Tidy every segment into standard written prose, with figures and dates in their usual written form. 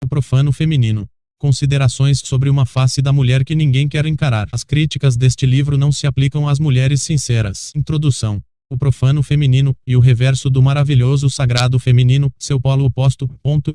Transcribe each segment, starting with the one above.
O profano feminino. Considerações sobre uma face da mulher que ninguém quer encarar. As críticas deste livro não se aplicam às mulheres sinceras. Introdução. O profano feminino, e o reverso do maravilhoso sagrado feminino, seu polo oposto.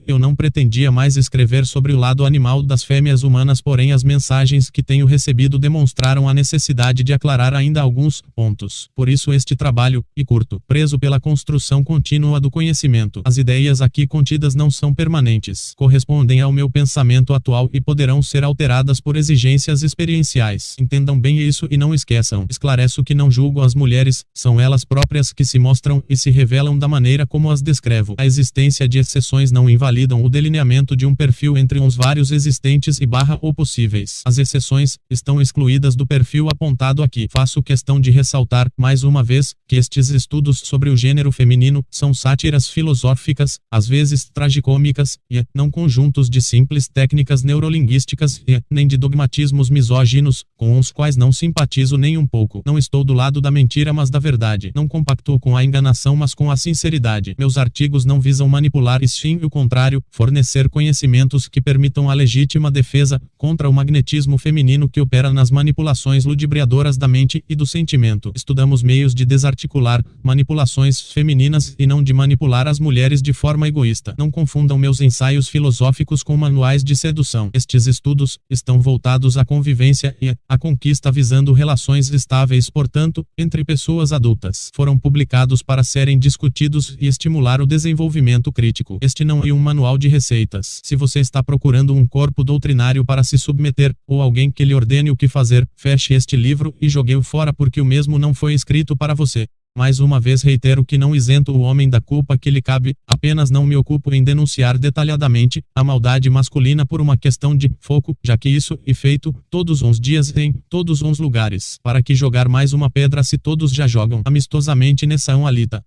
Eu não pretendia mais escrever sobre o lado animal das fêmeas humanas, porém as mensagens que tenho recebido demonstraram a necessidade de aclarar ainda alguns pontos. Por isso este trabalho, e curto, preso pela construção contínua do conhecimento. As ideias aqui contidas não são permanentes, correspondem ao meu pensamento atual e poderão ser alteradas por exigências experienciais. Entendam bem isso e não esqueçam. Esclareço que não julgo as mulheres, são elas próprias que se mostram e se revelam da maneira como as descrevo. A existência de exceções não invalidam o delineamento de um perfil entre os vários existentes ou possíveis. As exceções estão excluídas do perfil apontado aqui. Faço questão de ressaltar, mais uma vez, que estes estudos sobre o gênero feminino são sátiras filosóficas, às vezes tragicômicas, e não conjuntos de simples técnicas neurolinguísticas e nem de dogmatismos misóginos, com os quais não simpatizo nem um pouco. Não estou do lado da mentira, mas da verdade. Não compactuo com a enganação, mas com a sinceridade. Meus artigos não visam manipular e sim o contrário, fornecer conhecimentos que permitam a legítima defesa contra o magnetismo feminino que opera nas manipulações ludibriadoras da mente e do sentimento. Estudamos meios de desarticular manipulações femininas e não de manipular as mulheres de forma egoísta. Não confundam meus ensaios filosóficos com manuais de sedução. Estes estudos estão voltados à convivência e à conquista visando relações estáveis, portanto, entre pessoas adultas. Foram publicados para serem discutidos e estimular o desenvolvimento crítico. Este não é um manual de receitas. Se você está procurando um corpo doutrinário para se submeter, ou alguém que lhe ordene o que fazer, feche este livro e jogue-o fora porque o mesmo não foi escrito para você. Mais uma vez reitero que não isento o homem da culpa que lhe cabe, apenas não me ocupo em denunciar detalhadamente a maldade masculina por uma questão de foco, já que isso é feito todos os dias em todos os lugares. Para que jogar mais uma pedra se todos já jogam amistosamente nessa alita?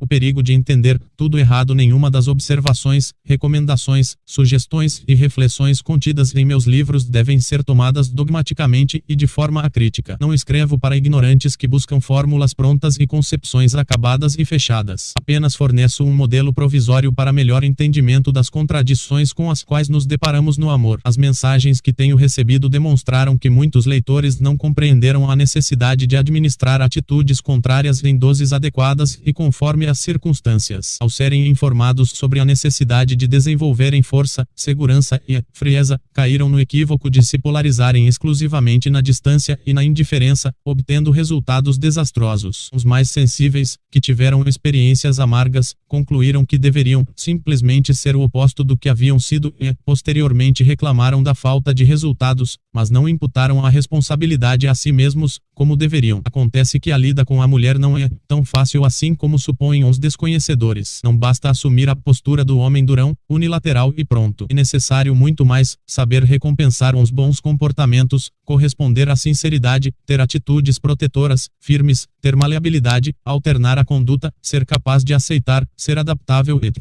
O perigo de entender tudo errado. Nenhuma das observações, recomendações, sugestões e reflexões contidas em meus livros devem ser tomadas dogmaticamente e de forma acrítica. Não escrevo para ignorantes que buscam fórmulas prontas e concepções acabadas e fechadas. Apenas forneço um modelo provisório para melhor entendimento das contradições com as quais nos deparamos no amor. As mensagens que tenho recebido demonstraram que muitos leitores não compreenderam a necessidade de administrar atitudes contrárias em doses adequadas e conforme as circunstâncias. Ao serem informados sobre a necessidade de desenvolverem força, segurança e frieza, caíram no equívoco de se polarizarem exclusivamente na distância e na indiferença, obtendo resultados desastrosos. Os mais sensíveis, que tiveram experiências amargas, concluíram que deveriam simplesmente ser o oposto do que haviam sido e, posteriormente, reclamaram da falta de resultados, mas não imputaram a responsabilidade a si mesmos, como deveriam. Acontece que a lida com a mulher não é tão fácil assim como supõem os desconhecedores. Não basta assumir a postura do homem durão, unilateral e pronto. É necessário muito mais, saber recompensar os bons comportamentos, corresponder à sinceridade, ter atitudes protetoras, firmes, ter maleabilidade, alternar a conduta, ser capaz de aceitar, ser adaptável e...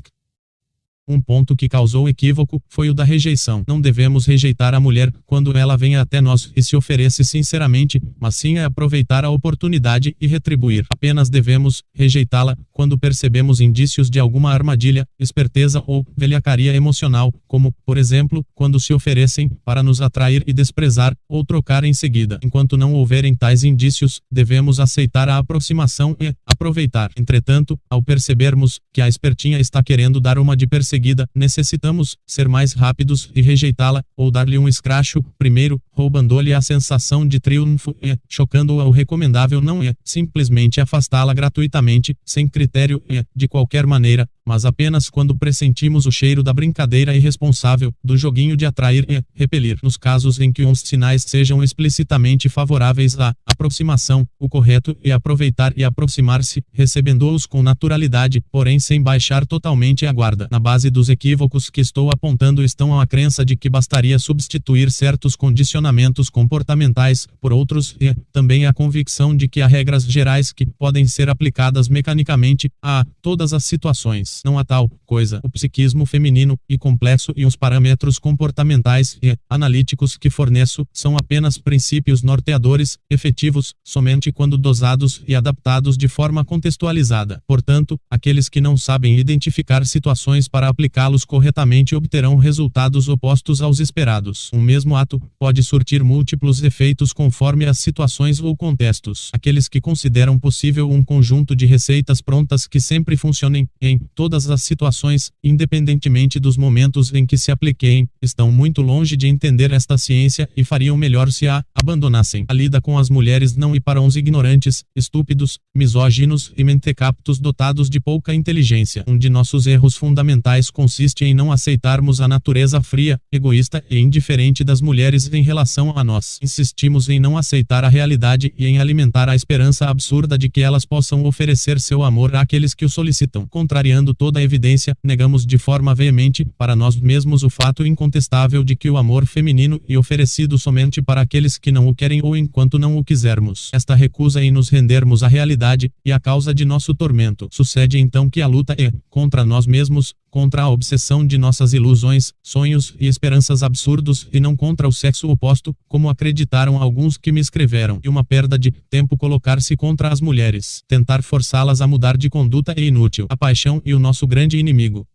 Um ponto que causou equívoco foi o da rejeição. Não devemos rejeitar a mulher quando ela venha até nós e se oferece sinceramente, mas sim aproveitar a oportunidade e retribuir. Apenas devemos rejeitá-la quando percebemos indícios de alguma armadilha, esperteza ou velhacaria emocional, como, por exemplo, quando se oferecem para nos atrair e desprezar, ou trocar em seguida. Enquanto não houverem tais indícios, devemos aceitar a aproximação e aproveitar. Entretanto, ao percebermos que a espertinha está querendo dar uma de perseguida, necessitamos ser mais rápidos e rejeitá-la, ou dar-lhe um escracho, primeiro, roubando-lhe a sensação de triunfo e, chocando-a. O recomendável não é simplesmente afastá-la gratuitamente, sem critério e, de qualquer maneira, mas apenas quando pressentimos o cheiro da brincadeira irresponsável, do joguinho de atrair e repelir. Nos casos em que os sinais sejam explicitamente favoráveis à aproximação, o correto é aproveitar e aproximar-se, recebendo-os com naturalidade, porém sem baixar totalmente a guarda. Na base dos equívocos que estou apontando estão a crença de que bastaria substituir certos condicionamentos comportamentais por outros e também a convicção de que há regras gerais que podem ser aplicadas mecanicamente a todas as situações. Não há tal coisa. O psiquismo feminino e complexo e os parâmetros comportamentais e analíticos que forneço são apenas princípios norteadores, efetivos, somente quando dosados e adaptados de forma contextualizada. Portanto, aqueles que não sabem identificar situações para aplicá-los corretamente obterão resultados opostos aos esperados. Um mesmo ato pode surtir múltiplos efeitos conforme as situações ou contextos. Aqueles que consideram possível um conjunto de receitas prontas que sempre funcionem em todas as situações, independentemente dos momentos em que se apliquem, estão muito longe de entender esta ciência e fariam melhor se a abandonassem. A lida com as mulheres não é para uns ignorantes, estúpidos, misóginos e mentecaptos dotados de pouca inteligência. Um de nossos erros fundamentais consiste em não aceitarmos a natureza fria, egoísta e indiferente das mulheres em relação a nós. Insistimos em não aceitar a realidade e em alimentar a esperança absurda de que elas possam oferecer seu amor àqueles que o solicitam. Contrariando toda a evidência, negamos de forma veemente, para nós mesmos, o fato incontestável de que o amor feminino é oferecido somente para aqueles que não o querem ou enquanto não o quisermos. Esta recusa em nos rendermos à realidade e a causa de nosso tormento. Sucede então que a luta é contra nós mesmos, contra a obsessão de nossas ilusões, sonhos e esperanças absurdos e não contra o sexo oposto, como acreditaram alguns que me escreveram. E uma perda de tempo colocar-se contra as mulheres. Tentar forçá-las a mudar de conduta é inútil. A paixão é o nosso grande inimigo.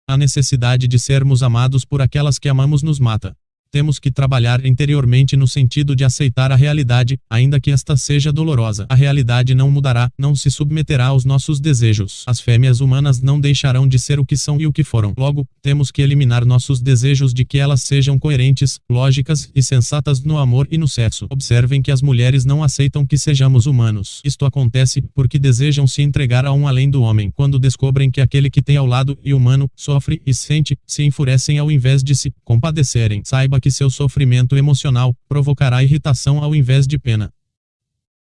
A necessidade de sermos amados por aquelas que amamos nos mata. Temos que trabalhar interiormente no sentido de aceitar a realidade, ainda que esta seja dolorosa. A realidade não mudará, não se submeterá aos nossos desejos. As fêmeas humanas não deixarão de ser o que são e o que foram. Logo, temos que eliminar nossos desejos de que elas sejam coerentes, lógicas e sensatas no amor e no sexo. Observem que as mulheres não aceitam que sejamos humanos. Isto acontece porque desejam se entregar a um além do homem. Quando descobrem que aquele que tem ao lado é humano, sofre e sente, se enfurecem ao invés de se compadecerem. Saiba que seu sofrimento emocional provocará irritação ao invés de pena.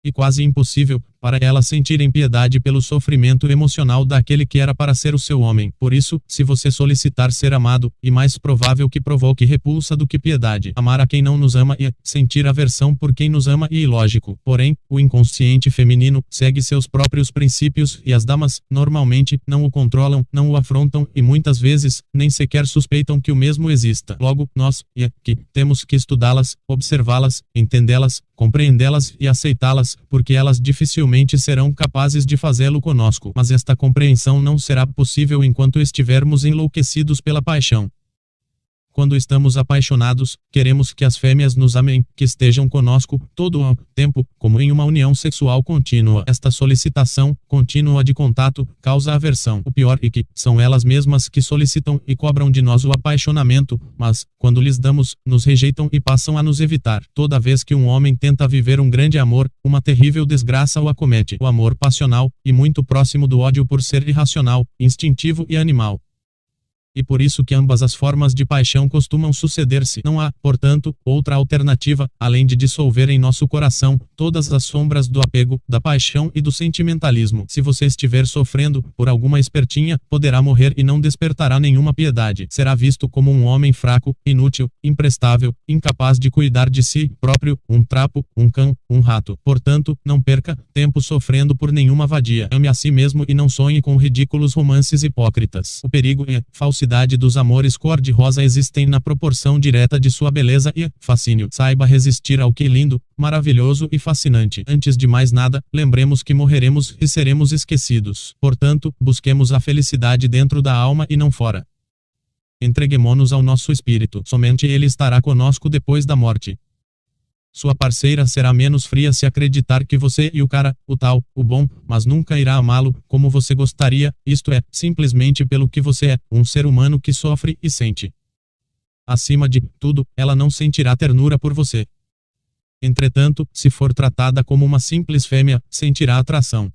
E quase impossível para elas sentirem piedade pelo sofrimento emocional daquele que era para ser o seu homem. Por isso, se você solicitar ser amado, é mais provável que provoque repulsa do que piedade. Amar a quem não nos ama e sentir aversão por quem nos ama é ilógico. Porém, o inconsciente feminino segue seus próprios princípios e as damas, normalmente, não o controlam, não o afrontam e muitas vezes, nem sequer suspeitam que o mesmo exista. Logo, nós, que temos que estudá-las, observá-las, entendê-las, compreendê-las e aceitá-las, porque elas dificilmente serão capazes de fazê-lo conosco. Mas esta compreensão não será possível enquanto estivermos enlouquecidos pela paixão. Quando estamos apaixonados, queremos que as fêmeas nos amem, que estejam conosco todo o tempo, como em uma união sexual contínua. Esta solicitação contínua de contato causa aversão. O pior é que são elas mesmas que solicitam e cobram de nós o apaixonamento, mas, quando lhes damos, nos rejeitam e passam a nos evitar. Toda vez que um homem tenta viver um grande amor, uma terrível desgraça o acomete. O amor passional, e muito próximo do ódio por ser irracional, instintivo e animal. E por isso que ambas as formas de paixão costumam suceder-se. Não há, portanto, outra alternativa, além de dissolver em nosso coração todas as sombras do apego, da paixão e do sentimentalismo. Se você estiver sofrendo por alguma espertinha, poderá morrer e não despertará nenhuma piedade. Será visto como um homem fraco, inútil, imprestável, incapaz de cuidar de si próprio, um trapo, um cão, um rato. Portanto, não perca tempo sofrendo por nenhuma vadia. Ame a si mesmo e não sonhe com ridículos romances hipócritas. O perigo é falsidade dos amores cor-de-rosa existem na proporção direta de sua beleza e fascínio. Saiba resistir ao que é lindo, maravilhoso e fascinante. Antes de mais nada, lembremos que morreremos e seremos esquecidos. Portanto, busquemos a felicidade dentro da alma e não fora. Entreguemo-nos ao nosso espírito. Somente ele estará conosco depois da morte. Sua parceira será menos fria se acreditar que você e o cara, o tal, o bom, mas nunca irá amá-lo como você gostaria, isto é, simplesmente pelo que você é, um ser humano que sofre e sente. Acima de tudo, ela não sentirá ternura por você. Entretanto, se for tratada como uma simples fêmea, sentirá atração.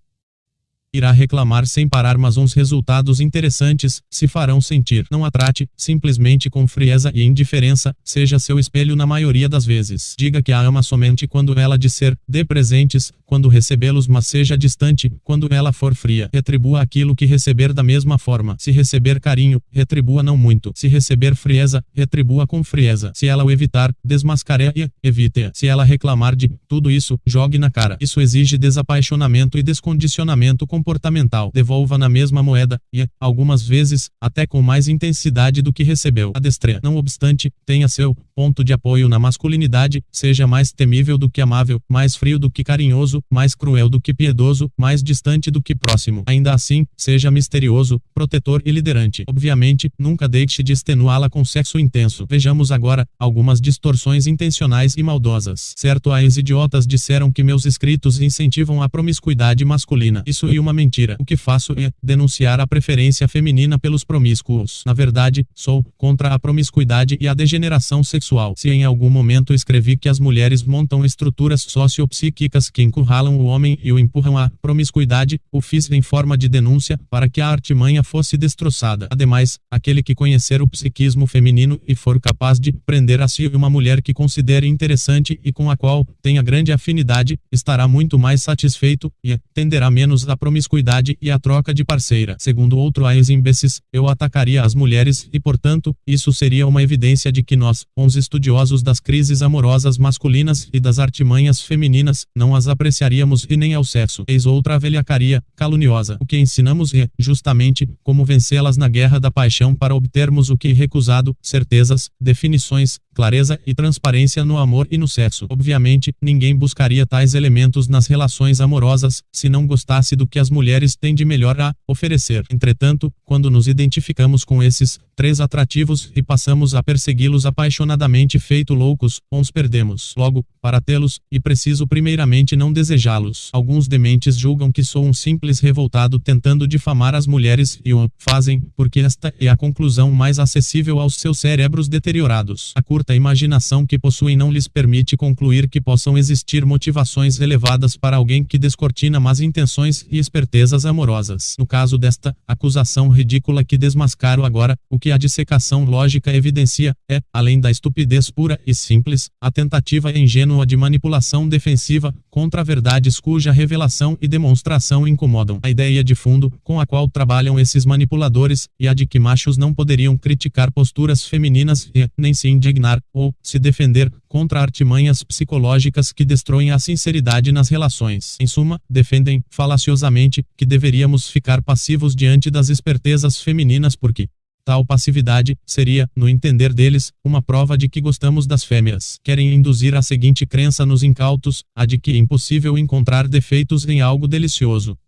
Irá reclamar sem parar, mas uns resultados interessantes se farão sentir. Não a trate simplesmente com frieza e indiferença, seja seu espelho na maioria das vezes. Diga que a ama somente quando ela disser, dê presentes, quando recebê-los, mas seja distante, quando ela for fria. Retribua aquilo que receber da mesma forma. Se receber carinho, retribua não muito. Se receber frieza, retribua com frieza. Se ela o evitar, desmascare e evite-a. Se ela reclamar de tudo isso, jogue na cara. Isso exige desapaixonamento e descondicionamento comportamental, devolva na mesma moeda, e, algumas vezes, até com mais intensidade do que recebeu. Adestreia. Não obstante, tenha seu ponto de apoio na masculinidade, seja mais temível do que amável, mais frio do que carinhoso, mais cruel do que piedoso, mais distante do que próximo. Ainda assim, seja misterioso, protetor e liderante. Obviamente, nunca deixe de extenuá-la com sexo intenso. Vejamos agora algumas distorções intencionais e maldosas. Certo, as idiotas disseram que meus escritos incentivam a promiscuidade masculina. Isso é uma mentira. O que faço é denunciar a preferência feminina pelos promíscuos. Na verdade, sou contra a promiscuidade e a degeneração sexual. Se em algum momento escrevi que as mulheres montam estruturas sociopsíquicas que encurralam o homem e o empurram à promiscuidade, o fiz em forma de denúncia para que a artimanha fosse destroçada. Ademais, aquele que conhecer o psiquismo feminino e for capaz de prender a si uma mulher que considere interessante e com a qual tenha grande afinidade, estará muito mais satisfeito e tenderá menos à promiscuidade e à troca de parceira. Segundo outro aes imbecis, eu atacaria as mulheres e, portanto, isso seria uma evidência de que nós, os estudiosos das crises amorosas masculinas e das artimanhas femininas, não as apreciaríamos e nem ao sexo. Eis outra velhacaria caluniosa. O que ensinamos é, justamente, como vencê-las na guerra da paixão para obtermos o que é recusado, certezas, definições, clareza e transparência no amor e no sexo. Obviamente, ninguém buscaria tais elementos nas relações amorosas, se não gostasse do que as mulheres têm de melhor a oferecer. Entretanto, quando nos identificamos com esses três atrativos e passamos a persegui-los apaixonadamente feito loucos, os perdemos. Logo, para tê-los, é preciso primeiramente não desejá-los. Alguns dementes julgam que sou um simples revoltado tentando difamar as mulheres e o fazem, porque esta é a conclusão mais acessível aos seus cérebros deteriorados. A curta imaginação que possuem não lhes permite concluir que possam existir motivações elevadas para alguém que descortina más intenções e espertezas amorosas. No caso desta acusação ridícula que desmascaro agora, o que a dissecação lógica evidencia é, além da estupidez pura e simples, a tentativa ingênua de manipulação defensiva contra verdades cuja revelação e demonstração incomodam. A ideia de fundo com a qual trabalham esses manipuladores e a de que machos não poderiam criticar posturas femininas e nem se indignar ou se defender contra artimanhas psicológicas que destroem a sinceridade nas relações. Em suma, defendem falaciosamente que deveríamos ficar passivos diante das espertezas femininas porque tal passividade seria, no entender deles, uma prova de que gostamos das fêmeas. Querem induzir a seguinte crença nos incautos, a de que é impossível encontrar defeitos em algo delicioso.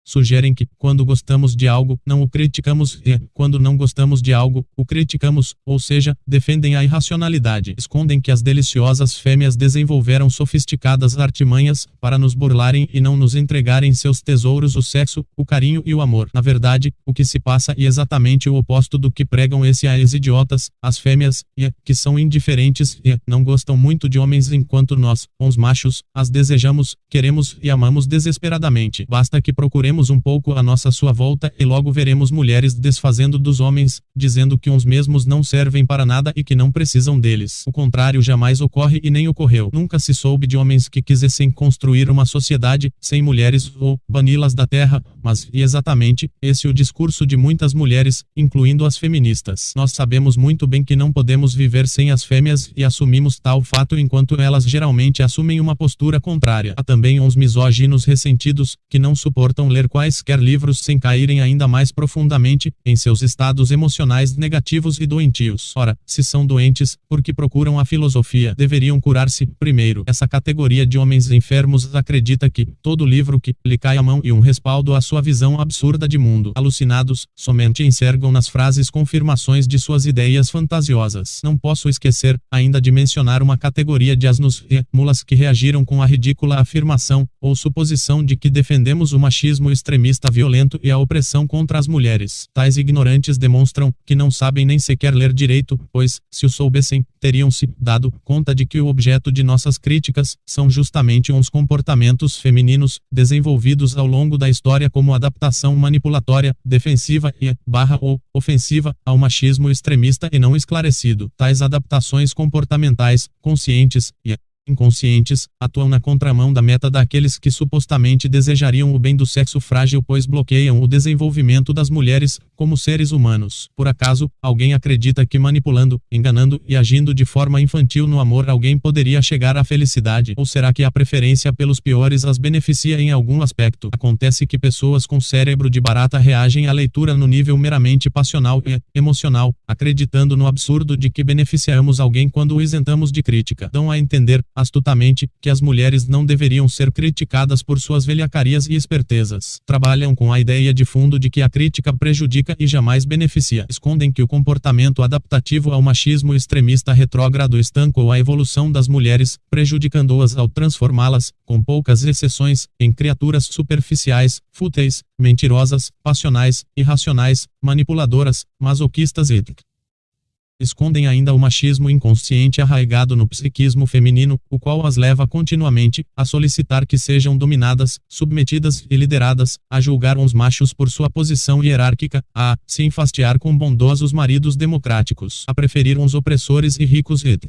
Sugerem que, quando gostamos de algo, não o criticamos e, quando não gostamos de algo, o criticamos, ou seja, defendem a irracionalidade. Escondem que as deliciosas fêmeas desenvolveram sofisticadas artimanhas para nos burlarem e não nos entregarem seus tesouros, o sexo, o carinho e o amor. Na verdade, o que se passa é exatamente o oposto do que pregam esses idiotas, as fêmeas, que são indiferentes e não gostam muito de homens enquanto nós, os machos, as desejamos, queremos e amamos desesperadamente. Basta que procuremos um pouco à nossa sua volta e logo veremos mulheres desfazendo dos homens, dizendo que uns mesmos não servem para nada e que não precisam deles. O contrário jamais ocorre e nem ocorreu. Nunca se soube de homens que quisessem construir uma sociedade sem mulheres ou bani-las da terra, mas é exatamente esse o discurso de muitas mulheres, incluindo as feministas. Nós sabemos muito bem que não podemos viver sem as fêmeas e assumimos tal fato enquanto elas geralmente assumem uma postura contrária. Há também uns misóginos ressentidos, que não suportam ler quaisquer livros sem caírem ainda mais profundamente em seus estados emocionais negativos e doentios. Ora, se são doentes, porque procuram a filosofia, deveriam curar-se primeiro. Essa categoria de homens enfermos acredita que todo livro que lhe cai à mão e um respaldo à sua visão absurda de mundo. Alucinados, somente enxergam nas frases confirmações de suas ideias fantasiosas. Não posso esquecer ainda de mencionar uma categoria de asnos e mulas que reagiram com a ridícula afirmação ou suposição de que defendemos o machismo extremista violento e a opressão contra as mulheres. Tais ignorantes demonstram que não sabem nem sequer ler direito, pois, se o soubessem, teriam-se dado conta de que o objeto de nossas críticas são justamente uns comportamentos femininos, desenvolvidos ao longo da história como adaptação manipulatória, defensiva e ou ofensiva ao machismo extremista e não esclarecido. Tais adaptações comportamentais, conscientes e inconscientes, atuam na contramão da meta daqueles que supostamente desejariam o bem do sexo frágil, pois bloqueiam o desenvolvimento das mulheres como seres humanos. Por acaso, alguém acredita que manipulando, enganando e agindo de forma infantil no amor alguém poderia chegar à felicidade? Ou será que a preferência pelos piores as beneficia em algum aspecto? Acontece que pessoas com cérebro de barata reagem à leitura no nível meramente passional e emocional, acreditando no absurdo de que beneficiamos alguém quando o isentamos de crítica. Dão a entender, astutamente, que as mulheres não deveriam ser criticadas por suas velhacarias e espertezas. Trabalham com a ideia de fundo de que a crítica prejudica e jamais beneficia. Escondem que o comportamento adaptativo ao machismo extremista retrógrado estancou a evolução das mulheres, prejudicando-as ao transformá-las, com poucas exceções, em criaturas superficiais, fúteis, mentirosas, passionais, irracionais, manipuladoras, masoquistas e escondem ainda o machismo inconsciente arraigado no psiquismo feminino, o qual as leva continuamente a solicitar que sejam dominadas, submetidas e lideradas, a julgar uns machos por sua posição hierárquica, a se enfastiar com bondosos maridos democráticos, a preferir uns opressores e ricos e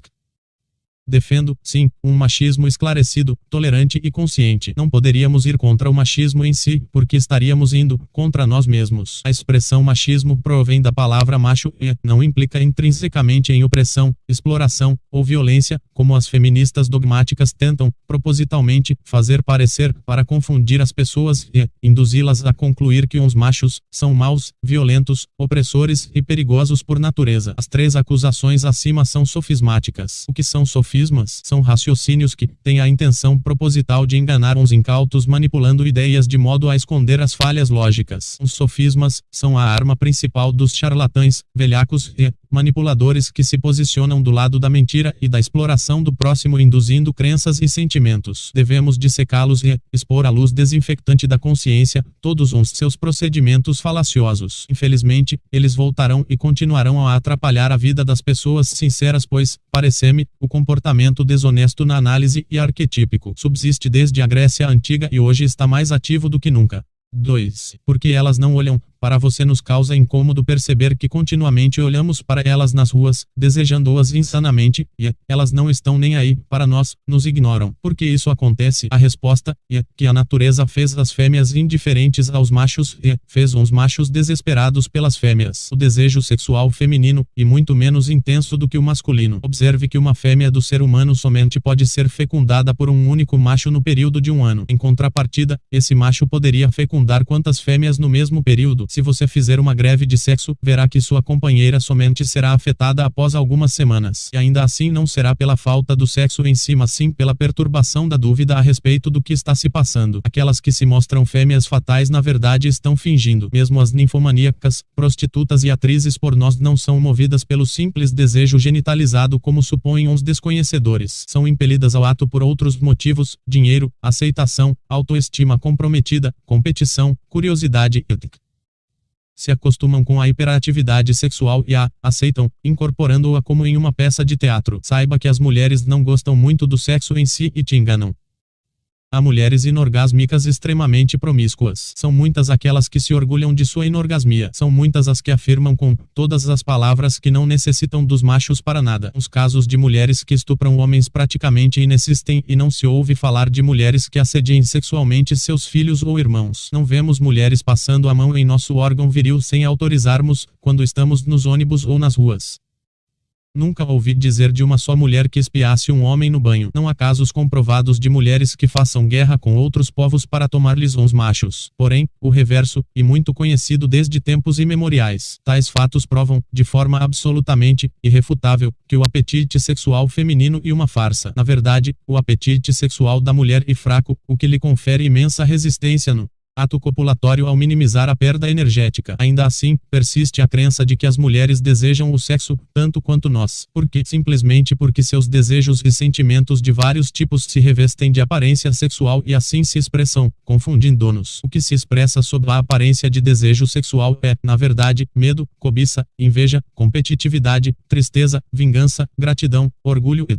defendo, sim, um machismo esclarecido, tolerante e consciente. Não poderíamos ir contra o machismo em si, porque estaríamos indo contra nós mesmos. A expressão machismo provém da palavra macho e não implica intrinsecamente em opressão, exploração ou violência, como as feministas dogmáticas tentam, propositalmente, fazer parecer para confundir as pessoas e induzi-las a concluir que uns machos são maus, violentos, opressores e perigosos por natureza. As três acusações acima são sofismáticas. O que são sofismas? São raciocínios que têm a intenção proposital de enganar uns incautos manipulando ideias de modo a esconder as falhas lógicas. Os sofismas são a arma principal dos charlatães, velhacos e manipuladores que se posicionam do lado da mentira e da exploração do próximo induzindo crenças e sentimentos. Devemos dissecá-los e expor à luz desinfectante da consciência todos os seus procedimentos falaciosos. Infelizmente, eles voltarão e continuarão a atrapalhar a vida das pessoas sinceras, pois, parece-me, o comportamento desonesto na análise e arquetípico subsiste desde a Grécia Antiga e hoje está mais ativo do que nunca. 2. Porque elas não olham para você. Nos causa incômodo perceber que continuamente olhamos para elas nas ruas, desejando-as insanamente, e elas não estão nem aí para nós, nos ignoram. Por que isso acontece? A resposta é que a natureza fez as fêmeas indiferentes aos machos e fez uns machos desesperados pelas fêmeas. O desejo sexual feminino e muito menos intenso do que o masculino. Observe que uma fêmea do ser humano somente pode ser fecundada por um único macho no período de um ano. Em contrapartida, esse macho poderia fecundar quantas fêmeas no mesmo período? Se você fizer uma greve de sexo, verá que sua companheira somente será afetada após algumas semanas. E ainda assim não será pela falta do sexo em si, mas sim pela perturbação da dúvida a respeito do que está se passando. Aquelas que se mostram fêmeas fatais na verdade estão fingindo. Mesmo as ninfomaníacas, prostitutas e atrizes pornós não são movidas pelo simples desejo genitalizado como supõem uns desconhecedores. São impelidas ao ato por outros motivos: dinheiro, aceitação, autoestima comprometida, competição, curiosidade e se acostumam com a hiperatividade sexual e a aceitam, incorporando-a como em uma peça de teatro. Saiba que as mulheres não gostam muito do sexo em si e te enganam. Há mulheres inorgásmicas extremamente promíscuas. São muitas aquelas que se orgulham de sua inorgasmia. São muitas as que afirmam com todas as palavras que não necessitam dos machos para nada. Os casos de mulheres que estupram homens praticamente inexistem e não se ouve falar de mulheres que assediem sexualmente seus filhos ou irmãos. Não vemos mulheres passando a mão em nosso órgão viril sem autorizarmos, quando estamos nos ônibus ou nas ruas. Nunca ouvi dizer de uma só mulher que espiasse um homem no banho. Não há casos comprovados de mulheres que façam guerra com outros povos para tomar-lhes uns machos. Porém, o reverso, e muito conhecido desde tempos imemoriais. Tais fatos provam, de forma absolutamente irrefutável, que o apetite sexual feminino é uma farsa. Na verdade, o apetite sexual da mulher é fraco, o que lhe confere imensa resistência no ato copulatório ao minimizar a perda energética. Ainda assim, persiste a crença de que as mulheres desejam o sexo tanto quanto nós. Simplesmente porque seus desejos e sentimentos de vários tipos se revestem de aparência sexual e assim se expressam, confundindo-nos. O que se expressa sob a aparência de desejo sexual é, na verdade, medo, cobiça, inveja, competitividade, tristeza, vingança, gratidão, orgulho e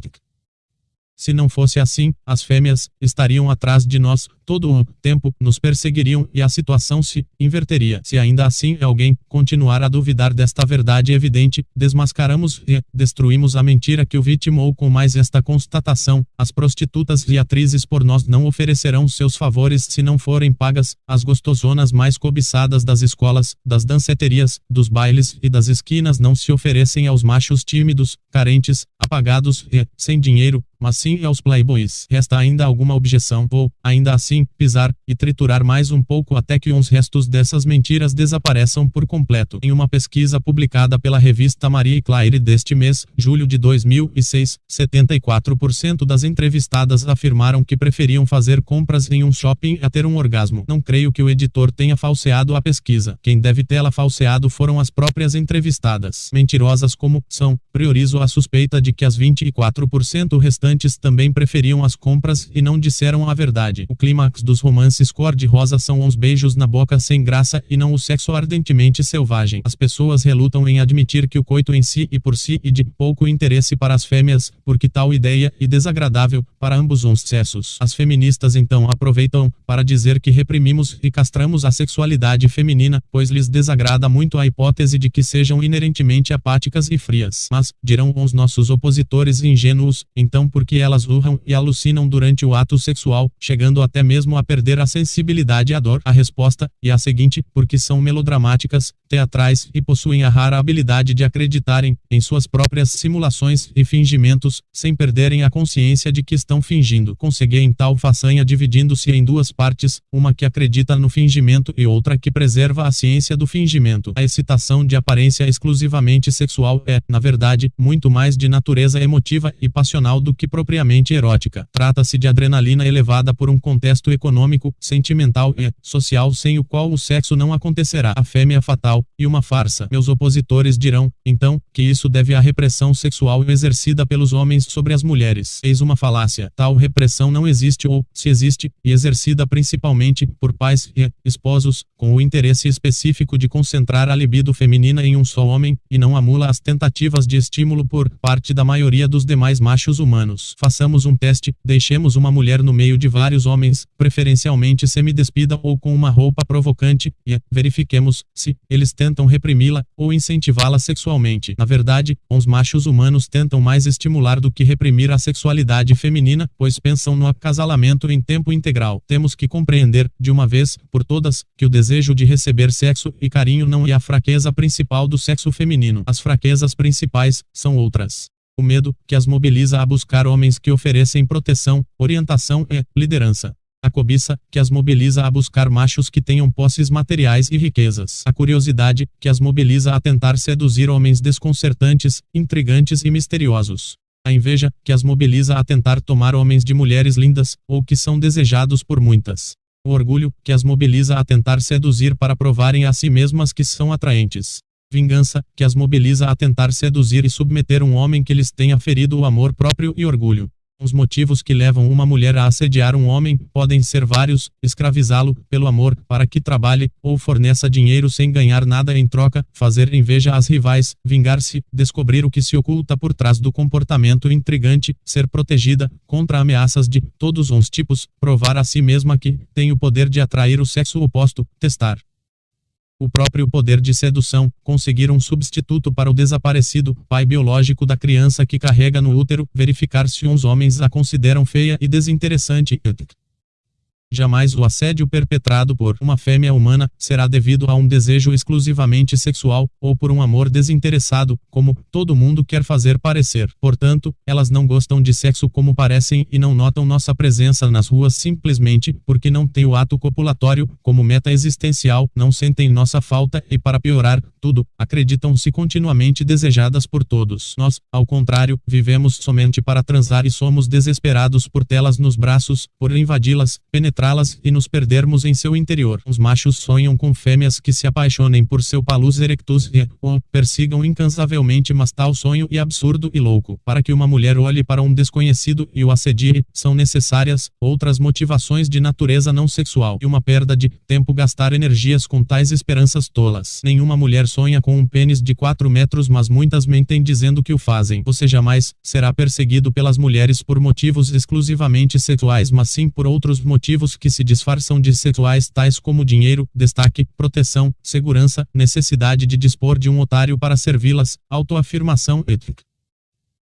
Se não fosse assim, as fêmeas estariam atrás de nós todo o tempo, nos perseguiriam e a situação se inverteria. Se ainda assim alguém continuar a duvidar desta verdade evidente, desmascaramos e destruímos a mentira que o vitimou com mais esta constatação: as prostitutas e atrizes por nós não oferecerão seus favores se não forem pagas. As gostosonas mais cobiçadas das escolas, das danceterias, dos bailes e das esquinas não se oferecem aos machos tímidos, carentes, apagados e sem dinheiro, mas sim aos playboys. Resta ainda alguma objeção? Vou, ainda assim, pisar e triturar mais um pouco até que uns restos dessas mentiras desapareçam por completo. Em uma pesquisa publicada pela revista Marie Claire deste mês, julho de 2006, 74% das entrevistadas afirmaram que preferiam fazer compras em um shopping a ter um orgasmo. Não creio que o editor tenha falseado a pesquisa. Quem deve tê-la falseado foram as próprias entrevistadas. Mentirosas como são, priorizo a suspeita de que as 24% restantes também preferiam as compras e não disseram a verdade. O clímax dos romances cor-de-rosa são uns beijos na boca sem graça e não o sexo ardentemente selvagem. As pessoas relutam em admitir que o coito em si e por si e de pouco interesse para as fêmeas, porque tal ideia é desagradável para ambos os sexos. As feministas então aproveitam para dizer que reprimimos e castramos a sexualidade feminina, pois lhes desagrada muito a hipótese de que sejam inerentemente apáticas e frias. Mas, dirão os nossos opositores ingênuos, então por que elas urram e alucinam durante o ato sexual, chegando até mesmo a perder a sensibilidade à dor? A resposta é a seguinte: porque são melodramáticas, teatrais e possuem a rara habilidade de acreditarem em suas próprias simulações e fingimentos, sem perderem a consciência de que estão fingindo. Conseguem tal façanha dividindo-se em duas partes, uma que acredita no fingimento e outra que preserva a ciência do fingimento. A excitação de aparência exclusivamente sexual é, na verdade, muito mais de natureza emotiva e passional do que propriamente erótica. Trata-se de adrenalina elevada por um contexto econômico, sentimental e social sem o qual o sexo não acontecerá. A fêmea fatal e uma farsa. Meus opositores dirão, então, que isso deve à repressão sexual exercida pelos homens sobre as mulheres. Eis uma falácia. Tal repressão não existe ou, se existe, e exercida principalmente por pais e esposos, com o interesse específico de concentrar a libido feminina em um só homem, e não anula as tentativas de estímulo por parte da maioria dos demais machos humanos. Façamos um teste, deixemos uma mulher no meio de vários homens, preferencialmente semidespida ou com uma roupa provocante, e verifiquemos se eles tentam reprimi-la ou incentivá-la sexualmente. Na verdade, os machos humanos tentam mais estimular do que reprimir a sexualidade feminina, pois pensam no acasalamento em tempo integral. Temos que compreender, de uma vez por todas, que o desejo de receber sexo e carinho não é a fraqueza principal do sexo feminino. As fraquezas principais são outras. O medo, que as mobiliza a buscar homens que oferecem proteção, orientação e liderança. A cobiça, que as mobiliza a buscar machos que tenham posses materiais e riquezas. A curiosidade, que as mobiliza a tentar seduzir homens desconcertantes, intrigantes e misteriosos. A inveja, que as mobiliza a tentar tomar homens de mulheres lindas, ou que são desejados por muitas. O orgulho, que as mobiliza a tentar seduzir para provarem a si mesmas que são atraentes. Vingança, que as mobiliza a tentar seduzir e submeter um homem que lhes tenha ferido o amor próprio e orgulho. Os motivos que levam uma mulher a assediar um homem podem ser vários: escravizá-lo pelo amor, para que trabalhe, ou forneça dinheiro sem ganhar nada em troca, fazer inveja às rivais, vingar-se, descobrir o que se oculta por trás do comportamento intrigante, ser protegida contra ameaças de todos os tipos, provar a si mesma que tem o poder de atrair o sexo oposto, testar o próprio poder de sedução, conseguir um substituto para o desaparecido pai biológico da criança que carrega no útero, verificar se uns homens a consideram feia e desinteressante. Jamais o assédio perpetrado por uma fêmea humana será devido a um desejo exclusivamente sexual, ou por um amor desinteressado, como todo mundo quer fazer parecer. Portanto, elas não gostam de sexo como parecem e não notam nossa presença nas ruas simplesmente porque não têm o ato copulatório como meta existencial, não sentem nossa falta e, para piorar tudo, acreditam-se continuamente desejadas por todos. Nós, ao contrário, vivemos somente para transar e somos desesperados por tê-las nos braços, por invadi-las, penetrá-las penetrá-las e nos perdermos em seu interior. Os machos sonham com fêmeas que se apaixonem por seu palus erectus e o persigam incansavelmente, mas tal sonho é absurdo e louco. Para que uma mulher olhe para um desconhecido e o assedie, são necessárias outras motivações de natureza não sexual e uma perda de tempo gastar energias com tais esperanças tolas. Nenhuma mulher sonha com um pênis de 4 metros, mas muitas mentem dizendo que o fazem. Você jamais será perseguido pelas mulheres por motivos exclusivamente sexuais, mas sim por outros motivos que se disfarçam de sexuais, tais como dinheiro, destaque, proteção, segurança, necessidade de dispor de um otário para servi-las, autoafirmação, etc.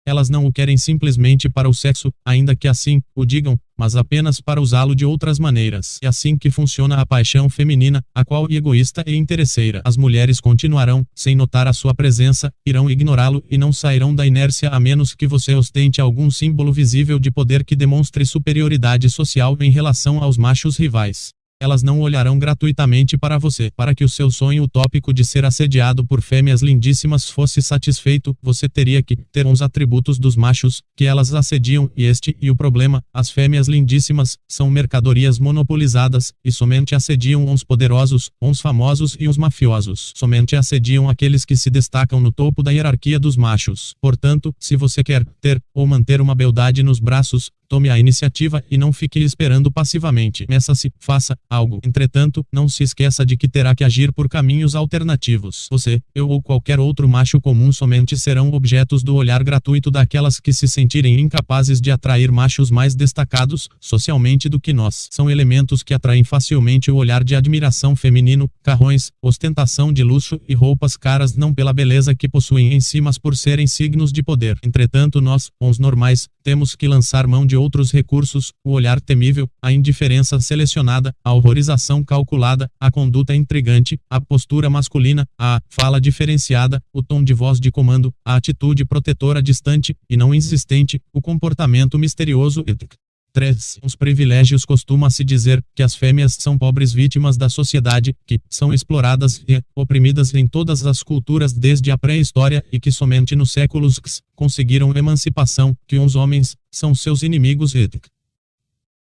Elas não o querem simplesmente para o sexo, ainda que assim o digam, mas apenas para usá-lo de outras maneiras. É assim que funciona a paixão feminina, a qual é egoísta e interesseira. As mulheres continuarão, sem notar a sua presença, irão ignorá-lo e não sairão da inércia a menos que você ostente algum símbolo visível de poder que demonstre superioridade social em relação aos machos rivais. Elas não olharão gratuitamente para você. Para que o seu sonho utópico de ser assediado por fêmeas lindíssimas fosse satisfeito, você teria que ter uns atributos dos machos, que elas assediam, e o problema, as fêmeas lindíssimas, são mercadorias monopolizadas, e somente assediam uns poderosos, uns famosos e uns mafiosos. Somente assediam aqueles que se destacam no topo da hierarquia dos machos. Portanto, se você quer ter, ou manter uma beldade nos braços, tome a iniciativa e não fique esperando passivamente. Meça-se, faça algo. Entretanto, não se esqueça de que terá que agir por caminhos alternativos. Você, eu ou qualquer outro macho comum somente serão objetos do olhar gratuito daquelas que se sentirem incapazes de atrair machos mais destacados, socialmente, do que nós. São elementos que atraem facilmente o olhar de admiração feminino, carrões, ostentação de luxo e roupas caras, não pela beleza que possuem em si, mas por serem signos de poder. Entretanto, nós, os normais, temos que lançar mão de outros recursos, o olhar temível, a indiferença selecionada, a horrorização calculada, a conduta intrigante, a postura masculina, a fala diferenciada, o tom de voz de comando, a atitude protetora distante e não insistente, o comportamento misterioso, etc. 3. Os privilégios. Costuma-se dizer que as fêmeas são pobres vítimas da sociedade, que são exploradas e oprimidas em todas as culturas desde a pré-história e que somente nos séculos conseguiram emancipação, que os homens são seus inimigos, etc.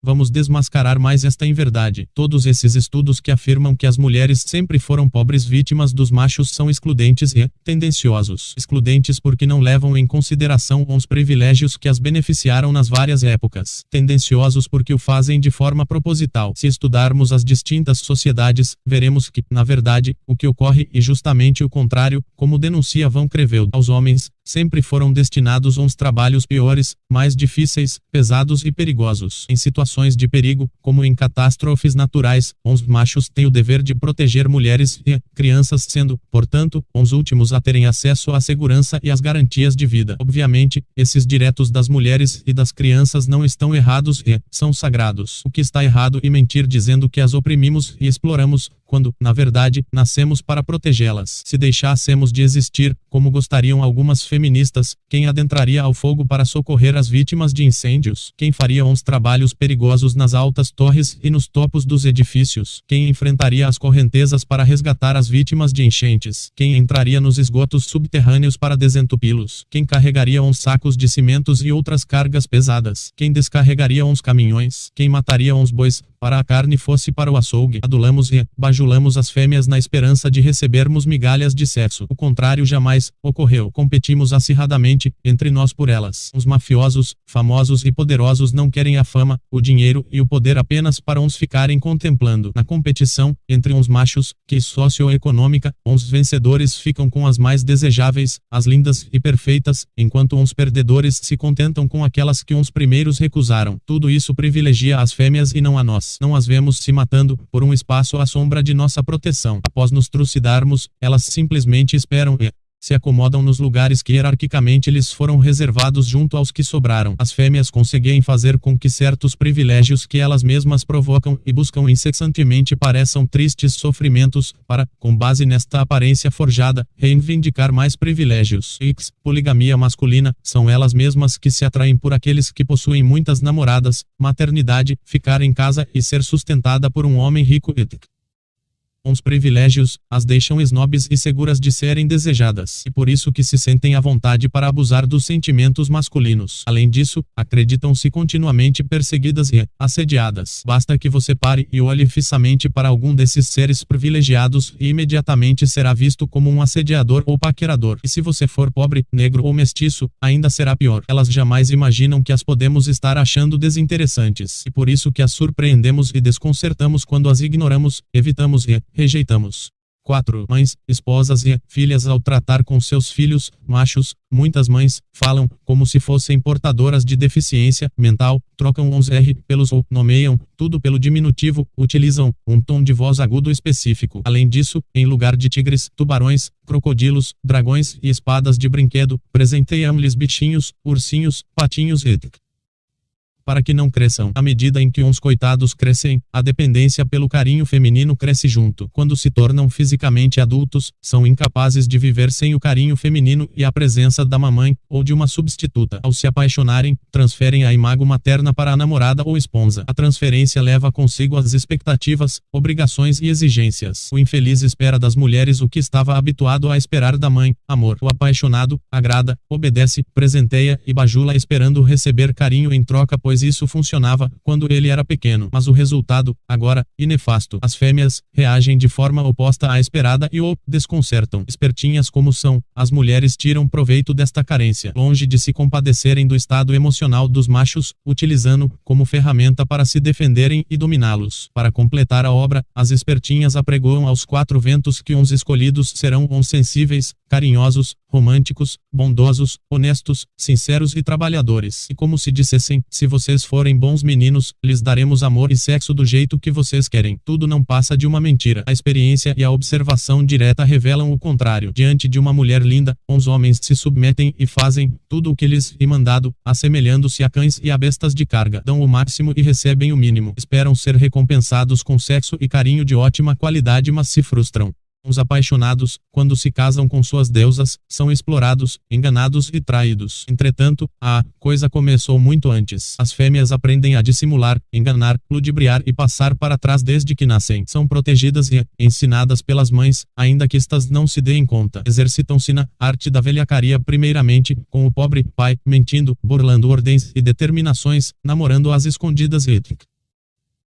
Vamos desmascarar mais esta inverdade. Todos esses estudos que afirmam que as mulheres sempre foram pobres vítimas dos machos são excludentes e tendenciosos. Excludentes porque não levam em consideração os privilégios que as beneficiaram nas várias épocas. Tendenciosos porque o fazem de forma proposital. Se estudarmos as distintas sociedades, veremos que, na verdade, o que ocorre é justamente o contrário, como denuncia Van Creveld. Aos homens sempre foram destinados uns trabalhos piores, mais difíceis, pesados e perigosos. Em situações de perigo, como em catástrofes naturais, os machos têm o dever de proteger mulheres e crianças, sendo, portanto, os últimos a terem acesso à segurança e às garantias de vida. Obviamente, esses direitos das mulheres e das crianças não estão errados e são sagrados. O que está errado é mentir dizendo que as oprimimos e exploramos, quando, na verdade, nascemos para protegê-las. Se deixássemos de existir, como gostariam algumas feministas, quem adentraria ao fogo para socorrer as vítimas de incêndios? Quem faria uns trabalhos perigosos nas altas torres e nos topos dos edifícios? Quem enfrentaria as correntezas para resgatar as vítimas de enchentes? Quem entraria nos esgotos subterrâneos para desentupi-los? Quem carregaria uns sacos de cimentos e outras cargas pesadas? Quem descarregaria uns caminhões? Quem mataria uns bois para a carne fosse para o açougue? Adulamos e bajulamos as fêmeas na esperança de recebermos migalhas de sexo. O contrário jamais ocorreu. Competimos acirradamente entre nós por elas. Os mafiosos, famosos e poderosos não querem a fama, o dinheiro e o poder apenas para uns ficarem contemplando. Na competição entre uns machos, que socioeconômica, uns vencedores ficam com as mais desejáveis, as lindas e perfeitas, enquanto uns perdedores se contentam com aquelas que uns primeiros recusaram. Tudo isso privilegia as fêmeas e não a nós. Não as vemos se matando por um espaço à sombra de nossa proteção. Após nos trucidarmos, elas simplesmente esperam e se acomodam nos lugares que hierarquicamente lhes foram reservados junto aos que sobraram. As fêmeas conseguem fazer com que certos privilégios que elas mesmas provocam e buscam incessantemente pareçam tristes sofrimentos, para, com base nesta aparência forjada, reivindicar mais privilégios. Poligamia masculina, são elas mesmas que se atraem por aqueles que possuem muitas namoradas, maternidade, ficar em casa e ser sustentada por um homem rico, etc. Os privilégios as deixam snobs e seguras de serem desejadas, e por isso que se sentem à vontade para abusar dos sentimentos masculinos. Além disso, acreditam-se continuamente perseguidas e assediadas. Basta que você pare e olhe fixamente para algum desses seres privilegiados e imediatamente será visto como um assediador ou paquerador. E se você for pobre, negro ou mestiço, ainda será pior. Elas jamais imaginam que as podemos estar achando desinteressantes, e por isso que as surpreendemos e desconcertamos quando as ignoramos, evitamos e rejeitamos. 4. Mães, esposas e filhas ao tratar com seus filhos, machos, muitas mães, falam, como se fossem portadoras de deficiência mental, trocam os R pelos ou, nomeiam, tudo pelo diminutivo, utilizam um tom de voz agudo específico. Além disso, em lugar de tigres, tubarões, crocodilos, dragões e espadas de brinquedo, presenteiam-lhes bichinhos, ursinhos, patinhos e para que não cresçam. À medida em que uns coitados crescem, a dependência pelo carinho feminino cresce junto. Quando se tornam fisicamente adultos, são incapazes de viver sem o carinho feminino e a presença da mamãe, ou de uma substituta. Ao se apaixonarem, transferem a imago materna para a namorada ou esposa. A transferência leva consigo as expectativas, obrigações e exigências. O infeliz espera das mulheres o que estava habituado a esperar da mãe, amor. O apaixonado, agrada, obedece, presenteia e bajula esperando receber carinho em troca, pois isso funcionava quando ele era pequeno. Mas o resultado, agora, é nefasto. As fêmeas reagem de forma oposta à esperada e o desconcertam. Espertinhas como são, as mulheres tiram proveito desta carência. Longe de se compadecerem do estado emocional dos machos, utilizando como ferramenta para se defenderem e dominá-los. Para completar a obra, as espertinhas apregoam aos quatro ventos que uns escolhidos serão uns sensíveis, carinhosos, românticos, bondosos, honestos, sinceros e trabalhadores. E como se dissessem, se vocês forem bons meninos, lhes daremos amor e sexo do jeito que vocês querem. Tudo não passa de uma mentira. A experiência e a observação direta revelam o contrário. Diante de uma mulher linda, os homens se submetem e fazem tudo o que lhes é mandado, assemelhando-se a cães e a bestas de carga. Dão o máximo e recebem o mínimo. Esperam ser recompensados com sexo e carinho de ótima qualidade, mas se frustram. Os apaixonados, quando se casam com suas deusas, são explorados, enganados e traídos. Entretanto, a coisa começou muito antes. As fêmeas aprendem a dissimular, enganar, ludibriar e passar para trás desde que nascem. São protegidas e ensinadas pelas mães, ainda que estas não se deem conta. Exercitam-se na arte da velhacaria primeiramente, com o pobre pai, mentindo, burlando ordens e determinações, namorando às escondidas e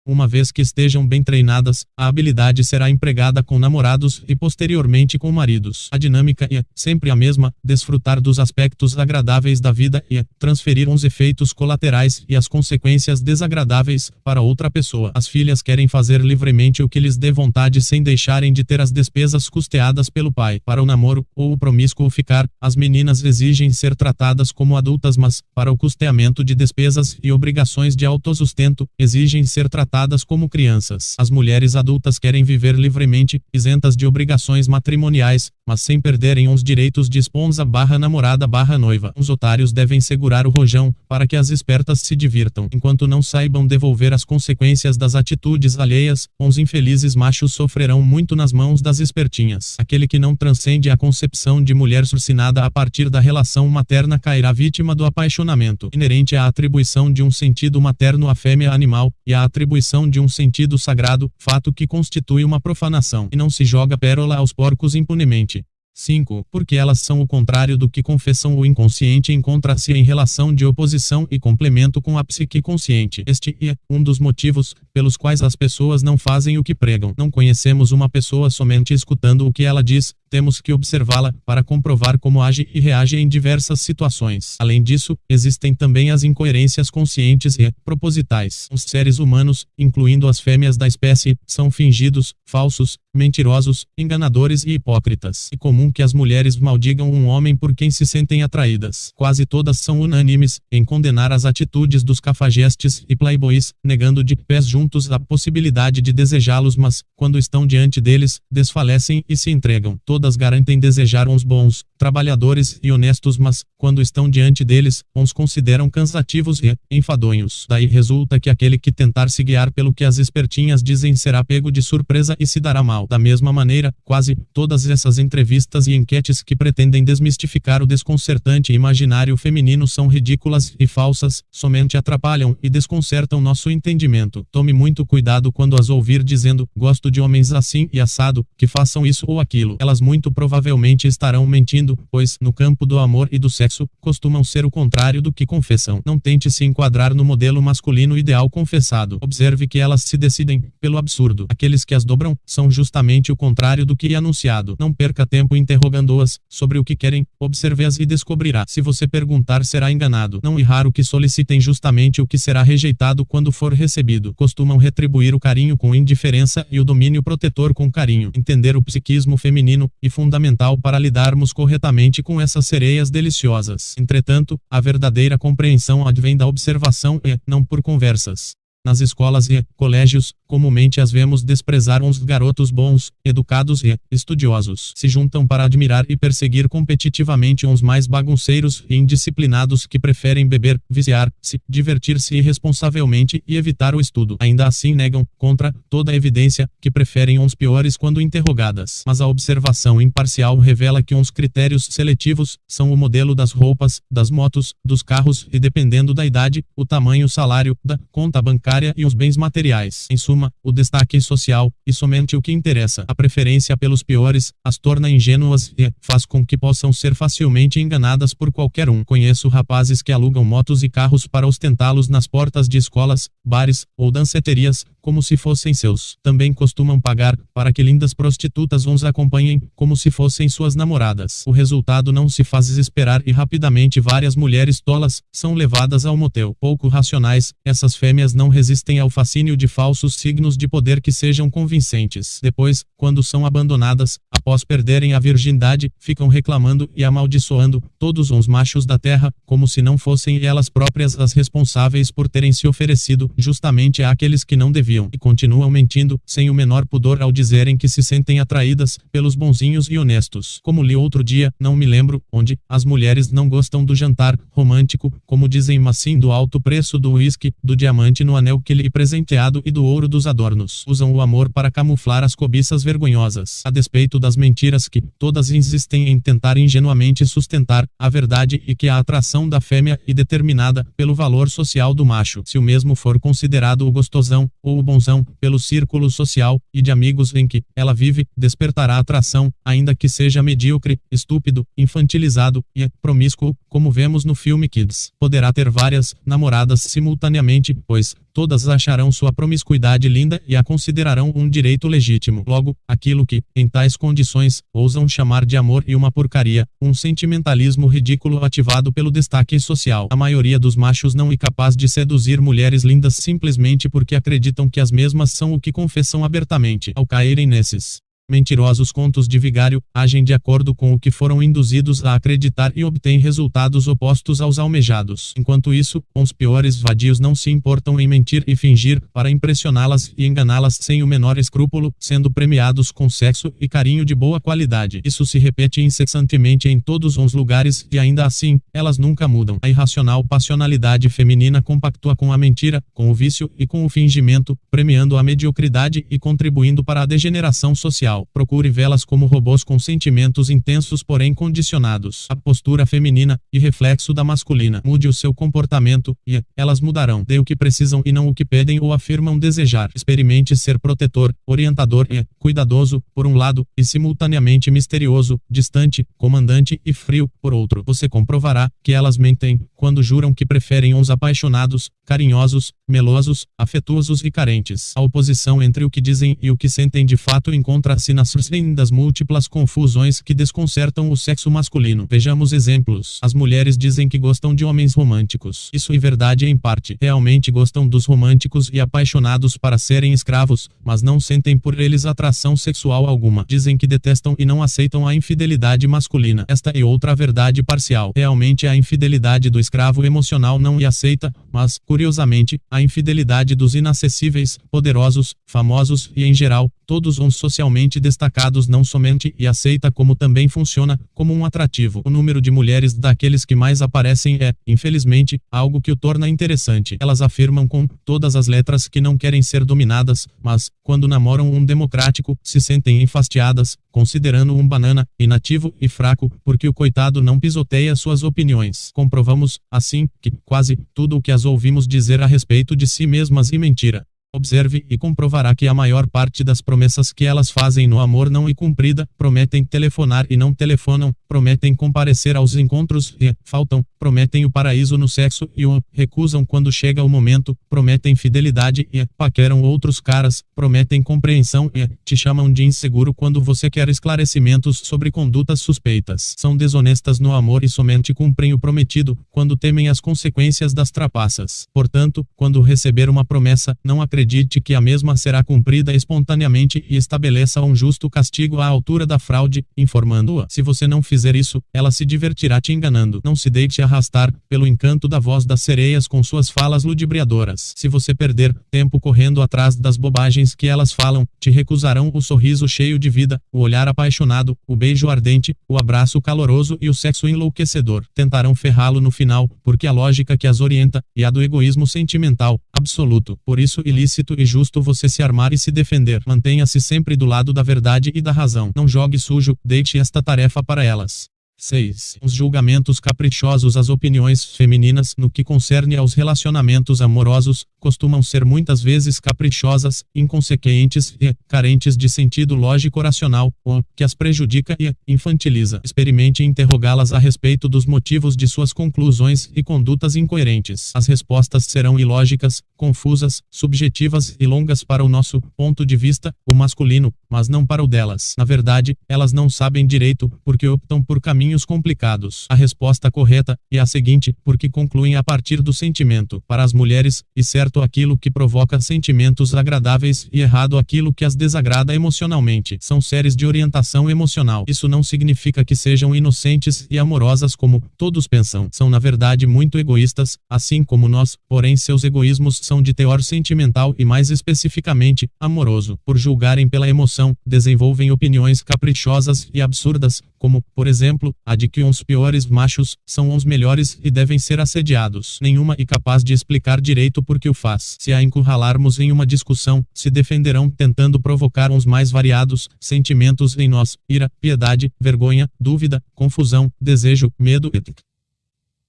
uma vez que estejam bem treinadas, a habilidade será empregada com namorados e posteriormente com maridos. A dinâmica é sempre a mesma: desfrutar dos aspectos agradáveis da vida e transferir os efeitos colaterais e as consequências desagradáveis para outra pessoa. As filhas querem fazer livremente o que lhes dê vontade sem deixarem de ter as despesas custeadas pelo pai. Para o namoro ou o promíscuo ficar, as meninas exigem ser tratadas como adultas, mas, para o custeamento de despesas e obrigações de autossustento, exigem ser tratadas como crianças. As mulheres adultas querem viver livremente, isentas de obrigações matrimoniais, mas sem perderem os direitos de esposa/namorada/noiva. Os otários devem segurar o rojão, para que as espertas se divirtam. Enquanto não saibam devolver as consequências das atitudes alheias, os infelizes machos sofrerão muito nas mãos das espertinhas. Aquele que não transcende a concepção de mulher surcinada a partir da relação materna cairá vítima do apaixonamento inerente à atribuição de um sentido materno à fêmea animal, e à atribuição de um sentido sagrado, fato que constitui uma profanação. E não se joga pérola aos porcos impunemente. 5. Porque elas são o contrário do que confessam. O inconsciente encontra-se em relação de oposição e complemento com a psique consciente. Este é um dos motivos pelos quais as pessoas não fazem o que pregam. Não conhecemos uma pessoa somente escutando o que ela diz, temos que observá-la para comprovar como age e reage em diversas situações. Além disso, existem também as incoerências conscientes e propositais. Os seres humanos, incluindo as fêmeas da espécie, são fingidos, falsos, mentirosos, enganadores e hipócritas. É comum que as mulheres maldigam um homem por quem se sentem atraídas. Quase todas são unânimes em condenar as atitudes dos cafajestes e playboys, negando de pés juntos a possibilidade de desejá-los, mas, quando estão diante deles, desfalecem e se entregam. Todas garantem desejar uns bons, trabalhadores e honestos, mas, quando estão diante deles, os consideram cansativos e enfadonhos. Daí resulta que aquele que tentar se guiar pelo que as espertinhas dizem será pego de surpresa e se dará mal. Da mesma maneira, quase todas essas entrevistas e enquetes que pretendem desmistificar o desconcertante imaginário feminino são ridículas e falsas, somente atrapalham e desconcertam nosso entendimento. Tome muito cuidado quando as ouvir dizendo, gosto de homens assim e assado, que façam isso ou aquilo. Elas muito provavelmente estarão mentindo, pois, no campo do amor e do sexo, costumam ser o contrário do que confessam. Não tente se enquadrar no modelo masculino ideal confessado. Observe que elas se decidem pelo absurdo. Aqueles que as dobram são justamente o contrário do que é anunciado. Não perca tempo interrogando-as sobre o que querem, observe-as e descobrirá. Se você perguntar, será enganado. Não é raro que solicitem justamente o que será rejeitado quando for recebido. Costumam retribuir o carinho com indiferença e o domínio protetor com carinho. Entender o psiquismo feminino é fundamental para lidarmos corretamente com essas sereias deliciosas. Entretanto, a verdadeira compreensão advém da observação e não por conversas. Nas escolas e colégios, comumente as vemos desprezar uns garotos bons, educados e estudiosos. Se juntam para admirar e perseguir competitivamente uns mais bagunceiros e indisciplinados que preferem beber, viciar-se, divertir-se irresponsavelmente e evitar o estudo. Ainda assim negam, contra toda a evidência, que preferem uns piores quando interrogadas. Mas a observação imparcial revela que uns critérios seletivos são o modelo das roupas, das motos, dos carros e, dependendo da idade, o tamanho, o salário, da conta bancária e os bens materiais. Em suma, o destaque social, e somente o que interessa. A preferência pelos piores, as torna ingênuas e faz com que possam ser facilmente enganadas por qualquer um. Conheço rapazes que alugam motos e carros para ostentá-los nas portas de escolas, bares ou danceterias, como se fossem seus. Também costumam pagar para que lindas prostitutas os acompanhem, como se fossem suas namoradas. O resultado não se faz esperar e rapidamente várias mulheres tolas são levadas ao motel. Pouco racionais, essas fêmeas não resistem ao fascínio de falsos signos de poder que sejam convincentes. Depois, quando são abandonadas, após perderem a virgindade, ficam reclamando e amaldiçoando todos os machos da terra, como se não fossem elas próprias as responsáveis por terem se oferecido justamente àqueles que não deviam. E continuam mentindo, sem o menor pudor ao dizerem que se sentem atraídas pelos bonzinhos e honestos. Como li outro dia, não me lembro onde, as mulheres não gostam do jantar romântico, como dizem, mas sim do alto preço do uísque, do diamante no anel que lhe é presenteado e do ouro dos adornos. Usam o amor para camuflar as cobiças vergonhosas. A despeito das mentiras que todas insistem em tentar ingenuamente sustentar, a verdade é que a atração da fêmea é determinada pelo valor social do macho. Se o mesmo for considerado o gostosão, ou o bonzão, pelo círculo social e de amigos em que ela vive, despertará atração, ainda que seja medíocre, estúpido, infantilizado e promíscuo, como vemos no filme Kids. Poderá ter várias namoradas simultaneamente, pois todas acharão sua promiscuidade linda e a considerarão um direito legítimo. Logo, aquilo que, em tais condições, ousam chamar de amor e uma porcaria, um sentimentalismo ridículo ativado pelo destaque social. A maioria dos machos não é capaz de seduzir mulheres lindas simplesmente porque acreditam que as mesmas são o que confessam abertamente. Ao caírem nesses mentirosos contos de vigário, agem de acordo com o que foram induzidos a acreditar e obtêm resultados opostos aos almejados. Enquanto isso, os piores vadios não se importam em mentir e fingir para impressioná-las e enganá-las sem o menor escrúpulo, sendo premiados com sexo e carinho de boa qualidade. Isso se repete incessantemente em todos os lugares e ainda assim, elas nunca mudam. A irracional passionalidade feminina compactua com a mentira, com o vício e com o fingimento, premiando a mediocridade e contribuindo para a degeneração social. Procure vê-las como robôs com sentimentos intensos porém condicionados. A postura feminina e reflexo da masculina. Mude o seu comportamento e elas mudarão. Dê o que precisam e não o que pedem ou afirmam desejar. Experimente ser protetor, orientador e cuidadoso, por um lado, e simultaneamente misterioso, distante, comandante e frio, por outro. Você comprovará que elas mentem quando juram que preferem uns apaixonados, carinhosos, melosos, afetuosos e carentes. A oposição entre o que dizem e o que sentem de fato encontra-se nas das múltiplas confusões que desconcertam o sexo masculino. Vejamos exemplos. As mulheres dizem que gostam de homens românticos. Isso é verdade em parte. Realmente gostam dos românticos e apaixonados para serem escravos, mas não sentem por eles atração sexual alguma. Dizem que detestam e não aceitam a infidelidade masculina. Esta é outra verdade parcial. Realmente a infidelidade do escravo emocional não é aceita, mas, curiosamente, a infidelidade dos inacessíveis, poderosos, famosos e, em geral, todos os socialmente destacados não somente e aceita como também funciona como um atrativo. O número de mulheres daqueles que mais aparecem é, infelizmente, algo que o torna interessante. Elas afirmam com todas as letras que não querem ser dominadas, mas, quando namoram um democrático, se sentem enfastiadas, considerando um banana, inativo e fraco, porque o coitado não pisoteia suas opiniões. Comprovamos, assim, que quase tudo o que as ouvimos dizer a respeito de si mesmas é mentira. Observe e comprovará que a maior parte das promessas que elas fazem no amor não é cumprida, prometem telefonar e não telefonam, prometem comparecer aos encontros e faltam, prometem o paraíso no sexo e o recusam quando chega o momento, prometem fidelidade e paqueram outros caras, prometem compreensão e te chamam de inseguro quando você quer esclarecimentos sobre condutas suspeitas. São desonestas no amor e somente cumprem o prometido quando temem as consequências das trapaças. Portanto, quando receber uma promessa, não acredite que a mesma será cumprida espontaneamente e estabeleça um justo castigo à altura da fraude, informando-a. Se você não fizer isso, ela se divertirá te enganando. Não se deixe arrastar pelo encanto da voz das sereias com suas falas ludibriadoras. Se você perder tempo correndo atrás das bobagens que elas falam, te recusarão o sorriso cheio de vida, o olhar apaixonado, o beijo ardente, o abraço caloroso e o sexo enlouquecedor. Tentarão ferrá-lo no final, porque a lógica que as orienta é a do egoísmo sentimental absoluto. Por isso, ilícito e justo você se armar e se defender. Mantenha-se sempre do lado da verdade e da razão. Não jogue sujo, deixe esta tarefa para elas. 6. Os julgamentos caprichosos. As opiniões femininas no que concerne aos relacionamentos amorosos costumam ser muitas vezes caprichosas, inconsequentes e carentes de sentido lógico-racional, o que as prejudica e infantiliza. Experimente interrogá-las a respeito dos motivos de suas conclusões e condutas incoerentes. As respostas serão ilógicas, confusas, subjetivas e longas para o nosso ponto de vista, o masculino, mas não para o delas. Na verdade, elas não sabem direito porque optam por caminhos complicados. A resposta correta é a seguinte, porque concluem a partir do sentimento. Para as mulheres, é certo aquilo que provoca sentimentos agradáveis e errado aquilo que as desagrada emocionalmente. São séries de orientação emocional. Isso não significa que sejam inocentes e amorosas como todos pensam. São na verdade muito egoístas, assim como nós, porém seus egoísmos são de teor sentimental e mais especificamente, amoroso. Por julgarem pela emoção, desenvolvem opiniões caprichosas e absurdas, como, por exemplo, a de que os piores machos são os melhores e devem ser assediados. Nenhuma é capaz de explicar direito por que o faz. Se a encurralarmos em uma discussão, se defenderão tentando provocar os mais variados sentimentos em nós: ira, piedade, vergonha, dúvida, confusão, desejo, medo, etc.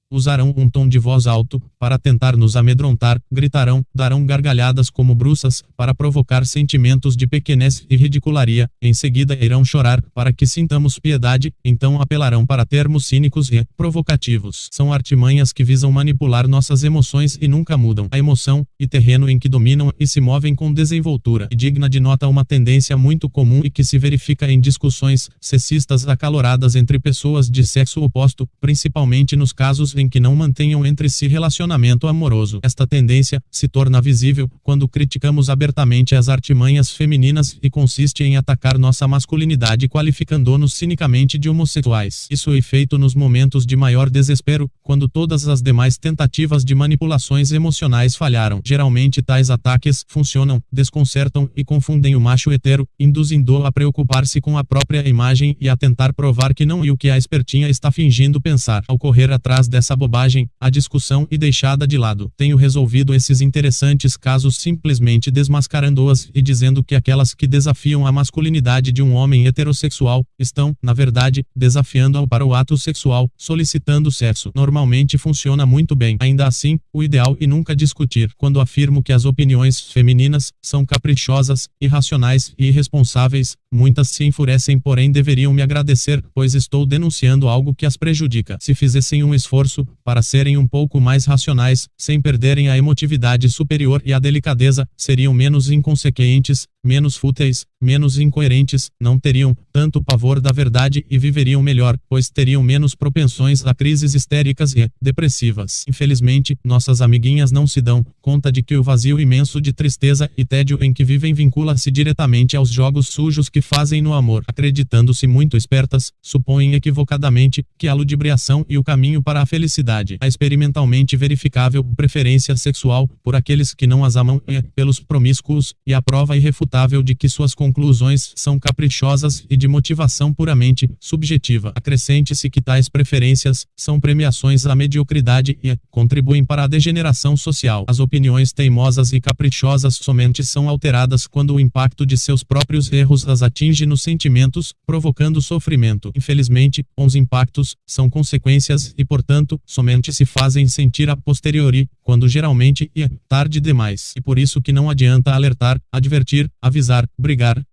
Usarão um tom de voz alto, para tentar nos amedrontar, gritarão, darão gargalhadas como bruças, para provocar sentimentos de pequenez e ridicularia, em seguida irão chorar, para que sintamos piedade, então apelarão para termos cínicos e provocativos. São artimanhas que visam manipular nossas emoções e nunca mudam. A emoção, e terreno em que dominam e se movem com desenvoltura e digna de nota uma tendência muito comum e que se verifica em discussões sexistas acaloradas entre pessoas de sexo oposto, principalmente nos casos em que não mantenham entre si relacionamento amoroso. Esta tendência se torna visível quando criticamos abertamente as artimanhas femininas e consiste em atacar nossa masculinidade qualificando-nos cinicamente de homossexuais. Isso é feito nos momentos de maior desespero, quando todas as demais tentativas de manipulações emocionais falharam. Geralmente tais ataques funcionam, desconcertam e confundem o macho hetero, induzindo-o a preocupar-se com a própria imagem e a tentar provar que não é o que a espertinha está fingindo pensar. Ao correr atrás dessa bobagem, a discussão é deixada de lado. Tenho resolvido esses interessantes casos simplesmente desmascarando-as e dizendo que aquelas que desafiam a masculinidade de um homem heterossexual, estão, na verdade, desafiando-o para o ato sexual, solicitando sexo. Normalmente funciona muito bem. Ainda assim, o ideal é nunca discutir. Quando afirmo que as opiniões femininas são caprichosas, irracionais e irresponsáveis, muitas se enfurecem, porém deveriam me agradecer, pois estou denunciando algo que as prejudica. Se fizessem um esforço para serem um pouco mais racionais, sem perderem a emotividade superior e a delicadeza, seriam menos inconsequentes, menos fúteis, menos incoerentes, não teriam tanto pavor da verdade e viveriam melhor, pois teriam menos propensões a crises histéricas e depressivas. Infelizmente, nossas amiguinhas não se dão conta de que o vazio imenso de tristeza e tédio em que vivem vincula-se diretamente aos jogos sujos que fazem no amor. Acreditando-se muito espertas, supõem equivocadamente que a ludibriação é o caminho para a felicidade. A experimentalmente verificável preferência sexual por aqueles que não as amam é pelos promíscuos, e a prova irrefutável inevitável de que suas conclusões são caprichosas e de motivação puramente subjetiva. Acrescente-se que tais preferências são premiações à mediocridade e contribuem para a degeneração social. As opiniões teimosas e caprichosas somente são alteradas quando o impacto de seus próprios erros as atinge nos sentimentos, provocando sofrimento. Infelizmente, os impactos são consequências e, portanto, somente se fazem sentir a posteriori, quando geralmente é tarde demais. E por isso que não adianta alertar, advertir, avisar, brigar,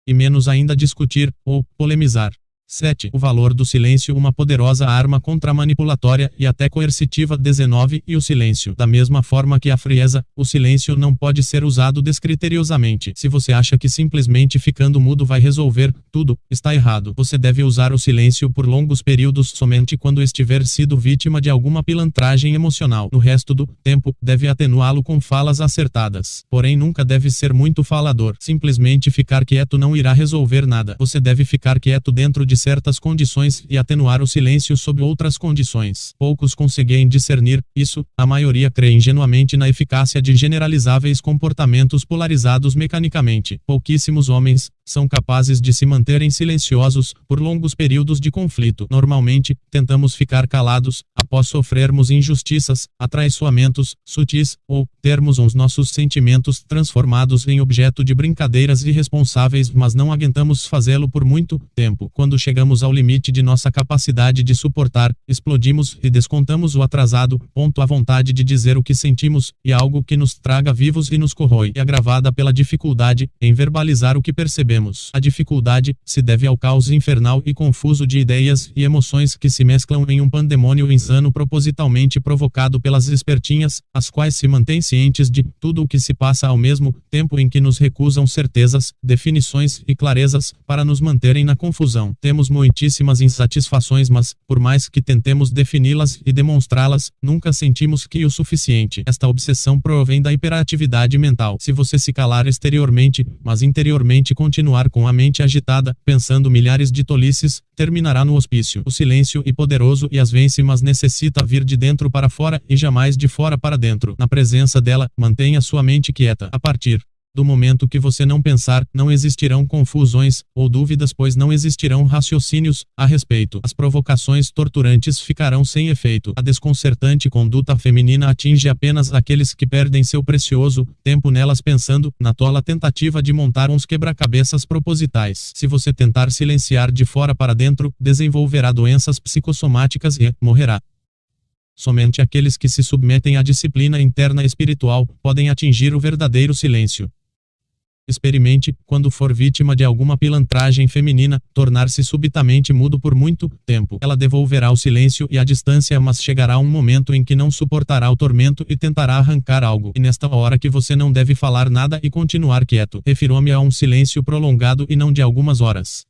e menos ainda discutir ou polemizar. 7. O valor do silêncio, uma poderosa arma contra-manipulatória e até coercitiva. 19. E o silêncio. Da mesma forma que a frieza, o silêncio não pode ser usado descriteriosamente. Se você acha que simplesmente ficando mudo vai resolver tudo, está errado. Você deve usar o silêncio por longos períodos somente quando estiver sido vítima de alguma pilantragem emocional. No resto do tempo, deve atenuá-lo com falas acertadas. Porém, nunca deve ser muito falador. Simplesmente ficar quieto não irá resolver nada. Você deve ficar quieto dentro de certas condições e atenuar o silêncio sob outras condições. Poucos conseguem discernir isso, a maioria crê ingenuamente na eficácia de generalizáveis comportamentos polarizados mecanicamente. Pouquíssimos homens são capazes de se manterem silenciosos por longos períodos de conflito. Normalmente, tentamos ficar calados após sofrermos injustiças, atraiçoamentos sutis, ou termos os nossos sentimentos transformados em objeto de brincadeiras irresponsáveis, mas não aguentamos fazê-lo por muito tempo. Quando chegamos ao limite de nossa capacidade de suportar, explodimos e descontamos o atrasado, a vontade de dizer o que sentimos, e algo que nos traga vivos e nos corrói, é agravada pela dificuldade em verbalizar o que percebemos. A dificuldade se deve ao caos infernal e confuso de ideias e emoções que se mesclam em um pandemônio insano propositalmente provocado pelas espertinhas, as quais se mantêm cientes de tudo o que se passa ao mesmo tempo em que nos recusam certezas, definições e clarezas para nos manterem na confusão. Temos muitíssimas insatisfações, mas, por mais que tentemos defini-las e demonstrá-las, nunca sentimos que o suficiente. Esta obsessão provém da hiperatividade mental. Se você se calar exteriormente, mas interiormente continuar com a mente agitada, pensando milhares de tolices, terminará no hospício. O silêncio é poderoso e às vence, mas necessita vir de dentro para fora e jamais de fora para dentro. Na presença dela, mantenha sua mente quieta. A partir do momento que você não pensar, não existirão confusões ou dúvidas, pois não existirão raciocínios a respeito. As provocações torturantes ficarão sem efeito. A desconcertante conduta feminina atinge apenas aqueles que perdem seu precioso tempo nelas pensando na tola tentativa de montar uns quebra-cabeças propositais. Se você tentar silenciar de fora para dentro, desenvolverá doenças psicossomáticas e morrerá. Somente aqueles que se submetem à disciplina interna espiritual podem atingir o verdadeiro silêncio. Experimente, quando for vítima de alguma pilantragem feminina, tornar-se subitamente mudo por muito tempo. Ela devolverá o silêncio e a distância, mas chegará um momento em que não suportará o tormento e tentará arrancar algo. E nesta hora que você não deve falar nada e continuar quieto. Refiro-me a um silêncio prolongado e não de algumas horas.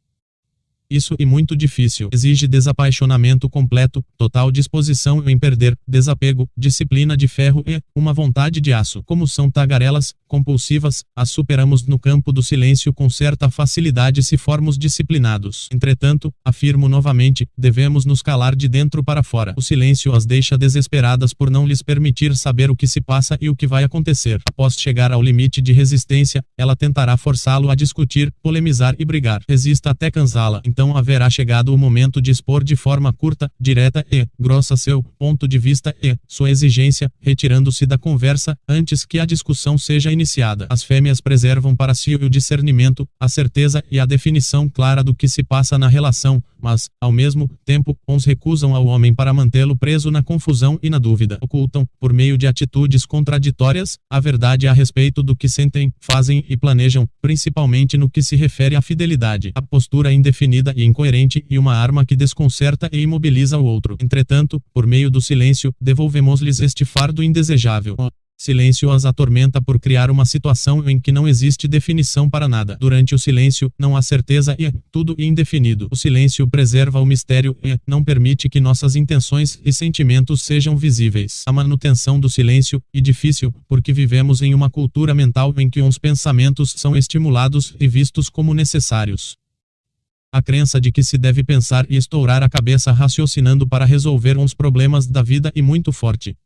Isso é muito difícil. Exige desapaixonamento completo, total disposição em perder, desapego, disciplina de ferro e uma vontade de aço. Como são tagarelas compulsivas, as superamos no campo do silêncio com certa facilidade se formos disciplinados. Entretanto, afirmo novamente, devemos nos calar de dentro para fora. O silêncio as deixa desesperadas por não lhes permitir saber o que se passa e o que vai acontecer. Após chegar ao limite de resistência, ela tentará forçá-lo a discutir, polemizar e brigar. Resista até cansá-la. Então haverá chegado o momento de expor de forma curta, direta e grossa seu ponto de vista e sua exigência, retirando-se da conversa antes que a discussão seja iniciada. As fêmeas preservam para si o discernimento, a certeza e a definição clara do que se passa na relação, mas, ao mesmo tempo, uns recusam ao homem para mantê-lo preso na confusão e na dúvida. Ocultam, por meio de atitudes contraditórias, a verdade a respeito do que sentem, fazem e planejam, principalmente no que se refere à fidelidade. A postura indefinida e incoerente e uma arma que desconcerta e imobiliza o outro. Entretanto, por meio do silêncio, devolvemos-lhes este fardo indesejável. Silêncio as atormenta por criar uma situação em que não existe definição para nada. Durante o silêncio, não há certeza e tudo é indefinido. O silêncio preserva o mistério e não permite que nossas intenções e sentimentos sejam visíveis. A manutenção do silêncio é difícil, porque vivemos em uma cultura mental em que uns pensamentos são estimulados e vistos como necessários. A crença de que se deve pensar e estourar a cabeça raciocinando para resolver uns problemas da vida é muito forte.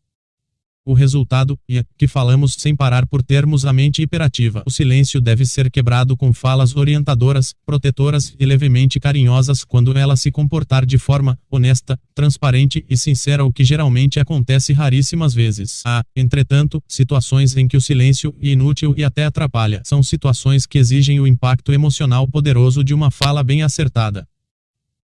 O resultado é que falamos sem parar por termos a mente hiperativa. O silêncio deve ser quebrado com falas orientadoras, protetoras e levemente carinhosas quando ela se comportar de forma honesta, transparente e sincera, o que geralmente acontece raríssimas vezes. Há, entretanto, situações em que o silêncio é inútil e até atrapalha. São situações que exigem o impacto emocional poderoso de uma fala bem acertada.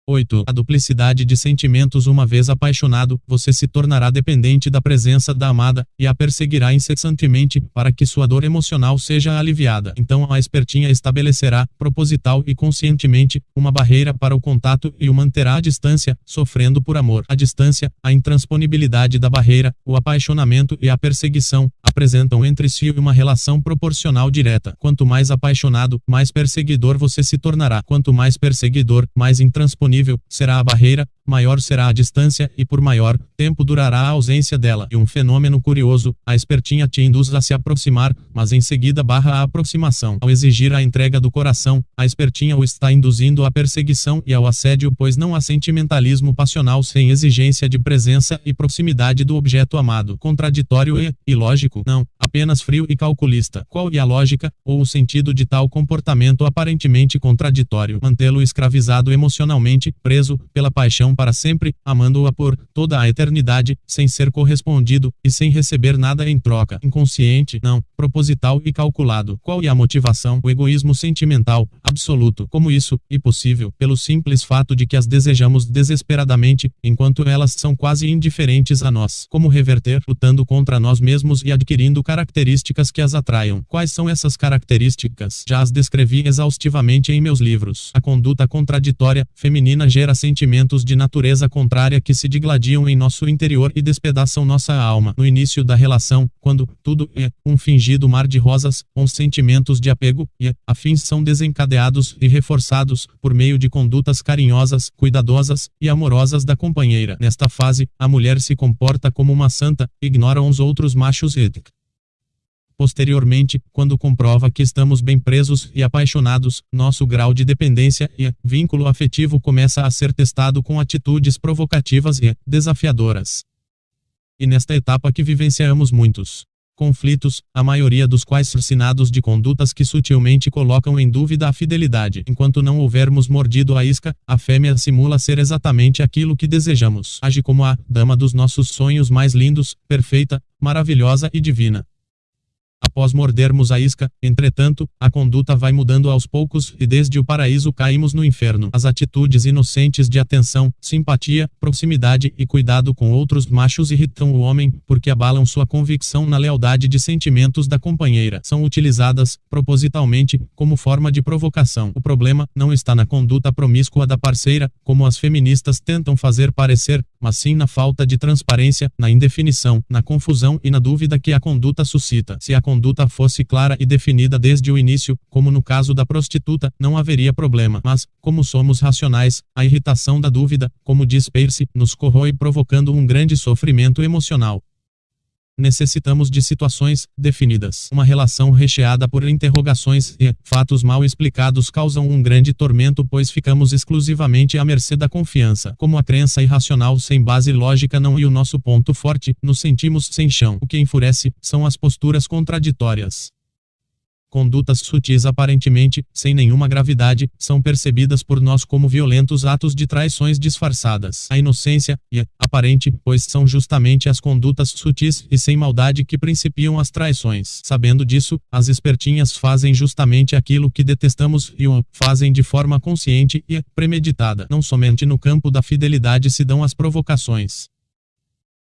8. A duplicidade de sentimentos. Uma vez apaixonado, você se tornará dependente da presença da amada, e a perseguirá incessantemente, para que sua dor emocional seja aliviada. Então a espertinha estabelecerá, proposital e conscientemente, uma barreira para o contato e o manterá à distância, sofrendo por amor. A distância, a intransponibilidade da barreira, o apaixonamento e a perseguição, apresentam entre si uma relação proporcional direta. Quanto mais apaixonado, mais perseguidor você se tornará. Quanto mais perseguidor, mais intransponível será a barreira, maior será a distância e por maior tempo durará a ausência dela. E um fenômeno curioso, a espertinha te induz a se aproximar, mas em seguida barra a aproximação. Ao exigir a entrega do coração, a espertinha o está induzindo à perseguição e ao assédio, pois não há sentimentalismo passional sem exigência de presença e proximidade do objeto amado. Contraditório e ilógico? Não, apenas frio e calculista. Qual é a lógica, ou o sentido de tal comportamento aparentemente contraditório? Mantê-lo escravizado emocionalmente, preso pela paixão para sempre, amando-a por toda a eternidade, sem ser correspondido, e sem receber nada em troca. Inconsciente? Não, proposital e calculado. Qual é a motivação? O egoísmo sentimental, absoluto. Como isso, e possível? Pelo simples fato de que as desejamos desesperadamente, enquanto elas são quase indiferentes a nós. Como reverter? Lutando contra nós mesmos e adquirindo características que as atraiam. Quais são essas características? Já as descrevi exaustivamente em meus livros. A conduta contraditória, feminina, gera sentimentos de natureza contrária que se digladiam em nosso interior e despedaçam nossa alma. No início da relação, quando tudo é um fingido mar de rosas, os sentimentos de apego e afins são desencadeados e reforçados por meio de condutas carinhosas, cuidadosas e amorosas da companheira. Nesta fase, a mulher se comporta como uma santa, ignora os outros machos e posteriormente, quando comprova que estamos bem presos e apaixonados, nosso grau de dependência e vínculo afetivo começa a ser testado com atitudes provocativas e desafiadoras. E nesta etapa que vivenciamos muitos conflitos, a maioria dos quais surcinados de condutas que sutilmente colocam em dúvida a fidelidade. Enquanto não houvermos mordido a isca, a fêmea simula ser exatamente aquilo que desejamos. Age como a dama dos nossos sonhos mais lindos, perfeita, maravilhosa e divina. Após mordermos a isca, entretanto, a conduta vai mudando aos poucos e desde o paraíso caímos no inferno. As atitudes inocentes de atenção, simpatia, proximidade e cuidado com outros machos irritam o homem, porque abalam sua convicção na lealdade de sentimentos da companheira. São utilizadas, propositalmente, como forma de provocação. O problema não está na conduta promíscua da parceira, como as feministas tentam fazer parecer, mas sim na falta de transparência, na indefinição, na confusão e na dúvida que a conduta suscita. Se a conduta fosse clara e definida desde o início, como no caso da prostituta, não haveria problema. Mas, como somos racionais, a irritação da dúvida, como diz Peirce, nos corrói provocando um grande sofrimento emocional. Necessitamos de situações definidas. Uma relação recheada por interrogações e fatos mal explicados causam um grande tormento, pois ficamos exclusivamente à mercê da confiança. Como a crença irracional sem base lógica não é o nosso ponto forte, nos sentimos sem chão. O que enfurece são as posturas contraditórias. Condutas sutis aparentemente, sem nenhuma gravidade, são percebidas por nós como violentos atos de traições disfarçadas. A inocência é aparente, pois são justamente as condutas sutis e sem maldade que principiam as traições. Sabendo disso, as espertinhas fazem justamente aquilo que detestamos e o fazem de forma consciente e premeditada. Não somente no campo da fidelidade se dão as provocações.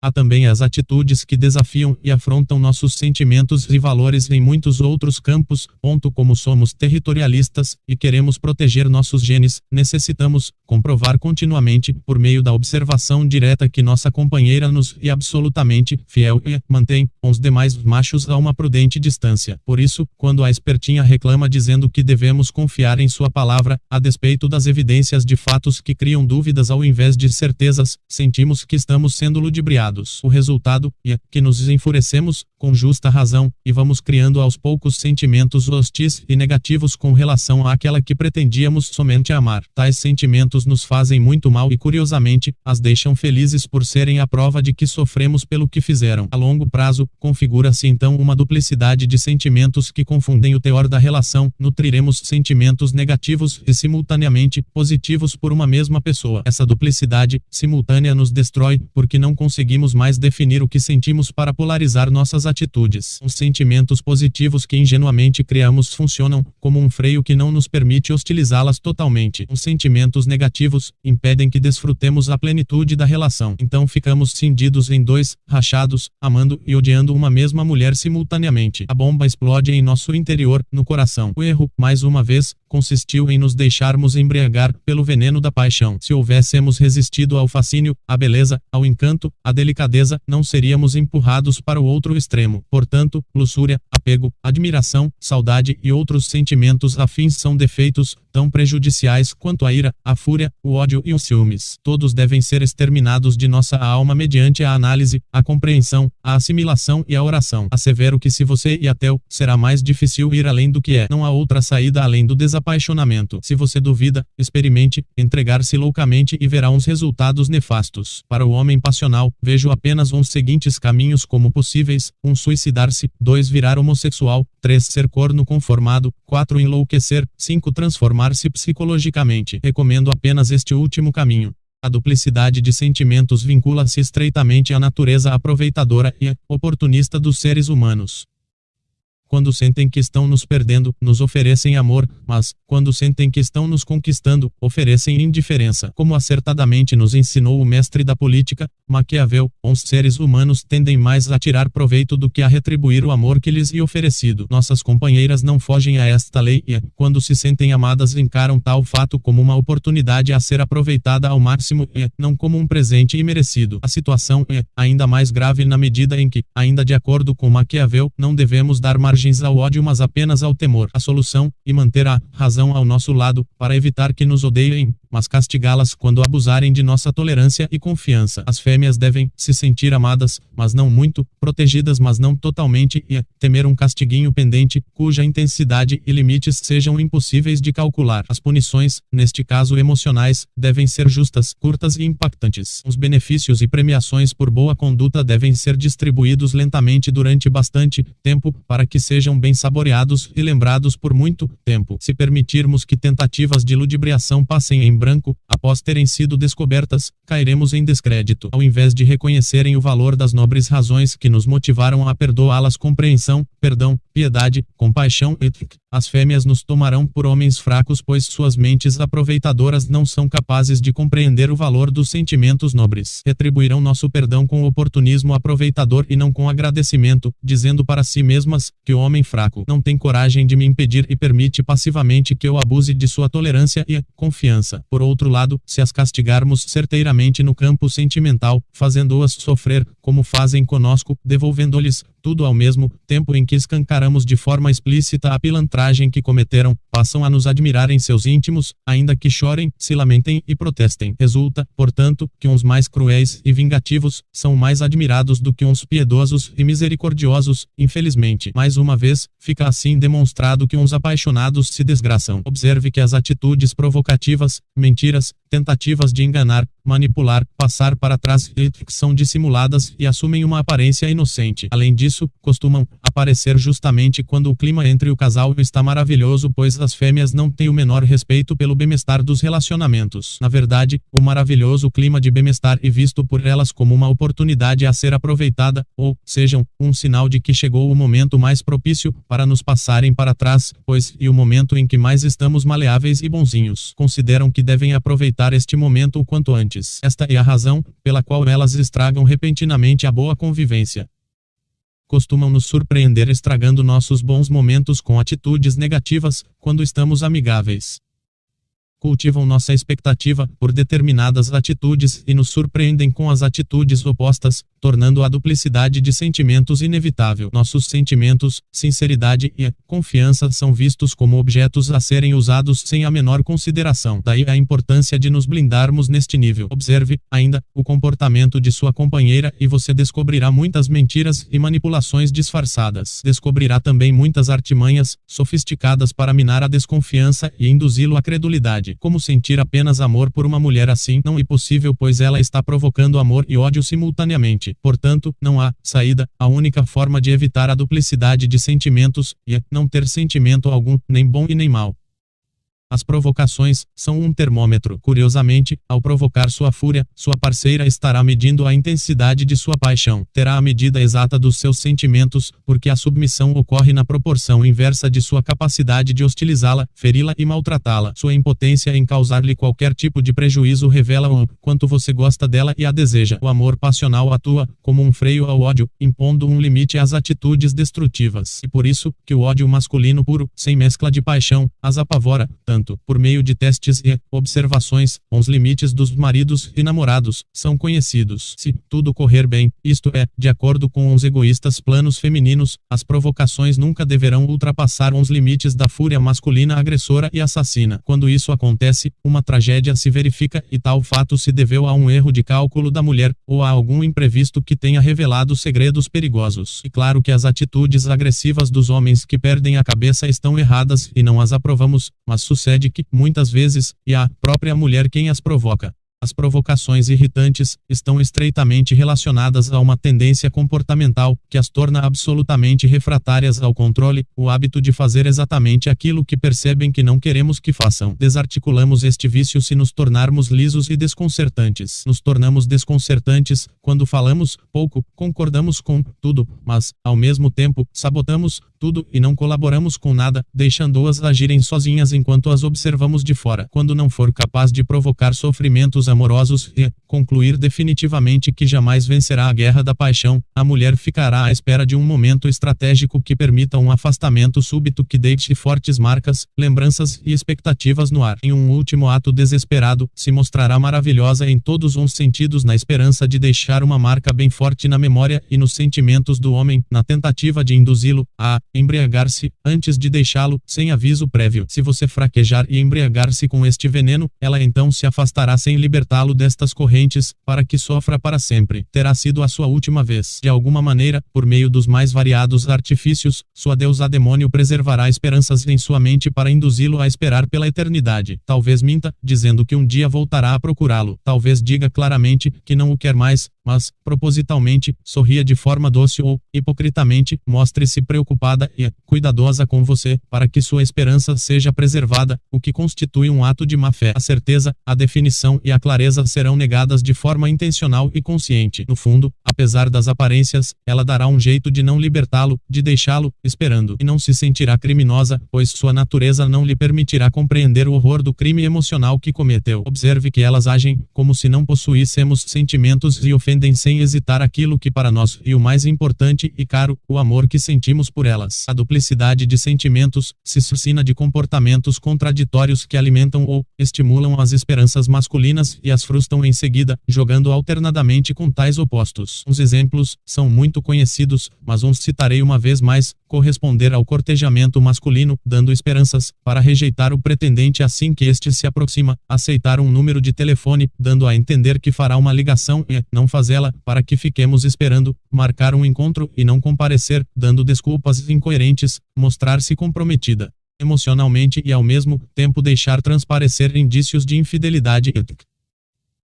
Há também as atitudes que desafiam e afrontam nossos sentimentos e valores em muitos outros campos. Como somos territorialistas e queremos proteger nossos genes, necessitamos comprovar continuamente, por meio da observação direta, que nossa companheira nos é absolutamente fiel e mantém os demais machos a uma prudente distância. Por isso, quando a espertinha reclama dizendo que devemos confiar em sua palavra, a despeito das evidências de fatos que criam dúvidas ao invés de certezas, sentimos que estamos sendo ludibriados. O resultado é que nos enfurecemos, com justa razão, e vamos criando aos poucos sentimentos hostis e negativos com relação àquela que pretendíamos somente amar. Tais sentimentos nos fazem muito mal e, curiosamente, as deixam felizes por serem a prova de que sofremos pelo que fizeram. A longo prazo, configura-se então uma duplicidade de sentimentos que confundem o teor da relação. Nutriremos sentimentos negativos e simultaneamente positivos por uma mesma pessoa. Essa duplicidade simultânea nos destrói, porque não conseguimos mais definir o que sentimos para polarizar nossas atitudes. Os sentimentos positivos que ingenuamente criamos funcionam como um freio que não nos permite hostilizá-las totalmente. Os sentimentos negativos impedem que desfrutemos a plenitude da relação. Então ficamos cindidos em dois, rachados, amando e odiando uma mesma mulher simultaneamente. A bomba explode em nosso interior, no coração. O erro, mais uma vez, consistiu em nos deixarmos embriagar pelo veneno da paixão. Se houvéssemos resistido ao fascínio, à beleza, ao encanto, à delicadeza, não seríamos empurrados para o outro extremo. Portanto, luxúria, apego, admiração, saudade e outros sentimentos afins são defeitos tão prejudiciais quanto a ira, a fúria, o ódio e os ciúmes. Todos devem ser exterminados de nossa alma mediante a análise, a compreensão, a assimilação e a oração. Assevero que se você é ateu, será mais difícil ir além do que é. Não há outra saída além do desapaixonamento. Se você duvida, experimente entregar-se loucamente e verá uns resultados nefastos. Para o homem passional, vejo apenas uns seguintes caminhos como possíveis: 1. Suicidar-se, 2. Virar homossexual, 3. Ser corno conformado, 4. Enlouquecer, 5. Transformar-se psicologicamente. Recomendo apenas este último caminho. A duplicidade de sentimentos vincula-se estreitamente à natureza aproveitadora e oportunista dos seres humanos. Quando sentem que estão nos perdendo, nos oferecem amor, mas, quando sentem que estão nos conquistando, oferecem indiferença. Como acertadamente nos ensinou o mestre da política, Maquiavel, os seres humanos tendem mais a tirar proveito do que a retribuir o amor que lhes é oferecido. Nossas companheiras não fogem a esta lei e, quando se sentem amadas, encaram tal fato como uma oportunidade a ser aproveitada ao máximo e, não como um presente imerecido. A situação é ainda mais grave na medida em que, ainda de acordo com Maquiavel, não devemos dar margem ao ódio mas apenas ao temor. A solução, e manter a razão ao nosso lado, para evitar que nos odeiem, mas castigá-las quando abusarem de nossa tolerância e confiança. As fêmeas devem se sentir amadas, mas não muito, protegidas mas não totalmente e temer um castiguinho pendente, cuja intensidade e limites sejam impossíveis de calcular. As punições, neste caso emocionais, devem ser justas, curtas e impactantes. Os benefícios e premiações por boa conduta devem ser distribuídos lentamente durante bastante tempo, para que sejam bem saboreados e lembrados por muito tempo. Se permitirmos que tentativas de ludibriação passem em branco, após terem sido descobertas, cairemos em descrédito. Ao invés de reconhecerem o valor das nobres razões que nos motivaram a perdoá-las, compreensão, perdão, piedade, compaixão e as fêmeas nos tomarão por homens fracos, pois suas mentes aproveitadoras não são capazes de compreender o valor dos sentimentos nobres. Retribuirão nosso perdão com oportunismo aproveitador e não com agradecimento, dizendo para si mesmas que o homem fraco não tem coragem de me impedir e permite passivamente que eu abuse de sua tolerância e confiança. Por outro lado, se as castigarmos certeiramente no campo sentimental, fazendo-as sofrer, como fazem conosco, devolvendo-lhes tudo ao mesmo tempo em que escancaramos de forma explícita a pilantragem que cometeram, passam a nos admirar em seus íntimos, ainda que chorem, se lamentem e protestem. Resulta, portanto, que uns mais cruéis e vingativos são mais admirados do que uns piedosos e misericordiosos, infelizmente. Mais uma vez, fica assim demonstrado que uns apaixonados se desgraçam. Observe que as atitudes provocativas, mentiras, tentativas de enganar, manipular, passar para trás são dissimuladas e assumem uma aparência inocente. Além disso, costumam aparecer justamente quando o clima entre o casal está maravilhoso, pois as fêmeas não têm o menor respeito pelo bem-estar dos relacionamentos. Na verdade, o maravilhoso clima de bem-estar é visto por elas como uma oportunidade a ser aproveitada, ou sejam, um sinal de que chegou o momento mais propício para nos passarem para trás, pois é o momento em que mais estamos maleáveis e bonzinhos. Consideram que devem aproveitar este momento o quanto antes. Esta é a razão pela qual elas estragam repentinamente a boa convivência. Costumam nos surpreender estragando nossos bons momentos com atitudes negativas, quando estamos amigáveis. cultivam nossa expectativa por determinadas atitudes e nos surpreendem com as atitudes opostas, tornando a duplicidade de sentimentos inevitável. Nossos sentimentos, sinceridade e confiança são vistos como objetos a serem usados sem a menor consideração. Daí a importância de nos blindarmos neste nível. Observe, ainda, o comportamento de sua companheira e você descobrirá muitas mentiras e manipulações disfarçadas. Descobrirá também muitas artimanhas sofisticadas para minar a desconfiança e induzi-lo à credulidade. Como sentir apenas amor por uma mulher assim? Não é possível, pois ela está provocando amor e ódio simultaneamente. Portanto, não há saída. A única forma de evitar a duplicidade de sentimentos é não ter sentimento algum, nem bom e nem mau. As provocações são um termômetro. Curiosamente, ao provocar sua fúria, sua parceira estará medindo a intensidade de sua paixão. Terá a medida exata dos seus sentimentos, porque a submissão ocorre na proporção inversa de sua capacidade de hostilizá-la, feri-la e maltratá-la. Sua impotência em causar-lhe qualquer tipo de prejuízo revela o quanto você gosta dela e a deseja. O amor passional atua como um freio ao ódio, impondo um limite às atitudes destrutivas. E por isso, que o ódio masculino puro, sem mescla de paixão, as apavora tanto. Por meio de testes e observações, os limites dos maridos e namorados são conhecidos. Se tudo correr bem, isto é, de acordo com os egoístas planos femininos, as provocações nunca deverão ultrapassar os limites da fúria masculina agressora e assassina. Quando isso acontece, uma tragédia se verifica e tal fato se deveu a um erro de cálculo da mulher, ou a algum imprevisto que tenha revelado segredos perigosos. E claro que as atitudes agressivas dos homens que perdem a cabeça estão erradas e não as aprovamos, mas sucede que, muitas vezes, é a própria mulher quem as provoca. As provocações irritantes estão estreitamente relacionadas a uma tendência comportamental que as torna absolutamente refratárias ao controle, o hábito de fazer exatamente aquilo que percebem que não queremos que façam. Desarticulamos este vício se nos tornarmos lisos e desconcertantes. Nos tornamos desconcertantes quando falamos pouco, concordamos com tudo, mas, ao mesmo tempo, sabotamos tudo e não colaboramos com nada, deixando-as agirem sozinhas enquanto as observamos de fora. Quando não for capaz de provocar sofrimentos amorosos e concluir definitivamente que jamais vencerá a guerra da paixão, a mulher ficará à espera de um momento estratégico que permita um afastamento súbito que deixe fortes marcas, lembranças e expectativas no ar. Em um último ato desesperado, se mostrará maravilhosa em todos os sentidos na esperança de deixar uma marca bem forte na memória e nos sentimentos do homem, na tentativa de induzi-lo a embriagar-se antes de deixá-lo sem aviso prévio. Se você fraquejar e embriagar-se com este veneno, ela então se afastará sem libertá-lo destas correntes, para que sofra para sempre. Terá sido a sua última vez. De alguma maneira, por meio dos mais variados artifícios, sua deusa demônio preservará esperanças em sua mente para induzi-lo a esperar pela eternidade. Talvez minta, dizendo que um dia voltará a procurá-lo. Talvez diga claramente que não o quer mais, mas, propositalmente, sorria de forma doce ou, hipocritamente, mostre-se preocupada e cuidadosa com você, para que sua esperança seja preservada, o que constitui um ato de má fé. A certeza, a definição e a clareza serão negadas de forma intencional e consciente. No fundo, apesar das aparências, ela dará um jeito de não libertá-lo, de deixá-lo esperando. E não se sentirá criminosa, pois sua natureza não lhe permitirá compreender o horror do crime emocional que cometeu. Observe que elas agem como se não possuíssemos sentimentos e ofendem sem hesitar aquilo que para nós é o mais importante e caro, o amor que sentimos por elas. A duplicidade de sentimentos se suscita de comportamentos contraditórios que alimentam ou estimulam as esperanças masculinas e as frustram em seguida, jogando alternadamente com tais opostos. Os exemplos são muito conhecidos, mas uns citarei uma vez mais: corresponder ao cortejamento masculino, dando esperanças, para rejeitar o pretendente assim que este se aproxima, aceitar um número de telefone, dando a entender que fará uma ligação e não fazê-la, para que fiquemos esperando, marcar um encontro e não comparecer, dando desculpas incoerentes, mostrar-se comprometida emocionalmente e ao mesmo tempo deixar transparecer indícios de infidelidade ética.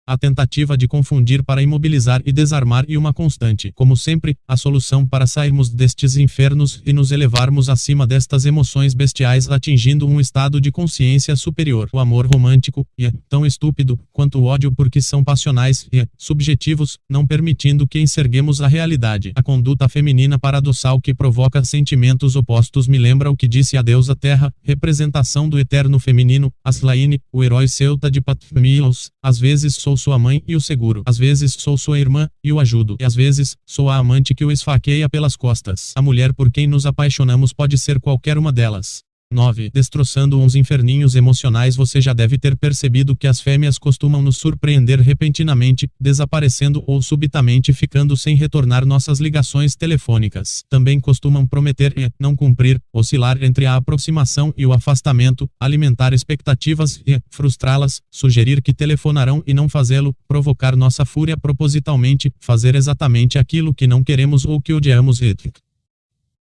A tentativa de confundir para imobilizar e desarmar e uma constante. Como sempre, a solução para sairmos destes infernos e nos elevarmos acima destas emoções bestiais atingindo um estado de consciência superior. O amor romântico é tão estúpido quanto o ódio porque são passionais e subjetivos, não permitindo que enxerguemos a realidade. A conduta feminina paradoxal que provoca sentimentos opostos me lembra o que disse a deusa Terra, representação do eterno feminino, Aslaine, o herói celta de Patmilos. Às vezes sou sua mãe e o seguro. Às vezes sou sua irmã e o ajudo. E às vezes sou a amante que o esfaqueia pelas costas. A mulher por quem nos apaixonamos pode ser qualquer uma delas. 9. Destroçando uns inferninhos emocionais. Você já deve ter percebido que as fêmeas costumam nos surpreender repentinamente, desaparecendo ou subitamente ficando sem retornar nossas ligações telefônicas. Também costumam prometer e não cumprir, oscilar entre a aproximação e o afastamento, alimentar expectativas e frustrá-las, sugerir que telefonarão e não fazê-lo, provocar nossa fúria propositalmente, fazer exatamente aquilo que não queremos ou que odiamos.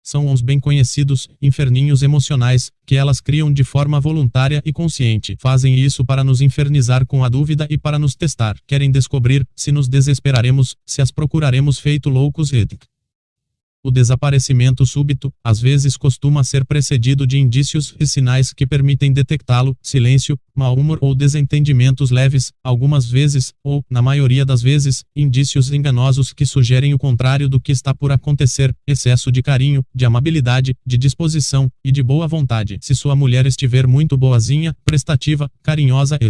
São os bem conhecidos inferninhos emocionais, que elas criam de forma voluntária e consciente. Fazem isso para nos infernizar com a dúvida e para nos testar. Querem descobrir se nos desesperaremos, se as procuraremos feito loucos. O desaparecimento súbito, às vezes costuma ser precedido de indícios e sinais que permitem detectá-lo: silêncio, mau humor ou desentendimentos leves, algumas vezes, ou, na maioria das vezes, indícios enganosos que sugerem o contrário do que está por acontecer: excesso de carinho, de amabilidade, de disposição, e de boa vontade. Se sua mulher estiver muito boazinha, prestativa, carinhosa,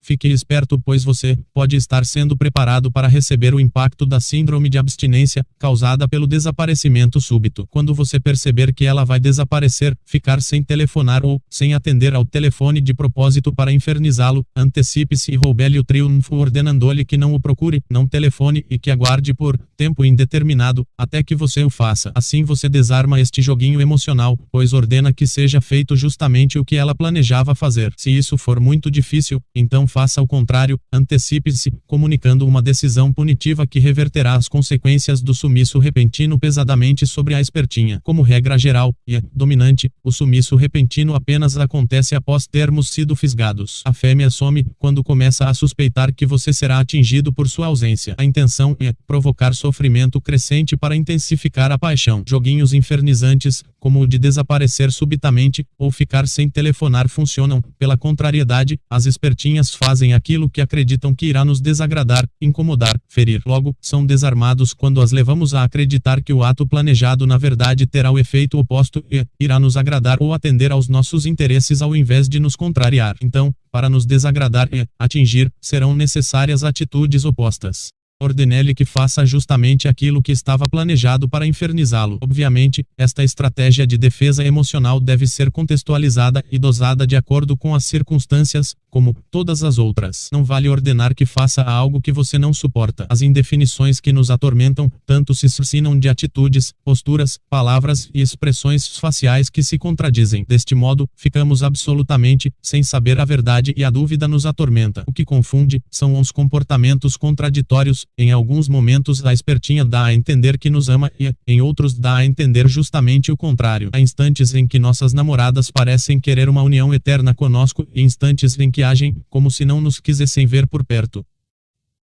fique esperto, pois você pode estar sendo preparado para receber o impacto da síndrome de abstinência, causada pelo desaparecimento súbito. Quando você perceber que ela vai desaparecer, ficar sem telefonar ou sem atender ao telefone de propósito para infernizá-lo, antecipe-se e roube-lhe o triunfo ordenando-lhe que não o procure, não telefone e que aguarde por tempo indeterminado, até que você o faça. Assim você desarma este joguinho emocional, pois ordena que seja feito justamente o que ela planejava fazer. Se isso for muito difícil, então faça o contrário, antecipe-se, comunicando uma decisão punitiva que reverterá as consequências do sumiço repentino pesadamente sobre a espertinha. Como regra geral, e dominante, o sumiço repentino apenas acontece após termos sido fisgados. A fêmea some quando começa a suspeitar que você será atingido por sua ausência. A intenção é provocar sofrimento crescente para intensificar a paixão. Joguinhos infernizantes, como o de desaparecer subitamente ou ficar sem telefonar, funcionam. Pela contrariedade, as espertinhas fazem aquilo que acreditam que irá nos desagradar, incomodar, ferir. Logo, são desarmados quando as levamos a acreditar que o ato planejado na verdade terá o efeito oposto e irá nos agradar ou atender aos nossos interesses ao invés de nos contrariar. Então, para nos desagradar e atingir, serão necessárias atitudes opostas. Ordene-lhe que faça justamente aquilo que estava planejado para infernizá-lo. Obviamente, esta estratégia de defesa emocional deve ser contextualizada e dosada de acordo com as circunstâncias, como todas as outras. Não vale ordenar que faça algo que você não suporta. As indefinições que nos atormentam tanto se suscitam de atitudes, posturas, palavras e expressões faciais que se contradizem. Deste modo, ficamos absolutamente sem saber a verdade e a dúvida nos atormenta. O que confunde são os comportamentos contraditórios. Em alguns momentos a espertinha dá a entender que nos ama e, em outros, dá a entender justamente o contrário. Há instantes em que nossas namoradas parecem querer uma união eterna conosco e instantes em que agem como se não nos quisessem ver por perto.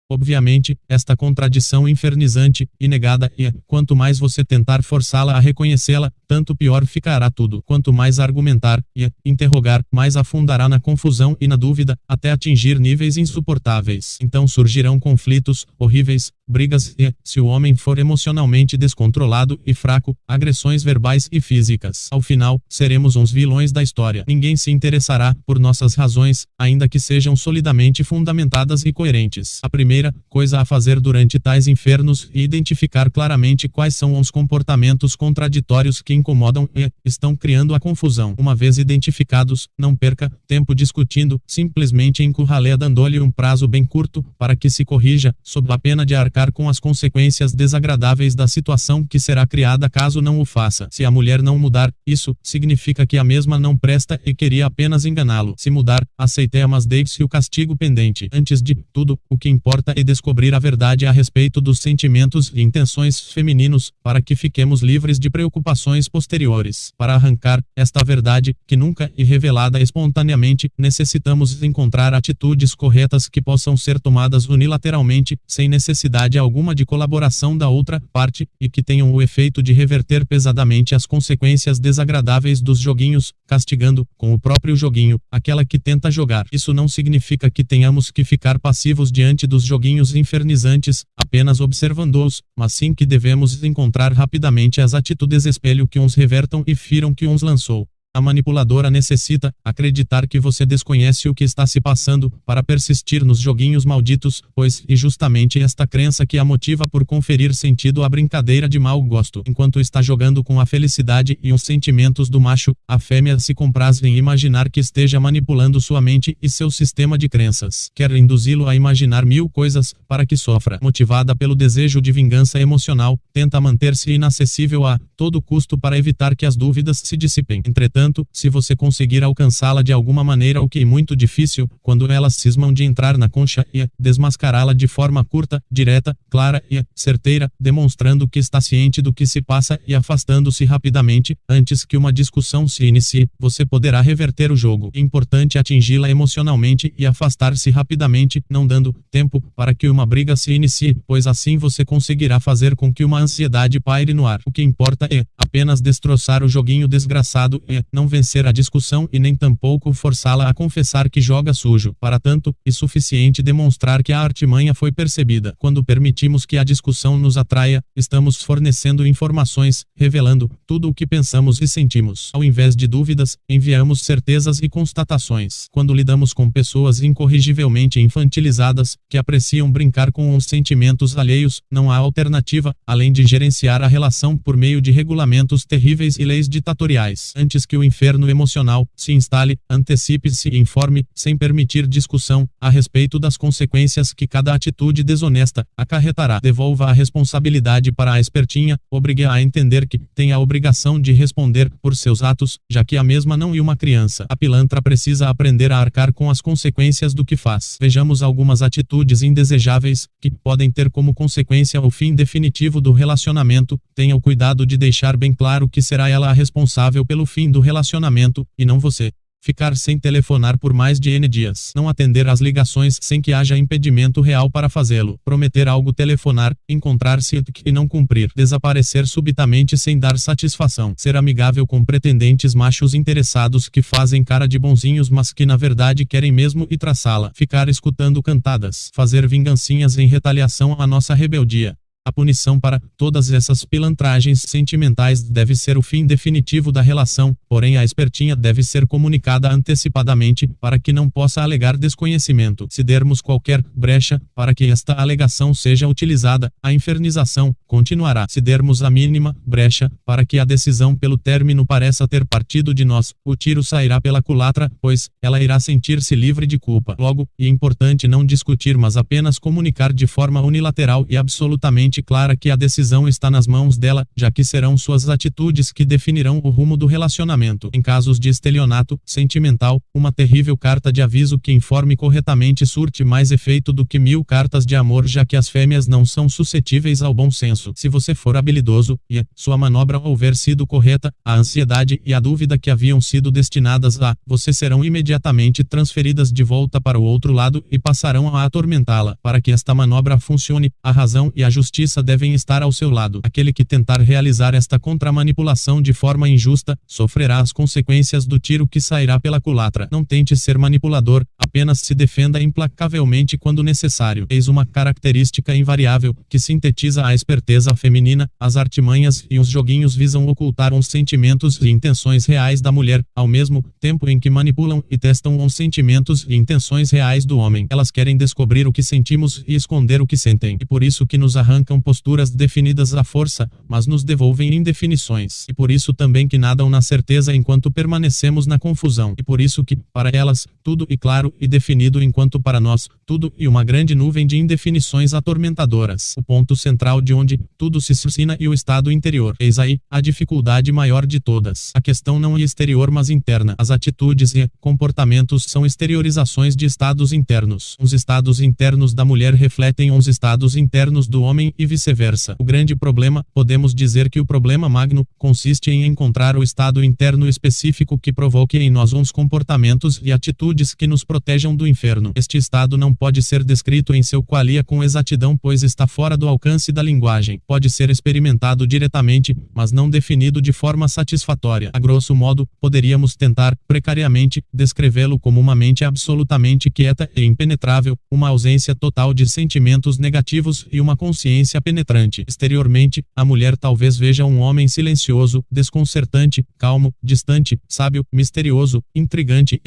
Obviamente, esta contradição infernizante e negada e, quanto mais você tentar forçá-la a reconhecê-la, tanto pior ficará tudo. Quanto mais argumentar e interrogar, mais afundará na confusão e na dúvida, até atingir níveis insuportáveis. Então surgirão conflitos horríveis, brigas e, se o homem for emocionalmente descontrolado e fraco, agressões verbais e físicas. Ao final, seremos uns vilões da história. Ninguém se interessará por nossas razões, ainda que sejam solidamente fundamentadas e coerentes. A primeira coisa a fazer durante tais infernos é identificar claramente quais são os comportamentos contraditórios que incomodam e estão criando a confusão. Uma vez identificados, não perca tempo discutindo, simplesmente encurrale dando-lhe um prazo bem curto para que se corrija, sob a pena de arcar com as consequências desagradáveis da situação que será criada caso não o faça. Se a mulher não mudar, isso significa que a mesma não presta e queria apenas enganá-lo. Se mudar, aceite, mas deixe o castigo pendente. Antes de tudo, o que importa é descobrir a verdade a respeito dos sentimentos e intenções femininos, para que fiquemos livres de preocupações posteriores. Para arrancar esta verdade, que nunca é revelada espontaneamente, necessitamos encontrar atitudes corretas que possam ser tomadas unilateralmente, sem necessidade alguma de colaboração da outra parte, e que tenham o efeito de reverter pesadamente as consequências desagradáveis dos joguinhos, castigando, com o próprio joguinho, aquela que tenta jogar. Isso não significa que tenhamos que ficar passivos diante dos joguinhos infernizantes, apenas observando-os, mas sim que devemos encontrar rapidamente as atitudes espelho que uns revertam e firam que uns lançou. A manipuladora necessita acreditar que você desconhece o que está se passando para persistir nos joguinhos malditos, pois é justamente esta crença que a motiva por conferir sentido à brincadeira de mau gosto. Enquanto está jogando com a felicidade e os sentimentos do macho, a fêmea se compraz em imaginar que esteja manipulando sua mente e seu sistema de crenças. Quer induzi-lo a imaginar mil coisas para que sofra. Motivada pelo desejo de vingança emocional, tenta manter-se inacessível a todo custo para evitar que as dúvidas se dissipem. Entretanto, se você conseguir alcançá-la de alguma maneira, o que é muito difícil, quando elas cismam de entrar na concha e desmascará-la de forma curta, direta, clara e certeira, demonstrando que está ciente do que se passa e afastando-se rapidamente, antes que uma discussão se inicie, você poderá reverter o jogo. É importante atingi-la emocionalmente e afastar-se rapidamente, não dando tempo para que uma briga se inicie, pois assim você conseguirá fazer com que uma ansiedade paire no ar. O que importa é apenas destroçar o joguinho desgraçado e não vencer a discussão e nem tampouco forçá-la a confessar que joga sujo. Para tanto, é suficiente demonstrar que a artimanha foi percebida. Quando permitimos que a discussão nos atraia, estamos fornecendo informações, revelando tudo o que pensamos e sentimos. Ao invés de dúvidas, enviamos certezas e constatações. Quando lidamos com pessoas incorrigivelmente infantilizadas, que apreciam brincar com os sentimentos alheios, não há alternativa, além de gerenciar a relação por meio de regulamentos terríveis e leis ditatoriais. Antes que o inferno emocional se instale, antecipe-se e informe, sem permitir discussão, a respeito das consequências que cada atitude desonesta acarretará. Devolva a responsabilidade para a espertinha, obrigue-a a entender que tem a obrigação de responder por seus atos, já que a mesma não é uma criança. A pilantra precisa aprender a arcar com as consequências do que faz. Vejamos algumas atitudes indesejáveis, que podem ter como consequência o fim definitivo do relacionamento. Tenha o cuidado de deixar bem claro que será ela a responsável pelo fim do relacionamento, e não você. Ficar sem telefonar por mais de N dias. Não atender às ligações sem que haja impedimento real para fazê-lo. Prometer algo, telefonar, encontrar-se e não cumprir. Desaparecer subitamente sem dar satisfação. Ser amigável com pretendentes machos interessados que fazem cara de bonzinhos mas que na verdade querem mesmo ir traçá-la. Ficar escutando cantadas. Fazer vingancinhas em retaliação à nossa rebeldia. A punição para todas essas pilantragens sentimentais deve ser o fim definitivo da relação, porém a espertinha deve ser comunicada antecipadamente, para que não possa alegar desconhecimento. Se dermos qualquer brecha para que esta alegação seja utilizada, a infernização continuará. Se dermos a mínima brecha para que a decisão pelo término pareça ter partido de nós, o tiro sairá pela culatra, pois ela irá sentir-se livre de culpa. Logo, é importante não discutir, mas apenas comunicar de forma unilateral e absolutamente clara que a decisão está nas mãos dela, já que serão suas atitudes que definirão o rumo do relacionamento. Em casos de estelionato sentimental, uma terrível carta de aviso que informe corretamente surte mais efeito do que 1000 cartas de amor, já que as fêmeas não são suscetíveis ao bom senso. Se você for habilidoso e sua manobra houver sido correta, a ansiedade e a dúvida que haviam sido destinadas a você serão imediatamente transferidas de volta para o outro lado e passarão a atormentá-la. Para que esta manobra funcione, a razão e a justiça devem estar ao seu lado. Aquele que tentar realizar esta contramanipulação de forma injusta, sofrerá as consequências do tiro que sairá pela culatra. Não tente ser manipulador, apenas se defenda implacavelmente quando necessário. Eis uma característica invariável, que sintetiza a esperteza feminina. As artimanhas e os joguinhos visam ocultar os sentimentos e intenções reais da mulher, ao mesmo tempo em que manipulam e testam os sentimentos e intenções reais do homem. Elas querem descobrir o que sentimos e esconder o que sentem. E por isso que nos arrancam posturas definidas à força, mas nos devolvem indefinições. E por isso também que nadam na certeza enquanto permanecemos na confusão. E por isso que, para elas, tudo é claro e definido, enquanto para nós, tudo é uma grande nuvem de indefinições atormentadoras. O ponto central de onde tudo se suscina é o estado interior. Eis aí a dificuldade maior de todas. A questão não é exterior mas interna. As atitudes e comportamentos são exteriorizações de estados internos. Os estados internos da mulher refletem os estados internos do homem e vice-versa. O grande problema, podemos dizer que o problema magno, consiste em encontrar o estado interno específico que provoque em nós uns comportamentos e atitudes que nos protejam do inferno. Este estado não pode ser descrito em seu qualia com exatidão, pois está fora do alcance da linguagem. Pode ser experimentado diretamente, mas não definido de forma satisfatória. A grosso modo, poderíamos tentar, precariamente, descrevê-lo como uma mente absolutamente quieta e impenetrável, uma ausência total de sentimentos negativos e uma consciência consciência penetrante. Exteriormente, a mulher talvez veja um homem silencioso, desconcertante, calmo, distante, sábio, misterioso, intrigante,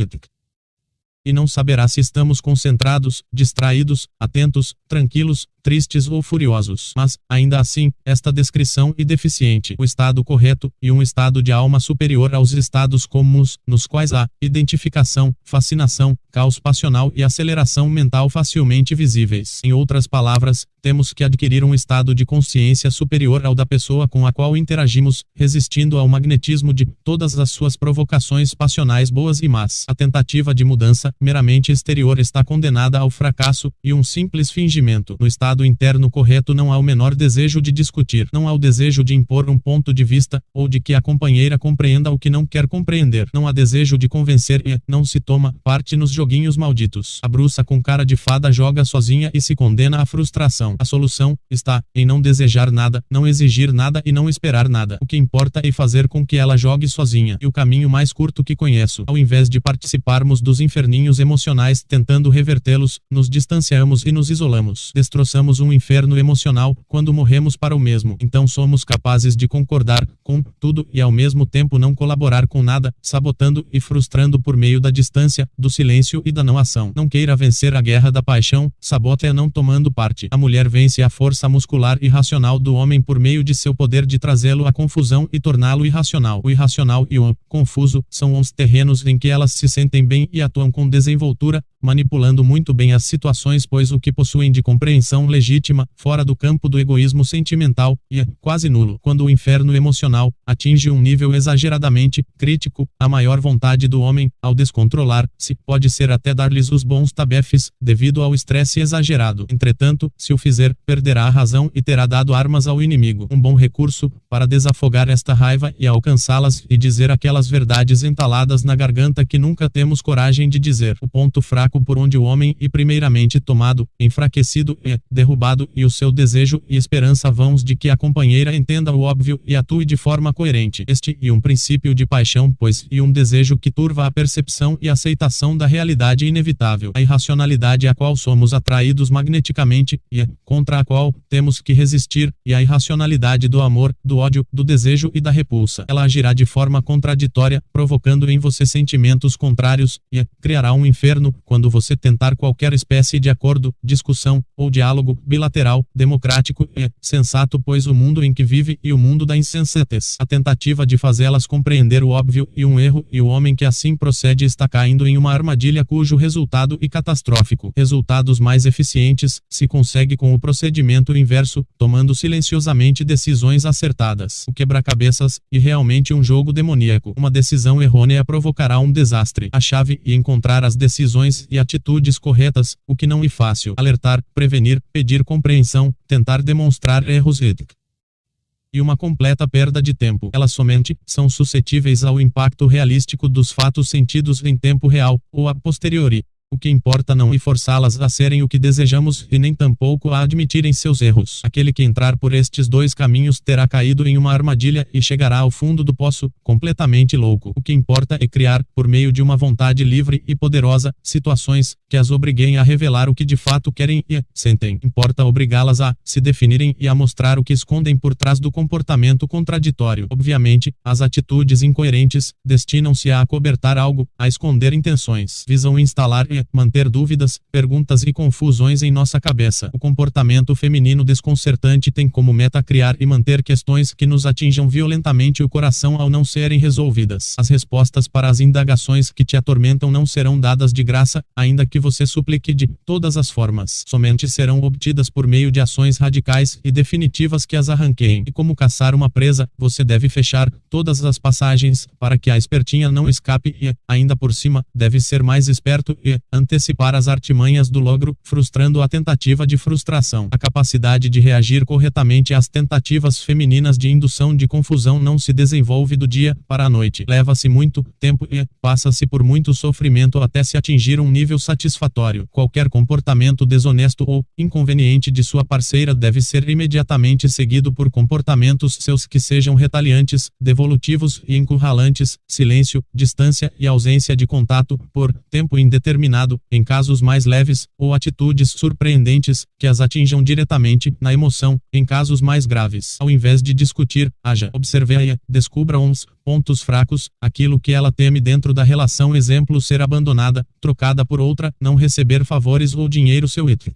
e não saberá se estamos concentrados, distraídos, atentos, tranquilos, tristes ou furiosos. Mas, ainda assim, esta descrição é deficiente. O estado correto, e um estado de alma superior aos estados comuns, nos quais há identificação, fascinação, caos passional e aceleração mental facilmente visíveis. Em outras palavras, temos que adquirir um estado de consciência superior ao da pessoa com a qual interagimos, resistindo ao magnetismo de todas as suas provocações passionais boas e más. A tentativa de mudança, meramente exterior, está condenada ao fracasso, e um simples fingimento. No estado interno correto não há o menor desejo de discutir, não há o desejo de impor um ponto de vista, ou de que a companheira compreenda o que não quer compreender. Não há desejo de convencer e não se toma parte nos joguinhos malditos. A bruxa com cara de fada joga sozinha e se condena à frustração. A solução está em não desejar nada, não exigir nada e não esperar nada. O que importa é fazer com que ela jogue sozinha. E o caminho mais curto que conheço, ao invés de participarmos dos inferninhos emocionais tentando revertê-los, nos distanciamos e nos isolamos. Destroçamos um inferno emocional quando morremos para o mesmo. Então somos capazes de concordar com tudo e ao mesmo tempo não colaborar com nada, sabotando e frustrando por meio da distância, do silêncio e da não ação. Não queira vencer a guerra da paixão, sabote-a não tomando parte. A mulher vence a força muscular e racional do homem por meio de seu poder de trazê-lo à confusão e torná-lo irracional. O irracional e o confuso são os terrenos em que elas se sentem bem e atuam com desenvoltura, manipulando muito bem as situações, pois o que possuem de compreensão legítima, fora do campo do egoísmo sentimental, é quase nulo. Quando o inferno emocional atinge um nível exageradamente crítico, a maior vontade do homem, ao descontrolar-se, pode ser até dar-lhes os bons tabefes, devido ao estresse exagerado. Entretanto, se o fizer, perderá a razão e terá dado armas ao inimigo. Um bom recurso para desafogar esta raiva e alcançá-las e dizer aquelas verdades entaladas na garganta que nunca temos coragem de dizer. O ponto fraco por onde o homem é primeiramente tomado, enfraquecido e derrubado, e o seu desejo e esperança vãos de que a companheira entenda o óbvio e atue de forma coerente. Este é um princípio de paixão, pois, e um desejo que turva a percepção e aceitação da realidade inevitável. A irracionalidade a qual somos atraídos magneticamente, e contra a qual temos que resistir, e a irracionalidade do amor, do ódio, do desejo e da repulsa. Ela agirá de forma contraditória, provocando em você sentimentos contrários, e criará um inferno quando você tentar qualquer espécie de acordo, discussão ou diálogo bilateral, democrático e sensato, pois o mundo em que vive e o mundo da insensatez. A tentativa de fazê-las compreender o óbvio e um erro, e o homem que assim procede está caindo em uma armadilha cujo resultado é catastrófico. Resultados mais eficientes se consegue com o procedimento inverso, tomando silenciosamente decisões acertadas. O quebra-cabeças é realmente um jogo demoníaco. Uma decisão errônea provocará um desastre. A chave é encontrar as decisões e atitudes corretas, o que não é fácil. Alertar, prevenir, pedir compreensão, tentar demonstrar erros e uma completa perda de tempo. Elas somente são suscetíveis ao impacto realístico dos fatos sentidos em tempo real, ou a posteriori. O que importa não é forçá-las a serem o que desejamos e nem tampouco a admitirem seus erros. Aquele que entrar por estes dois caminhos terá caído em uma armadilha e chegará ao fundo do poço, completamente louco. O que importa é criar, por meio de uma vontade livre e poderosa, situações que as obriguem a revelar o que de fato querem e sentem. Importa obrigá-las a se definirem e a mostrar o que escondem por trás do comportamento contraditório. Obviamente, as atitudes incoerentes destinam-se a acobertar algo, a esconder intenções. Visam instalar e manter dúvidas, perguntas e confusões em nossa cabeça. O comportamento feminino desconcertante tem como meta criar e manter questões que nos atinjam violentamente o coração ao não serem resolvidas. As respostas para as indagações que te atormentam não serão dadas de graça, ainda que você suplique de todas as formas. Somente serão obtidas por meio de ações radicais e definitivas que as arranqueiem. E como caçar uma presa, você deve fechar todas as passagens para que a espertinha não escape e, ainda por cima, deve ser mais esperto e antecipar as artimanhas do logro, frustrando a tentativa de frustração. A capacidade de reagir corretamente às tentativas femininas de indução de confusão não se desenvolve do dia para a noite. Leva-se muito tempo e passa-se por muito sofrimento até se atingir um nível satisfatório. Qualquer comportamento desonesto ou inconveniente de sua parceira deve ser imediatamente seguido por comportamentos seus que sejam retaliantes, devolutivos e encurralantes. Silêncio, distância e ausência de contato por tempo indeterminado determinado, em casos mais leves, ou atitudes surpreendentes, que as atinjam diretamente, na emoção, em casos mais graves. Ao invés de discutir, haja, observe-a, descubra uns pontos fracos, aquilo que ela teme dentro da relação, exemplo, ser abandonada, trocada por outra, não receber favores ou dinheiro seu etc.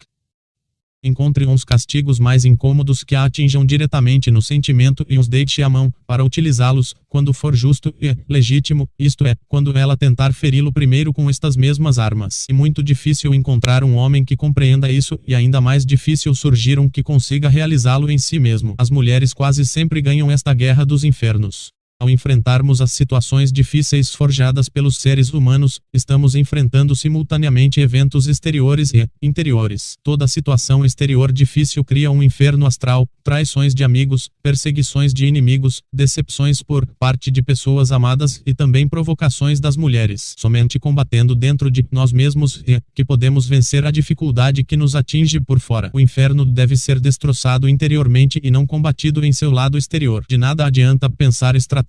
Encontre uns castigos mais incômodos que a atinjam diretamente no sentimento e os deixe à mão, para utilizá-los, quando for justo e legítimo, isto é, quando ela tentar feri-lo primeiro com estas mesmas armas. E muito difícil encontrar um homem que compreenda isso, e ainda mais difícil surgir um que consiga realizá-lo em si mesmo. As mulheres quase sempre ganham esta guerra dos infernos. Ao enfrentarmos as situações difíceis forjadas pelos seres humanos, estamos enfrentando simultaneamente eventos exteriores e interiores. Toda situação exterior difícil cria um inferno astral, traições de amigos, perseguições de inimigos, decepções por parte de pessoas amadas e também provocações das mulheres. Somente combatendo dentro de nós mesmos que podemos vencer a dificuldade que nos atinge por fora. O inferno deve ser destroçado interiormente e não combatido em seu lado exterior. De nada adianta pensar estratégias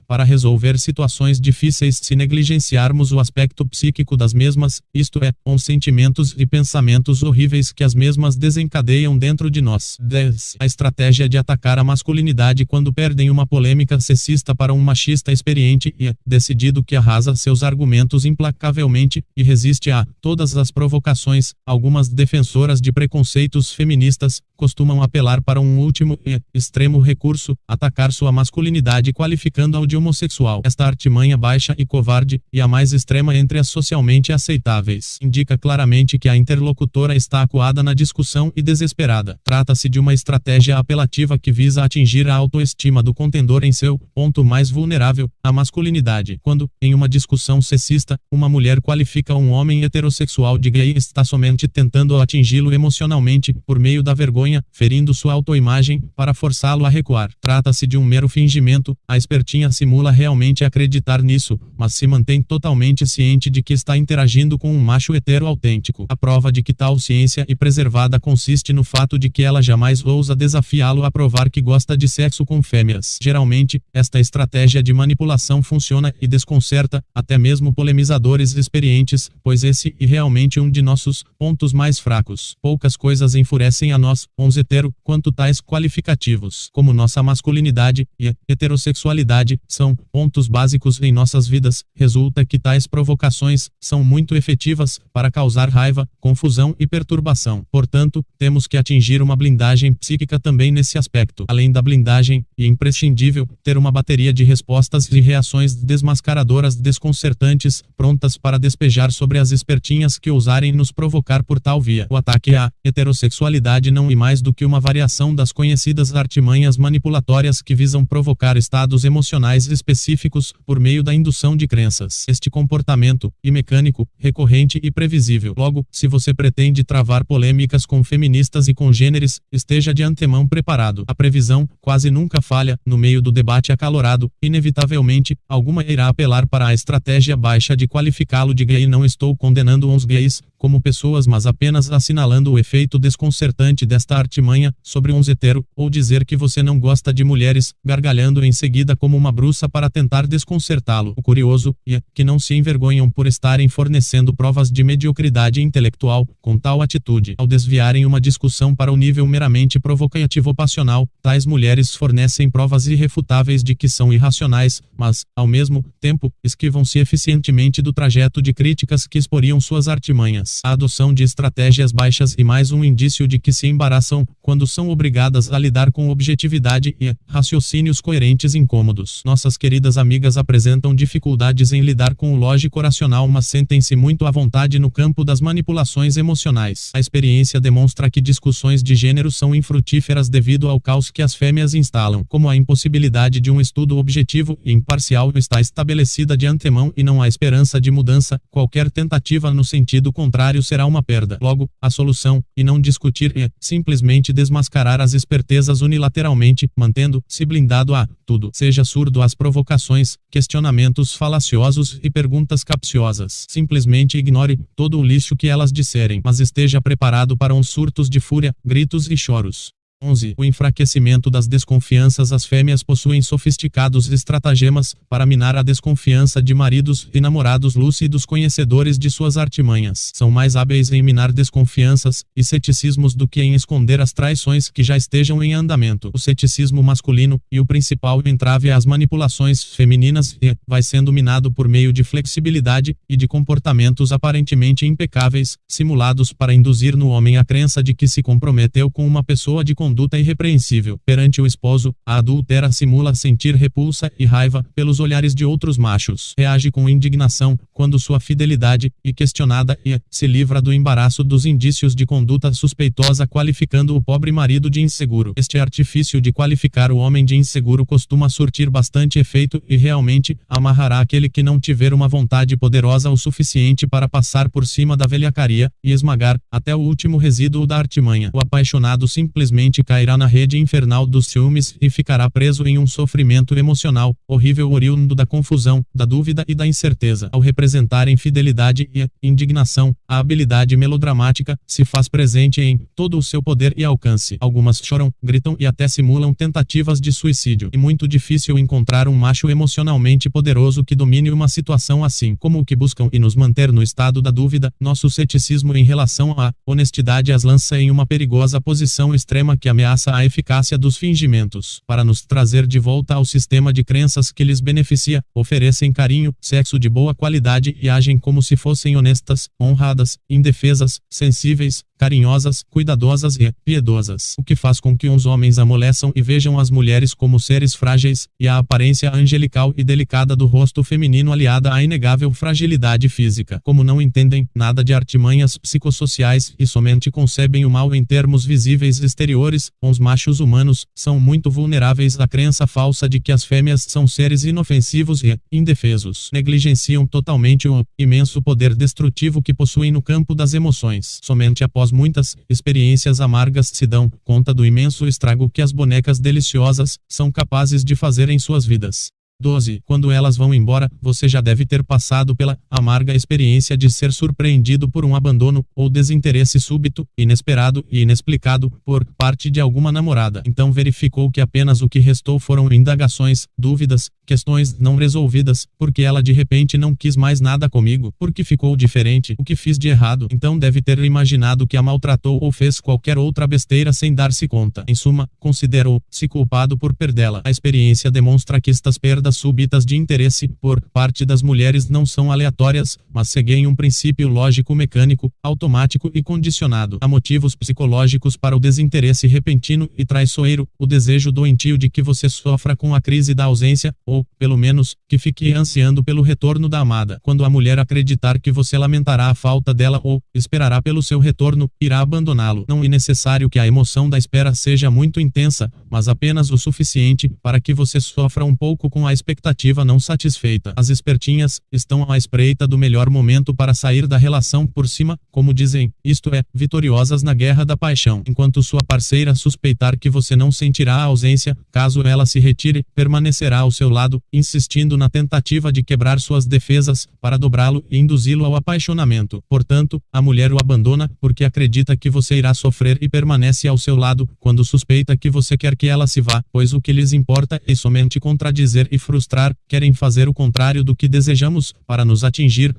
para resolver situações difíceis se negligenciarmos o aspecto psíquico das mesmas, isto é, os sentimentos e pensamentos horríveis que as mesmas desencadeiam dentro de nós. 10. A estratégia de atacar a masculinidade quando perdem uma polêmica sexista para um machista experiente e decidido que arrasa seus argumentos implacavelmente e resiste a todas as provocações. Algumas defensoras de preconceitos feministas costumam apelar para um último e extremo recurso, atacar sua masculinidade qualificando-a de homossexual. Esta artimanha baixa e covarde, e a mais extrema entre as socialmente aceitáveis, indica claramente que a interlocutora está acuada na discussão e desesperada. Trata-se de uma estratégia apelativa que visa atingir a autoestima do contendor em seu ponto mais vulnerável, a masculinidade. Quando, em uma discussão sexista, uma mulher qualifica um homem heterossexual de gay, está somente tentando atingi-lo emocionalmente, por meio da vergonha, ferindo sua autoimagem, para forçá-lo a recuar. Trata-se de um mero fingimento, a espertinha simula realmente acreditar nisso, mas se mantém totalmente ciente de que está interagindo com um macho hetero autêntico. A prova de que tal ciência e preservada consiste no fato de que ela jamais ousa desafiá-lo a provar que gosta de sexo com fêmeas. Geralmente, esta estratégia de manipulação funciona e desconcerta, até mesmo polemizadores experientes, pois esse é realmente um de nossos pontos mais fracos. Poucas coisas enfurecem a nós, uns hetero, quanto tais qualificativos, como nossa masculinidade e heterossexualidade, são pontos básicos em nossas vidas. Resulta que tais provocações são muito efetivas para causar raiva, confusão e perturbação. Portanto, temos que atingir uma blindagem psíquica também nesse aspecto. Além da blindagem, é imprescindível ter uma bateria de respostas e reações desmascaradoras desconcertantes, prontas para despejar sobre as espertinhas que ousarem nos provocar por tal via. O ataque à heterossexualidade não é mais do que uma variação das conhecidas artimanhas manipulatórias que visam provocar estados emocionais específicos por meio da indução de crenças. Este comportamento é mecânico, recorrente e previsível. Logo, se você pretende travar polêmicas com feministas e congêneres, esteja de antemão preparado. A previsão quase nunca falha. No meio do debate acalorado, inevitavelmente, alguma irá apelar para a estratégia baixa de qualificá-lo de gay. Não estou condenando os gays como pessoas, mas apenas assinalando o efeito desconcertante desta artimanha sobre uns hetero, ou dizer que você não gosta de mulheres, gargalhando em seguida como uma bruxa para tentar desconcertá-lo. O curioso é que não se envergonham por estarem fornecendo provas de mediocridade intelectual com tal atitude. Ao desviarem uma discussão para o nível meramente provocativo-passional, tais mulheres fornecem provas irrefutáveis de que são irracionais, mas, ao mesmo tempo, esquivam-se eficientemente do trajeto de críticas que exporiam suas artimanhas. A adoção de estratégias baixas e mais um indício de que se embaraçam quando são obrigadas a lidar com objetividade e raciocínios coerentes incômodos. Nossas queridas amigas apresentam dificuldades em lidar com o lógico racional, mas sentem-se muito à vontade no campo das manipulações emocionais. A experiência demonstra que discussões de gênero são infrutíferas devido ao caos que as fêmeas instalam. Como a impossibilidade de um estudo objetivo e imparcial está estabelecida de antemão e não há esperança de mudança, qualquer tentativa no sentido contrário será uma perda. Logo, a solução, e não discutir, é simplesmente desmascarar as espertezas unilateralmente, mantendo-se blindado a tudo. Seja surdo às provocações, questionamentos falaciosos e perguntas capciosas. Simplesmente ignore todo o lixo que elas disserem, mas esteja preparado para uns surtos de fúria, gritos e choros. 11. O enfraquecimento das desconfianças. As fêmeas possuem sofisticados estratagemas para minar a desconfiança de maridos e namorados lúcidos conhecedores de suas artimanhas. São mais hábeis em minar desconfianças e ceticismos do que em esconder as traições que já estejam em andamento. O ceticismo masculino e o principal entrave às manipulações femininas vai sendo minado por meio de flexibilidade e de comportamentos aparentemente impecáveis, simulados para induzir no homem a crença de que se comprometeu com uma pessoa de conduta irrepreensível. Perante o esposo, a adúltera simula sentir repulsa e raiva pelos olhares de outros machos. Reage com indignação quando sua fidelidade é questionada e se livra do embaraço dos indícios de conduta suspeitosa, qualificando o pobre marido de inseguro. Este artifício de qualificar o homem de inseguro costuma surtir bastante efeito e realmente amarrará aquele que não tiver uma vontade poderosa o suficiente para passar por cima da velhacaria e esmagar até o último resíduo da artimanha. O apaixonado simplesmente cairá na rede infernal dos ciúmes e ficará preso em um sofrimento emocional horrível oriundo da confusão, da dúvida e da incerteza. Ao representar infidelidade e indignação, a habilidade melodramática se faz presente em todo o seu poder e alcance. Algumas choram, gritam e até simulam tentativas de suicídio. É muito difícil encontrar um macho emocionalmente poderoso que domine uma situação assim. Como o que buscam e nos manter no estado da dúvida, nosso ceticismo em relação à honestidade as lança em uma perigosa posição extrema que ameaça a eficácia dos fingimentos. Para nos trazer de volta ao sistema de crenças que lhes beneficia, oferecem carinho, sexo de boa qualidade e agem como se fossem honestas, honradas, indefesas, sensíveis, carinhosas, cuidadosas e piedosas. O que faz com que uns homens amoleçam e vejam as mulheres como seres frágeis, e a aparência angelical e delicada do rosto feminino aliada à inegável fragilidade física. Como não entendem nada de artimanhas psicossociais e somente concebem o mal em termos visíveis exteriores, os machos humanos são muito vulneráveis à crença falsa de que as fêmeas são seres inofensivos e indefesos. Negligenciam totalmente o imenso poder destrutivo que possuem no campo das emoções. Somente após muitas experiências amargas se dão conta do imenso estrago que as bonecas deliciosas são capazes de fazer em suas vidas. 12. Quando elas vão embora, você já deve ter passado pela amarga experiência de ser surpreendido por um abandono ou desinteresse súbito, inesperado e inexplicado por parte de alguma namorada. Então verificou que apenas o que restou foram indagações, dúvidas, questões não resolvidas, porque ela de repente não quis mais nada comigo, porque ficou diferente, o que fiz de errado. Então deve ter imaginado que a maltratou ou fez qualquer outra besteira sem dar-se conta. Em suma, considerou-se culpado por perdê-la. A experiência demonstra que estas perdas súbitas de interesse por parte das mulheres não são aleatórias, mas seguem um princípio lógico mecânico, automático e condicionado. Há motivos psicológicos para o desinteresse repentino e traiçoeiro, o desejo doentio de que você sofra com a crise da ausência, ou, pelo menos, que fique ansiando pelo retorno da amada. Quando a mulher acreditar que você lamentará a falta dela ou esperará pelo seu retorno, irá abandoná-lo. Não é necessário que a emoção da espera seja muito intensa, mas apenas o suficiente para que você sofra um pouco com a expectativa não satisfeita. As espertinhas estão à espreita do melhor momento para sair da relação por cima, como dizem, isto é, vitoriosas na guerra da paixão. Enquanto sua parceira suspeitar que você não sentirá a ausência, caso ela se retire, permanecerá ao seu lado, insistindo na tentativa de quebrar suas defesas, para dobrá-lo e induzi-lo ao apaixonamento. Portanto, a mulher o abandona, porque acredita que você irá sofrer e permanece ao seu lado, quando suspeita que você quer que ela se vá, pois o que lhes importa é somente contradizer e frustrar, querem fazer o contrário do que desejamos, para nos atingir.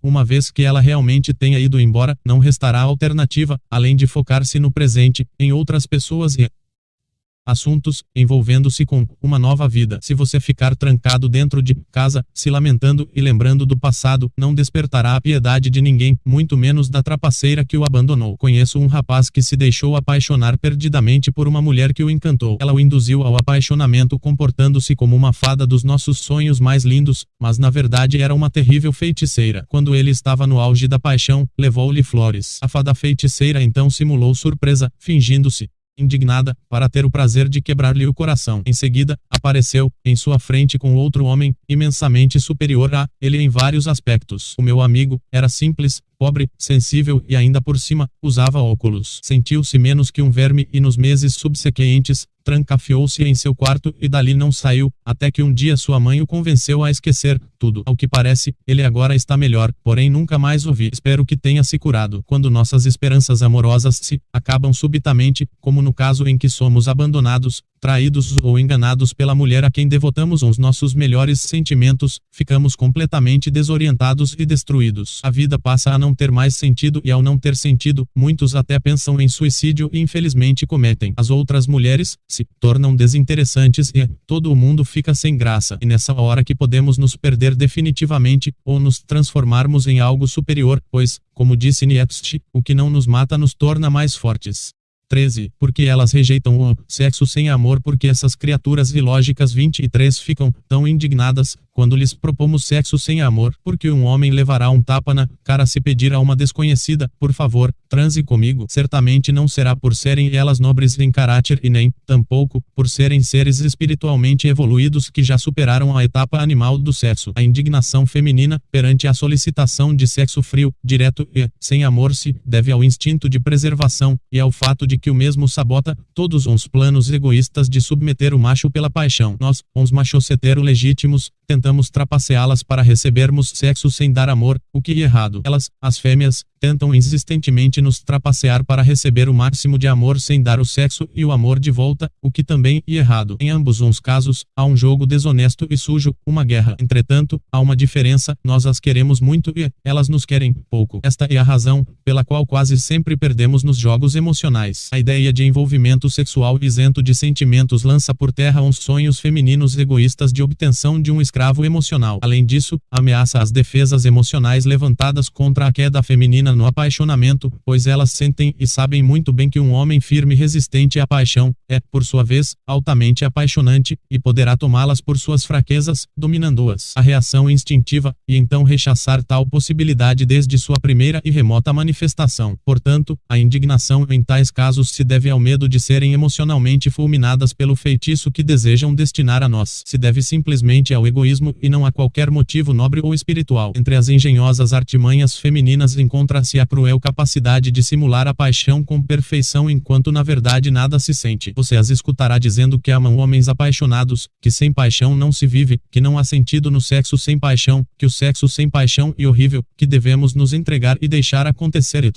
Uma vez que ela realmente tenha ido embora, não restará alternativa, além de focar-se no presente, em outras pessoas e assuntos, envolvendo-se com uma nova vida. Se você ficar trancado dentro de casa, se lamentando e lembrando do passado, não despertará a piedade de ninguém, muito menos da trapaceira que o abandonou. Conheço um rapaz que se deixou apaixonar perdidamente por uma mulher que o encantou. Ela o induziu ao apaixonamento comportando-se como uma fada dos nossos sonhos mais lindos, mas na verdade era uma terrível feiticeira. Quando ele estava no auge da paixão, levou-lhe flores. A fada feiticeira então simulou surpresa, fingindo-se indignada, para ter o prazer de quebrar-lhe o coração. Em seguida, apareceu, em sua frente com outro homem, imensamente superior a ele em vários aspectos. O meu amigo era simples, pobre, sensível e ainda por cima, usava óculos. Sentiu-se menos que um verme e nos meses subsequentes, trancafiou-se em seu quarto e dali não saiu, até que um dia sua mãe o convenceu a esquecer tudo. Ao que parece, ele agora está melhor, porém nunca mais o vi. Espero que tenha se curado. Quando nossas esperanças amorosas se acabam subitamente, como no caso em que somos abandonados, traídos ou enganados pela mulher a quem devotamos os nossos melhores sentimentos, ficamos completamente desorientados e destruídos. A vida passa a não ter mais sentido e ao não ter sentido, muitos até pensam em suicídio e infelizmente cometem. As outras mulheres se tornam desinteressantes e todo o mundo fica sem graça. E nessa hora que podemos nos perder definitivamente ou nos transformarmos em algo superior, pois, como disse Nietzsche, o que não nos mata nos torna mais fortes. 13. Porque elas rejeitam o sexo sem amor. Porque essas criaturas ilógicas 23 ficam tão indignadas quando lhes propomos sexo sem amor. Porque um homem levará um tapa na cara se pedir a uma desconhecida, por favor, transe comigo. Certamente não será por serem elas nobres em caráter e nem, tampouco, por serem seres espiritualmente evoluídos que já superaram a etapa animal do sexo. A indignação feminina, perante a solicitação de sexo frio, direto e sem amor se deve ao instinto de preservação e ao fato de que o mesmo sabota todos os planos egoístas de submeter o macho pela paixão. Nós, os machos hetero-legítimos, tentamos trapaceá-las para recebermos sexo sem dar amor, o que é errado. Elas, as fêmeas, tentam insistentemente nos trapacear para receber o máximo de amor sem dar o sexo e o amor de volta, o que também é errado. Em ambos os casos, há um jogo desonesto e sujo, uma guerra. Entretanto, há uma diferença, nós as queremos muito e elas nos querem pouco. Esta é a razão pela qual quase sempre perdemos nos jogos emocionais. A ideia de envolvimento sexual isento de sentimentos lança por terra uns sonhos femininos egoístas de obtenção de um escravo emocional. Além disso, ameaça as defesas emocionais levantadas contra a queda feminina no apaixonamento, pois elas sentem e sabem muito bem que um homem firme e resistente à paixão é, por sua vez, altamente apaixonante e poderá tomá-las por suas fraquezas, dominando-as. A reação instintiva e então rechaçar tal possibilidade desde sua primeira e remota manifestação. Portanto, a indignação em tais casos se deve ao medo de serem emocionalmente fulminadas pelo feitiço que desejam destinar a nós. Se deve simplesmente ao egoísmo e não a qualquer motivo nobre ou espiritual. Entre as engenhosas artimanhas femininas encontra-se a cruel capacidade de simular a paixão com perfeição enquanto na verdade nada se sente. Você as escutará dizendo que amam homens apaixonados, que sem paixão não se vive, que não há sentido no sexo sem paixão, que o sexo sem paixão é horrível, que devemos nos entregar e deixar acontecer.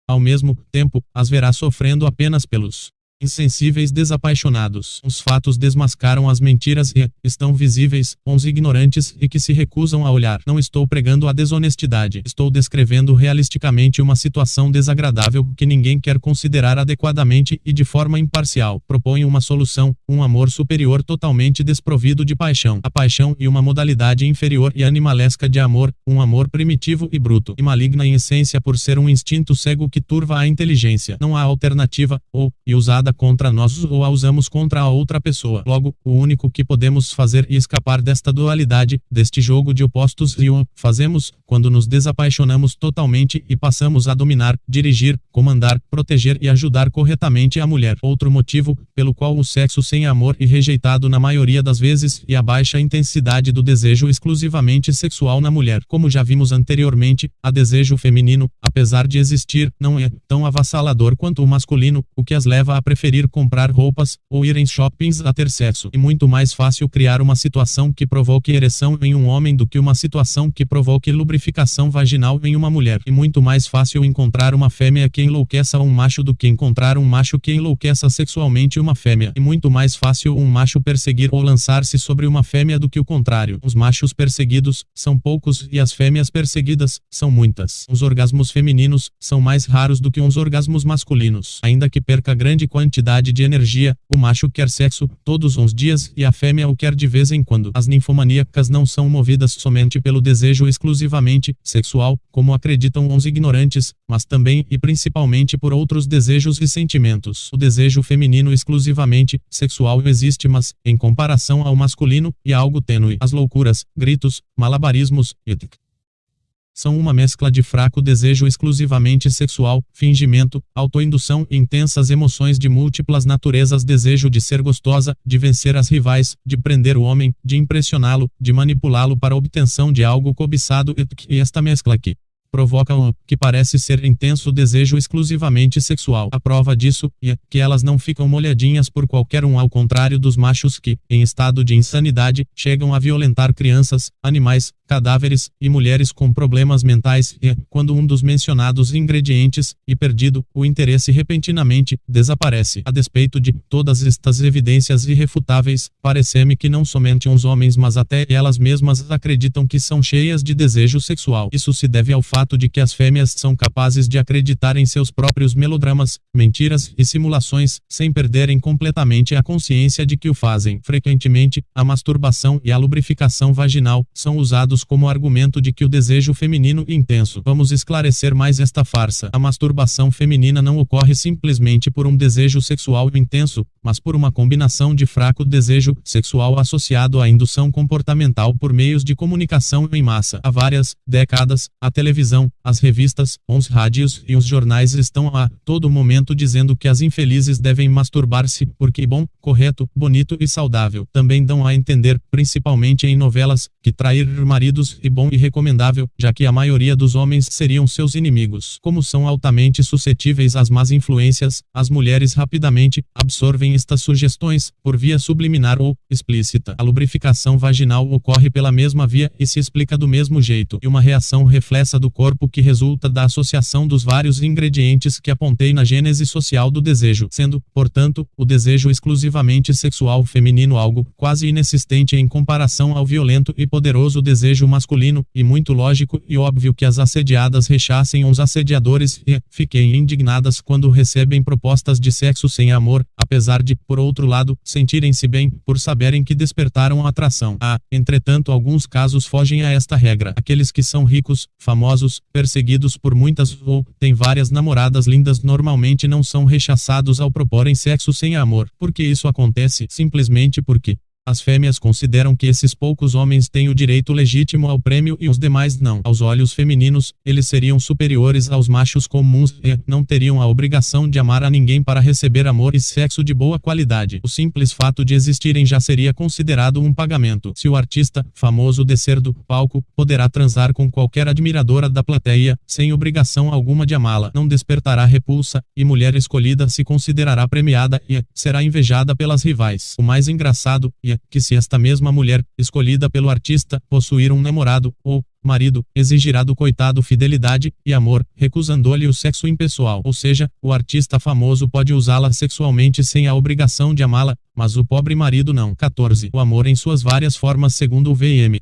Ao mesmo tempo, as verá sofrendo apenas pelos insensíveis desapaixonados. Os fatos desmascaram as mentiras e estão visíveis, uns ignorantes e que se recusam a olhar. Não estou pregando a desonestidade. Estou descrevendo realisticamente uma situação desagradável que ninguém quer considerar adequadamente e de forma imparcial. Proponho uma solução, um amor superior totalmente desprovido de paixão. A paixão e uma modalidade inferior e animalesca de amor, um amor primitivo e bruto, e maligna em essência por ser um instinto cego que turva a inteligência. Não há alternativa, e usada contra nós ou a usamos contra a outra pessoa. Logo, o único que podemos fazer é escapar desta dualidade, deste jogo de opostos e o fazemos quando nos desapaixonamos totalmente e passamos a dominar, dirigir, comandar, proteger e ajudar corretamente a mulher. Outro motivo, pelo qual o sexo sem amor é rejeitado na maioria das vezes, é a baixa intensidade do desejo exclusivamente sexual na mulher. Como já vimos anteriormente, a desejo feminino, apesar de existir, não é tão avassalador quanto o masculino, o que as leva a preferir comprar roupas ou ir em shoppings a ter sexo. É muito mais fácil criar uma situação que provoque ereção em um homem do que uma situação que provoque lubrificação vaginal em uma mulher. É muito mais fácil encontrar uma fêmea que enlouqueça um macho do que encontrar um macho que enlouqueça sexualmente uma fêmea. É muito mais fácil um macho perseguir ou lançar-se sobre uma fêmea do que o contrário. Os machos perseguidos são poucos e as fêmeas perseguidas são muitas. Os orgasmos femininos são mais raros do que os orgasmos masculinos. Ainda que perca grande quantidade de energia, o macho quer sexo todos os dias e a fêmea o quer de vez em quando. As ninfomaníacas não são movidas somente pelo desejo exclusivamente sexual, como acreditam os ignorantes, mas também e principalmente por outros desejos e sentimentos. O desejo feminino exclusivamente sexual existe, mas, em comparação ao masculino, é algo tênue. As loucuras, gritos, malabarismos, etc. São uma mescla de fraco desejo exclusivamente sexual, fingimento, autoindução e intensas emoções de múltiplas naturezas, desejo de ser gostosa, de vencer as rivais, de prender o homem, de impressioná-lo, de manipulá-lo para a obtenção de algo cobiçado e esta mescla aqui provocam o que parece ser intenso desejo exclusivamente sexual. A prova disso é que elas não ficam molhadinhas por qualquer um, ao contrário dos machos que, em estado de insanidade, chegam a violentar crianças, animais, cadáveres e mulheres com problemas mentais e, quando um dos mencionados ingredientes é perdido, o interesse repentinamente desaparece. A despeito de todas estas evidências irrefutáveis, parece-me que não somente os homens mas até elas mesmas acreditam que são cheias de desejo sexual. Isso se deve ao fato de que as fêmeas são capazes de acreditar em seus próprios melodramas, mentiras e simulações, sem perderem completamente a consciência de que o fazem. Frequentemente, a masturbação e a lubrificação vaginal são usados como argumento de que o desejo feminino é intenso. Vamos esclarecer mais esta farsa. A masturbação feminina não ocorre simplesmente por um desejo sexual intenso, mas por uma combinação de fraco desejo sexual associado à indução comportamental por meios de comunicação em massa. Há várias décadas, a televisão, as revistas, os rádios e os jornais estão a todo momento dizendo que as infelizes devem masturbar-se porque é bom, correto, bonito e saudável. Também dão a entender, principalmente em novelas, que trair maridos é bom e recomendável, já que a maioria dos homens seriam seus inimigos. Como são altamente suscetíveis às más influências, as mulheres rapidamente absorvem estas sugestões, por via subliminar ou explícita. A lubrificação vaginal ocorre pela mesma via e se explica do mesmo jeito. E uma reação reflexa do corpo que resulta da associação dos vários ingredientes que apontei na gênese social do desejo, sendo, portanto, o desejo exclusivamente sexual feminino algo quase inexistente em comparação ao violento e poderoso desejo masculino, e muito lógico e óbvio que as assediadas rechacem os assediadores e fiquem indignadas quando recebem propostas de sexo sem amor, apesar de, por outro lado, sentirem-se bem por saberem que despertaram atração. Há, entretanto, alguns casos fogem a esta regra. Aqueles que são ricos, famosos, perseguidos por muitas ou têm várias namoradas lindas normalmente não são rechaçados ao proporem sexo sem amor. Por que isso acontece? Simplesmente porque as fêmeas consideram que esses poucos homens têm o direito legítimo ao prêmio e os demais não. Aos olhos femininos, eles seriam superiores aos machos comuns e não teriam a obrigação de amar a ninguém para receber amor e sexo de boa qualidade. O simples fato de existirem já seria considerado um pagamento. Se o artista famoso descer do palco, poderá transar com qualquer admiradora da plateia, sem obrigação alguma de amá-la. Não despertará repulsa, e mulher escolhida se considerará premiada e será invejada pelas rivais. O mais engraçado é que se esta mesma mulher, escolhida pelo artista, possuir um namorado, ou marido, exigirá do coitado fidelidade e amor, recusando-lhe o sexo impessoal. Ou seja, o artista famoso pode usá-la sexualmente sem a obrigação de amá-la, mas o pobre marido não. 14. O amor em suas várias formas segundo o V.M.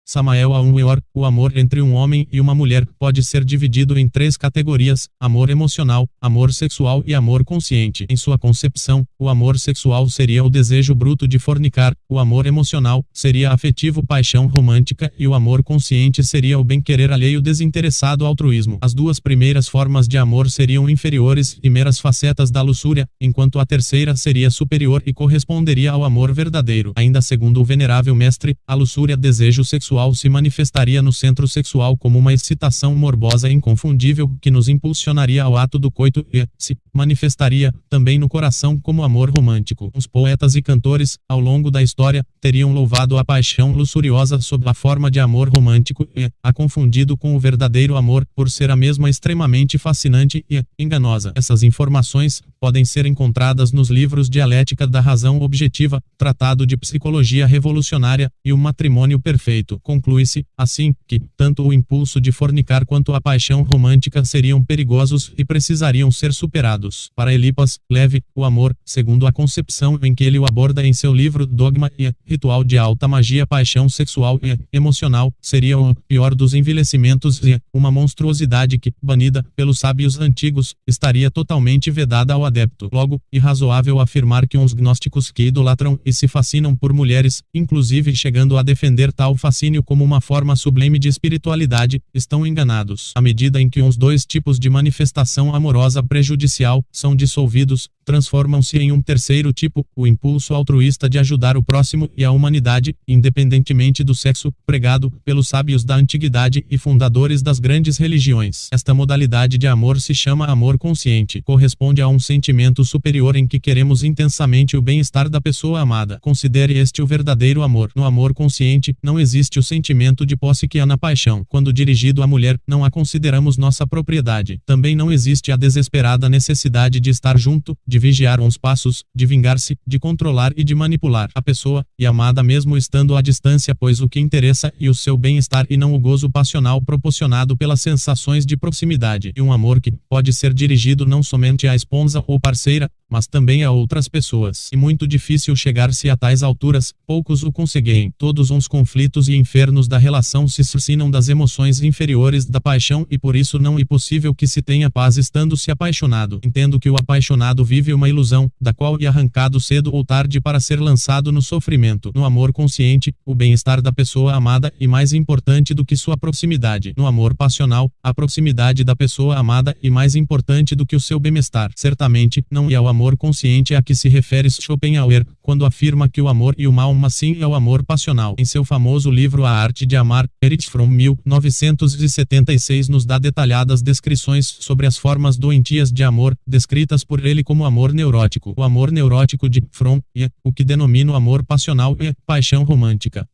Samael Aun-Weor, o amor entre um homem e uma mulher pode ser dividido em 3 categorias: amor emocional, amor sexual e amor consciente. Em sua concepção, o amor sexual seria o desejo bruto de fornicar, o amor emocional seria a afetivo paixão romântica e o amor consciente seria o bem-querer alheio desinteressado altruísmo. As 2 primeiras formas de amor seriam inferiores e meras facetas da luxúria, enquanto a terceira seria superior e corresponderia ao amor verdadeiro. Ainda segundo o venerável mestre, a luxúria desejo sexual se manifestaria no centro sexual como uma excitação morbosa e inconfundível que nos impulsionaria ao ato do coito e se manifestaria também no coração como amor romântico. Os poetas e cantores, ao longo da história, teriam louvado a paixão luxuriosa sob a forma de amor romântico e a confundido com o verdadeiro amor por ser a mesma extremamente fascinante e enganosa. Essas informações podem ser encontradas nos livros Dialética da Razão Objetiva, Tratado de Psicologia Revolucionária e O Matrimônio Perfeito. Conclui-se, assim, que tanto o impulso de fornicar quanto a paixão romântica seriam perigosos e precisariam ser superados. Para Elipas Leve, o amor, segundo a concepção em que ele o aborda em seu livro Dogma e Ritual de Alta Magia, paixão sexual e emocional, seria o pior dos envelhecimentos e uma monstruosidade que, banida pelos sábios antigos, estaria totalmente vedada ao adepto. Logo, irrazoável afirmar que uns gnósticos que idolatram e se fascinam por mulheres, inclusive chegando a defender tal fascínio como uma forma sublime de espiritualidade, estão enganados. À medida em que uns 2 tipos de manifestação amorosa prejudicial são dissolvidos, transformam-se em um terceiro tipo, o impulso altruísta de ajudar o próximo e a humanidade, independentemente do sexo, pregado pelos sábios da antiguidade e fundadores das grandes religiões. Esta modalidade de amor se chama amor consciente. Corresponde a um sentimento superior em que queremos intensamente o bem-estar da pessoa amada. Considere este o verdadeiro amor. No amor consciente, não existe o o sentimento de posse que há na paixão. Quando dirigido à mulher, não a consideramos nossa propriedade. Também não existe a desesperada necessidade de estar junto, de vigiar uns passos, de vingar-se, de controlar e de manipular a pessoa e amada mesmo estando à distância, pois o que interessa é o seu bem-estar e não o gozo passional proporcionado pelas sensações de proximidade. E um amor que pode ser dirigido não somente à esposa ou parceira, mas também a outras pessoas. E muito difícil chegar-se a tais alturas, poucos o conseguem. Todos os conflitos e infernos da relação se suscitam das emoções inferiores da paixão e por isso não é possível que se tenha paz estando-se apaixonado. Entendo que o apaixonado vive uma ilusão, da qual é arrancado cedo ou tarde para ser lançado no sofrimento. No amor consciente, o bem-estar da pessoa amada é mais importante do que sua proximidade. No amor passional, a proximidade da pessoa amada é mais importante do que o seu bem-estar. Certamente, não é o amor consciente a que se refere Schopenhauer, quando afirma que o amor e o mal, mas sim é o amor passional. Em seu famoso livro A Arte de Amar, Erich Fromm 1976 nos dá detalhadas descrições sobre as formas doentias de amor, descritas por ele como amor neurótico. O amor neurótico de Fromm é o que denomina o amor passional e paixão romântica.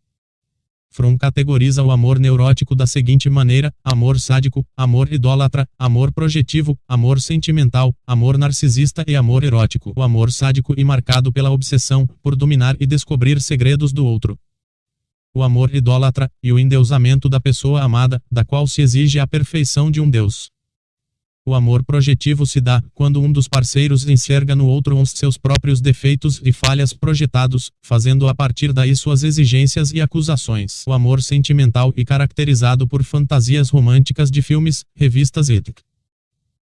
Fromm categoriza o amor neurótico da seguinte maneira: amor sádico, amor idólatra, amor projetivo, amor sentimental, amor narcisista e amor erótico. O amor sádico é marcado pela obsessão, por dominar e descobrir segredos do outro. O amor idólatra, e o endeusamento da pessoa amada, da qual se exige a perfeição de um Deus. O amor projetivo se dá quando um dos parceiros enxerga no outro os seus próprios defeitos e falhas projetados, fazendo a partir daí suas exigências e acusações. O amor sentimental é caracterizado por fantasias românticas de filmes, revistas e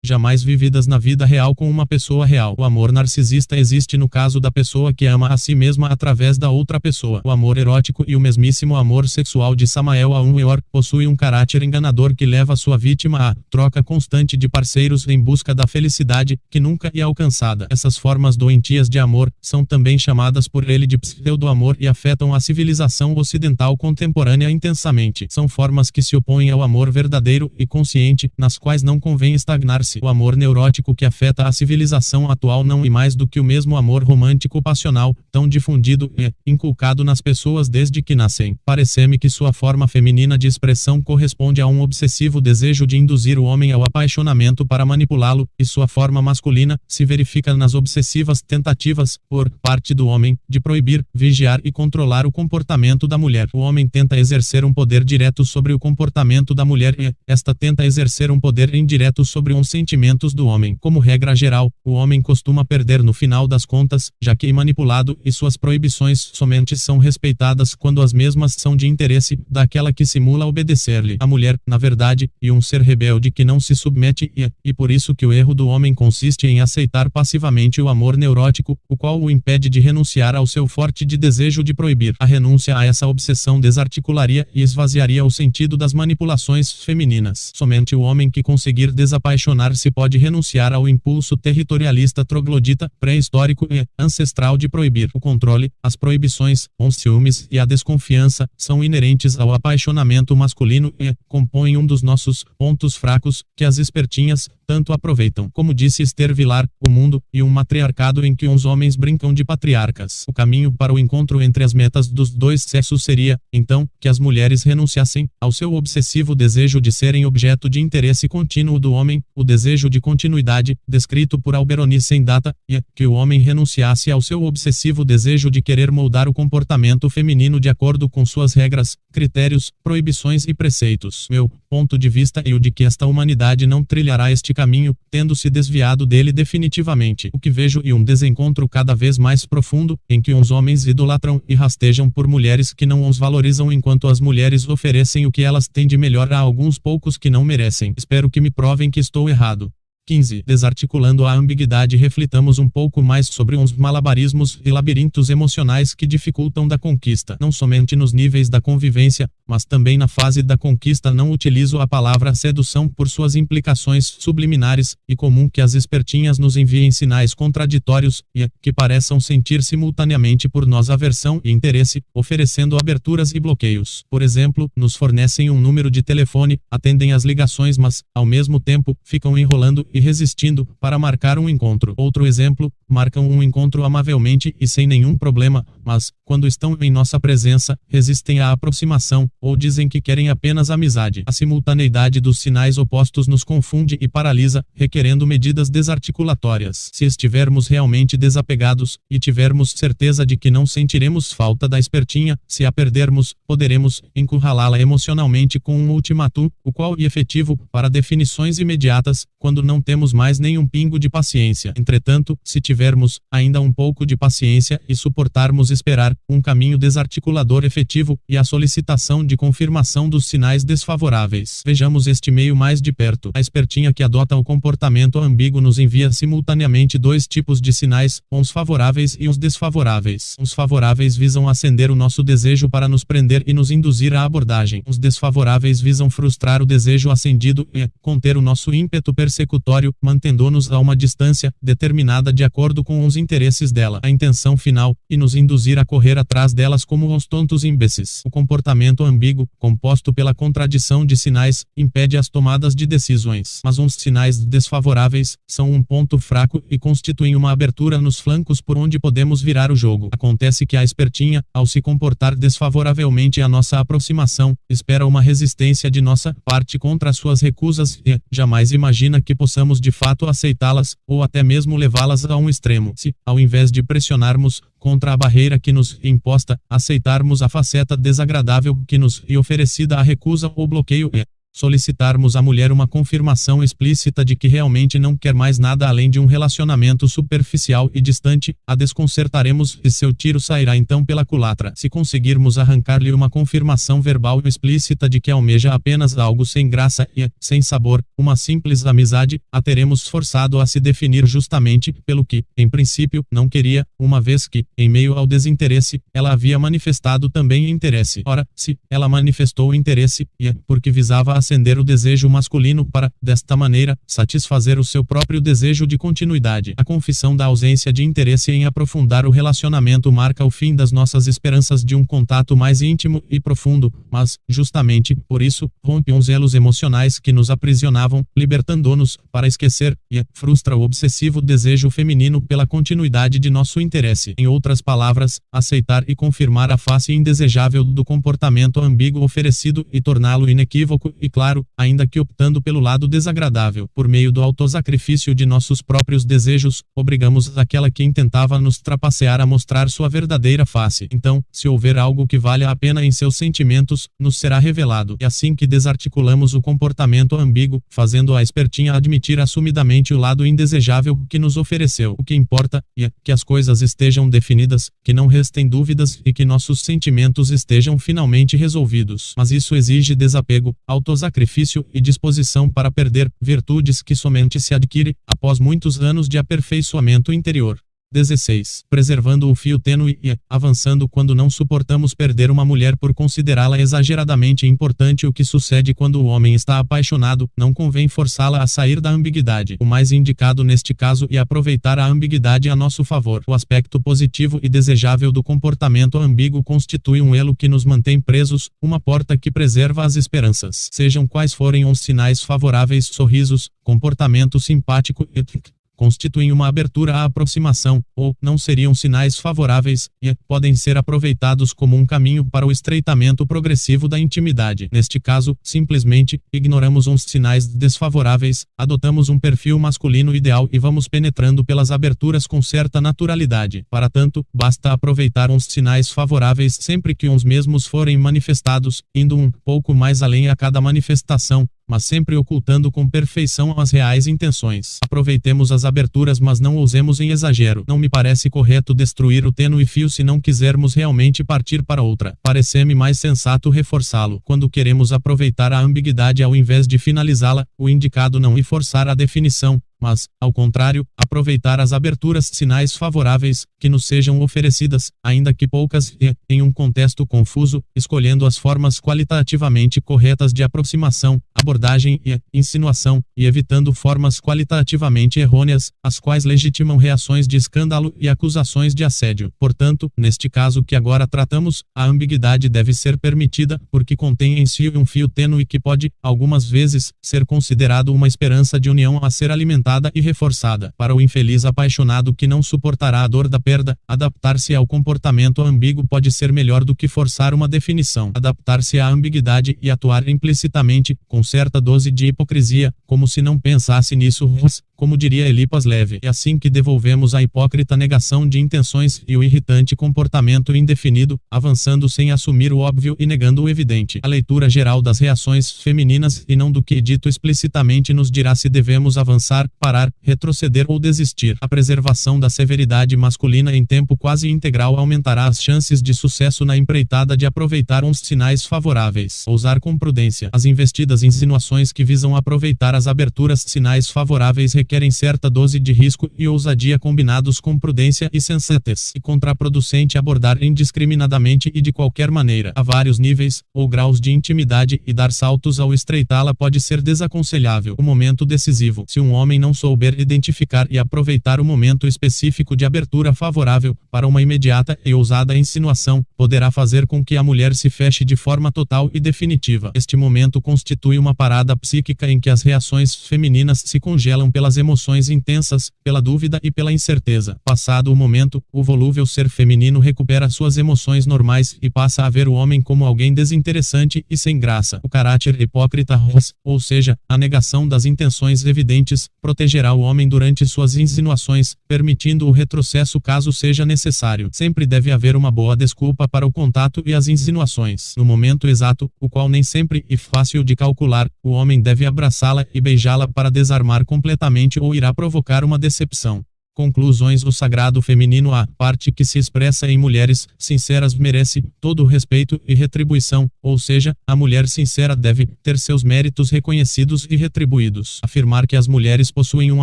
jamais vividas na vida real com uma pessoa real. O amor narcisista existe no caso da pessoa que ama a si mesma através da outra pessoa. O amor erótico e o mesmíssimo amor sexual de Samael Aun Weor possui um caráter enganador que leva sua vítima à troca constante de parceiros em busca da felicidade, que nunca é alcançada. Essas formas doentias de amor são também chamadas por ele de pseudo-amor e afetam a civilização ocidental contemporânea intensamente. São formas que se opõem ao amor verdadeiro e consciente, nas quais não convém estagnar-se. O amor neurótico que afeta a civilização atual não é mais do que o mesmo amor romântico passional, tão difundido e inculcado nas pessoas desde que nascem. Parece-me que sua forma feminina de expressão corresponde a um obsessivo desejo de induzir o homem ao apaixonamento para manipulá-lo, e sua forma masculina se verifica nas obsessivas tentativas, por parte do homem, de proibir, vigiar e controlar o comportamento da mulher. O homem tenta exercer um poder direto sobre o comportamento da mulher e esta tenta exercer um poder indireto sobre um sentimentos do homem. Como regra geral, o homem costuma perder no final das contas, já que é manipulado e suas proibições somente são respeitadas quando as mesmas são de interesse daquela que simula obedecer-lhe. A mulher, na verdade, é um ser rebelde que não se submete e por isso que o erro do homem consiste em aceitar passivamente o amor neurótico, o qual o impede de renunciar ao seu forte desejo de proibir. A renúncia a essa obsessão desarticularia e esvaziaria o sentido das manipulações femininas. Somente o homem que conseguir desapaixonar se pode renunciar ao impulso territorialista troglodita, pré-histórico e ancestral de proibir. O controle, as proibições, os ciúmes e a desconfiança são inerentes ao apaixonamento masculino e compõem um dos nossos pontos fracos, que as espertinhas tanto aproveitam. Como disse Esther Vilar, o mundo e um matriarcado em que os homens brincam de patriarcas. O caminho para o encontro entre as metas dos dois sexos seria, então, que as mulheres renunciassem ao seu obsessivo desejo de serem objeto de interesse contínuo do homem, o desejo de continuidade, descrito por Alberoni sem data, e que o homem renunciasse ao seu obsessivo desejo de querer moldar o comportamento feminino de acordo com suas regras, critérios, proibições e preceitos. Meu ponto de vista é o de que esta humanidade não trilhará este caminho, tendo se desviado dele definitivamente. O que vejo é um desencontro cada vez mais profundo, em que uns homens idolatram e rastejam por mulheres que não os valorizam enquanto as mulheres oferecem o que elas têm de melhor a alguns poucos que não merecem. Espero que me provem que estou errado. 15. Desarticulando a ambiguidade, reflitamos um pouco mais sobre uns malabarismos e labirintos emocionais que dificultam da conquista. Não somente nos níveis da convivência, mas também na fase da conquista. Não utilizo a palavra sedução por suas implicações subliminares, e comum que as espertinhas nos enviem sinais contraditórios, e que pareçam sentir simultaneamente por nós aversão e interesse, oferecendo aberturas e bloqueios. Por exemplo, nos fornecem um número de telefone, atendem as ligações mas, ao mesmo tempo, ficam enrolando e resistindo para marcar um encontro. Outro exemplo, marcam um encontro amavelmente e sem nenhum problema, mas, quando estão em nossa presença, resistem à aproximação, ou dizem que querem apenas amizade. A simultaneidade dos sinais opostos nos confunde e paralisa, requerendo medidas desarticulatórias. Se estivermos realmente desapegados, e tivermos certeza de que não sentiremos falta da espertinha, se a perdermos, poderemos encurralá-la emocionalmente com um ultimátum, o qual é efetivo para definições imediatas, quando não temos mais nenhum pingo de paciência. Entretanto, se tivermos ainda um pouco de paciência e suportarmos esperar um caminho desarticulador efetivo e a solicitação de confirmação dos sinais desfavoráveis. Vejamos este meio mais de perto. A espertinha que adota o comportamento ambíguo nos envia simultaneamente dois tipos de sinais, uns favoráveis e uns desfavoráveis. Os favoráveis visam acender o nosso desejo para nos prender e nos induzir à abordagem. Os desfavoráveis visam frustrar o desejo acendido e conter o nosso ímpeto persecutório, mantendo-nos a uma distância determinada de acordo com os interesses dela, a intenção final, e nos induzir a correr atrás delas como uns tontos imbecis. O comportamento ambíguo, composto pela contradição de sinais, impede as tomadas de decisões. Mas uns sinais desfavoráveis são um ponto fraco e constituem uma abertura nos flancos por onde podemos virar o jogo. Acontece que a espertinha, ao se comportar desfavoravelmente à nossa aproximação, espera uma resistência de nossa parte contra suas recusas e jamais imagina que possamos de fato aceitá-las, ou até mesmo levá-las a um extremo. Se, ao invés de pressionarmos contra a barreira que nos é imposta, aceitarmos a faceta desagradável que nos é oferecida a recusa ou bloqueio e solicitarmos à mulher uma confirmação explícita de que realmente não quer mais nada além de um relacionamento superficial e distante, a desconcertaremos e seu tiro sairá então pela culatra. Se conseguirmos arrancar-lhe uma confirmação verbal explícita de que almeja apenas algo sem graça e sem sabor, uma simples amizade, a teremos forçado a se definir justamente pelo que, em princípio, não queria, uma vez que, em meio ao desinteresse, ela havia manifestado também interesse. Ora, se ela manifestou interesse, porque visava acender o desejo masculino para, desta maneira, satisfazer o seu próprio desejo de continuidade. A confissão da ausência de interesse em aprofundar o relacionamento marca o fim das nossas esperanças de um contato mais íntimo e profundo, mas, justamente, por isso, rompe uns elos emocionais que nos aprisionavam, libertando-nos, para esquecer, e frustra o obsessivo desejo feminino pela continuidade de nosso interesse. Em outras palavras, aceitar e confirmar a face indesejável do comportamento ambíguo oferecido e torná-lo inequívoco e claro, ainda que optando pelo lado desagradável. Por meio do autossacrifício de nossos próprios desejos, obrigamos aquela que intentava nos trapacear a mostrar sua verdadeira face. Então, se houver algo que valha a pena em seus sentimentos, nos será revelado. É assim que desarticulamos o comportamento ambíguo, fazendo a espertinha admitir assumidamente o lado indesejável que nos ofereceu. O que importa é que as coisas estejam definidas, que não restem dúvidas e que nossos sentimentos estejam finalmente resolvidos. Mas isso exige desapego, autossacrifício e disposição para perder, virtudes que somente se adquire após muitos anos de aperfeiçoamento interior. 16. Preservando o fio tênue e avançando quando não suportamos perder uma mulher por considerá-la exageradamente importante. O que sucede quando o homem está apaixonado, não convém forçá-la a sair da ambiguidade. O mais indicado neste caso é aproveitar a ambiguidade a nosso favor. O aspecto positivo e desejável do comportamento ambíguo constitui um elo que nos mantém presos, uma porta que preserva as esperanças. Sejam quais forem os sinais favoráveis, sorrisos, comportamento simpático etc. Constituem uma abertura à aproximação, ou não seriam sinais favoráveis, e podem ser aproveitados como um caminho para o estreitamento progressivo da intimidade. Neste caso, simplesmente, ignoramos uns sinais desfavoráveis, adotamos um perfil masculino ideal e vamos penetrando pelas aberturas com certa naturalidade. Para tanto, basta aproveitar uns sinais favoráveis sempre que uns mesmos forem manifestados, indo um pouco mais além a cada manifestação, mas sempre ocultando com perfeição as reais intenções. Aproveitemos as aberturas, mas não ousemos em exagero. Não me parece correto destruir o tênue fio se não quisermos realmente partir para outra. Parece-me mais sensato reforçá-lo. Quando queremos aproveitar a ambiguidade ao invés de finalizá-la, o indicado não é forçar a definição, mas, ao contrário, aproveitar as aberturas sinais favoráveis, que nos sejam oferecidas, ainda que poucas e, em um contexto confuso, escolhendo as formas qualitativamente corretas de aproximação, abordagem e insinuação, e evitando formas qualitativamente errôneas, as quais legitimam reações de escândalo e acusações de assédio. Portanto, neste caso que agora tratamos, a ambiguidade deve ser permitida, porque contém em si um fio tênue que pode, algumas vezes, ser considerado uma esperança de união a ser alimentada refutada e reforçada. Para o infeliz apaixonado que não suportará a dor da perda, adaptar-se ao comportamento ambíguo pode ser melhor do que forçar uma definição. Adaptar-se à ambiguidade e atuar implicitamente, com certa dose de hipocrisia, como se não pensasse nisso, como diria Elipas Leve. É assim que devolvemos a hipócrita negação de intenções e o irritante comportamento indefinido, avançando sem assumir o óbvio e negando o evidente. A leitura geral das reações femininas e não do que dito explicitamente nos dirá se devemos avançar, parar, retroceder ou desistir. A preservação da severidade masculina em tempo quase integral aumentará as chances de sucesso na empreitada de aproveitar uns sinais favoráveis. Ousar com prudência. As investidas insinuações que visam aproveitar as aberturas sinais favoráveis requerem certa dose de risco e ousadia combinados com prudência e sensatez. E contraproducente abordar indiscriminadamente e de qualquer maneira, a vários níveis ou graus de intimidade e dar saltos ao estreitá-la pode ser desaconselhável. O momento decisivo. Se um homem não souber identificar e aproveitar o momento específico de abertura favorável para uma imediata e ousada insinuação, poderá fazer com que a mulher se feche de forma total e definitiva. Este momento constitui uma parada psíquica em que as reações femininas se congelam pelas emoções intensas, pela dúvida e pela incerteza. Passado o momento, o volúvel ser feminino recupera suas emoções normais e passa a ver o homem como alguém desinteressante e sem graça. O caráter hipócrita, ou seja, a negação das intenções evidentes, protegerá o homem durante suas insinuações, permitindo o retrocesso caso seja necessário. Sempre deve haver uma boa desculpa para o contato e as insinuações. No momento exato, o qual nem sempre é fácil de calcular, o homem deve abraçá-la e beijá-la para desarmar completamente ou irá provocar uma decepção. Conclusões. O sagrado feminino, a parte que se expressa em mulheres sinceras, merece todo o respeito e retribuição, ou seja, a mulher sincera deve ter seus méritos reconhecidos e retribuídos. Afirmar que as mulheres possuem um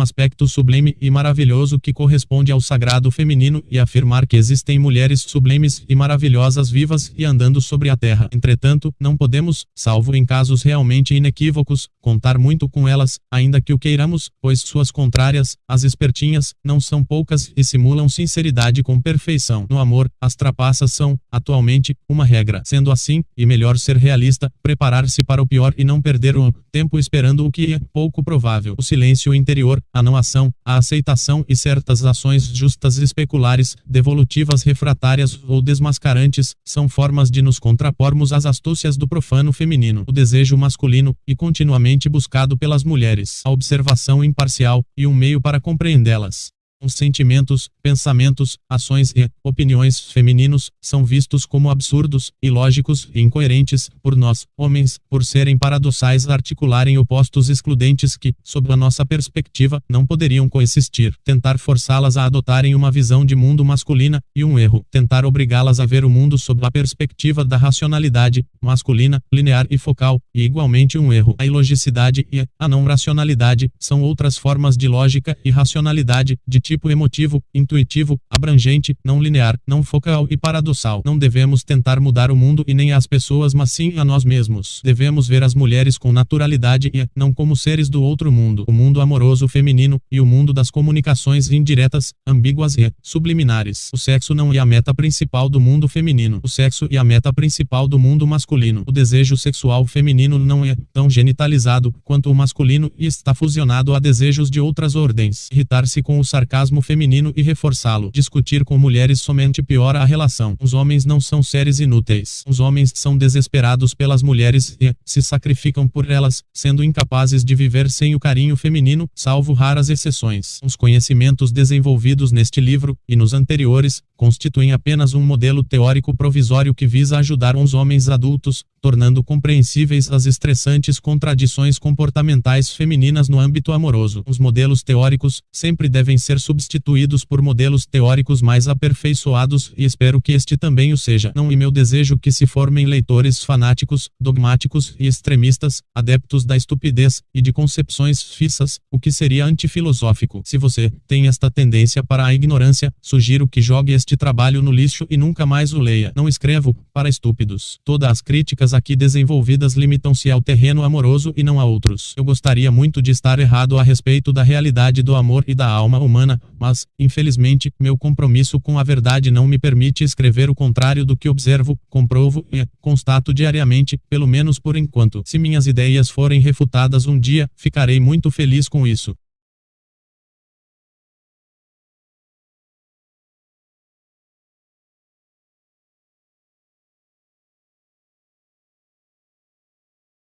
aspecto sublime e maravilhoso que corresponde ao sagrado feminino e afirmar que existem mulheres sublimes e maravilhosas vivas e andando sobre a terra. Entretanto, não podemos, salvo em casos realmente inequívocos, contar muito com elas, ainda que o queiramos, pois suas contrárias, as espertinhas, não são poucas e simulam sinceridade com perfeição. No amor, as trapaças são, atualmente, uma regra. Sendo assim, e melhor ser realista, preparar-se para o pior e não perder o tempo esperando o que é pouco provável. O silêncio interior, a não ação, a aceitação e certas ações justas especulares, devolutivas refratárias ou desmascarantes, são formas de nos contrapormos às astúcias do profano feminino. O desejo masculino, e continuamente buscado pelas mulheres. A observação imparcial, e um meio para compreendê-las. Os sentimentos, pensamentos, ações e opiniões femininos são vistos como absurdos, ilógicos e incoerentes por nós, homens, por serem paradoxais, articularem opostos excludentes que, sob a nossa perspectiva, não poderiam coexistir. Tentar forçá-las a adotarem uma visão de mundo masculina e um erro. Tentar obrigá-las a ver o mundo sob a perspectiva da racionalidade masculina, linear e focal, e igualmente um erro. A ilogicidade e a não racionalidade são outras formas de lógica e racionalidade de tipo emotivo, intuitivo, abrangente, não linear, não focal e paradoxal. Não devemos tentar mudar o mundo e nem as pessoas, mas sim a nós mesmos. Devemos ver as mulheres com naturalidade e não como seres do outro mundo. O mundo amoroso feminino e o mundo das comunicações indiretas, ambíguas e subliminares. O sexo não é a meta principal do mundo feminino. O sexo é a meta principal do mundo masculino. O desejo sexual feminino não é tão genitalizado quanto o masculino e está fusionado a desejos de outras ordens. Irritar-se com o sarcasmo feminino e reforçá-lo. Discutir com mulheres somente piora a relação. Os homens não são seres inúteis. Os homens são desesperados pelas mulheres e se sacrificam por elas, sendo incapazes de viver sem o carinho feminino, salvo raras exceções. Os conhecimentos desenvolvidos neste livro, e nos anteriores, constituem apenas um modelo teórico provisório que visa ajudar os homens adultos, tornando compreensíveis as estressantes contradições comportamentais femininas no âmbito amoroso. Os modelos teóricos sempre devem ser substituídos por modelos teóricos mais aperfeiçoados e espero que este também o seja. Não é meu desejo que se formem leitores fanáticos, dogmáticos e extremistas, adeptos da estupidez e de concepções fixas, o que seria antifilosófico. Se você tem esta tendência para a ignorância, sugiro que jogue este trabalho no lixo e nunca mais o leia. Não escrevo para estúpidos. Todas as críticas aqui desenvolvidas limitam-se ao terreno amoroso e não a outros. Eu gostaria muito de estar errado a respeito da realidade do amor e da alma humana, mas, infelizmente, meu compromisso com a verdade não me permite escrever o contrário do que observo, comprovo e constato diariamente, pelo menos por enquanto. Se minhas ideias forem refutadas um dia, ficarei muito feliz com isso.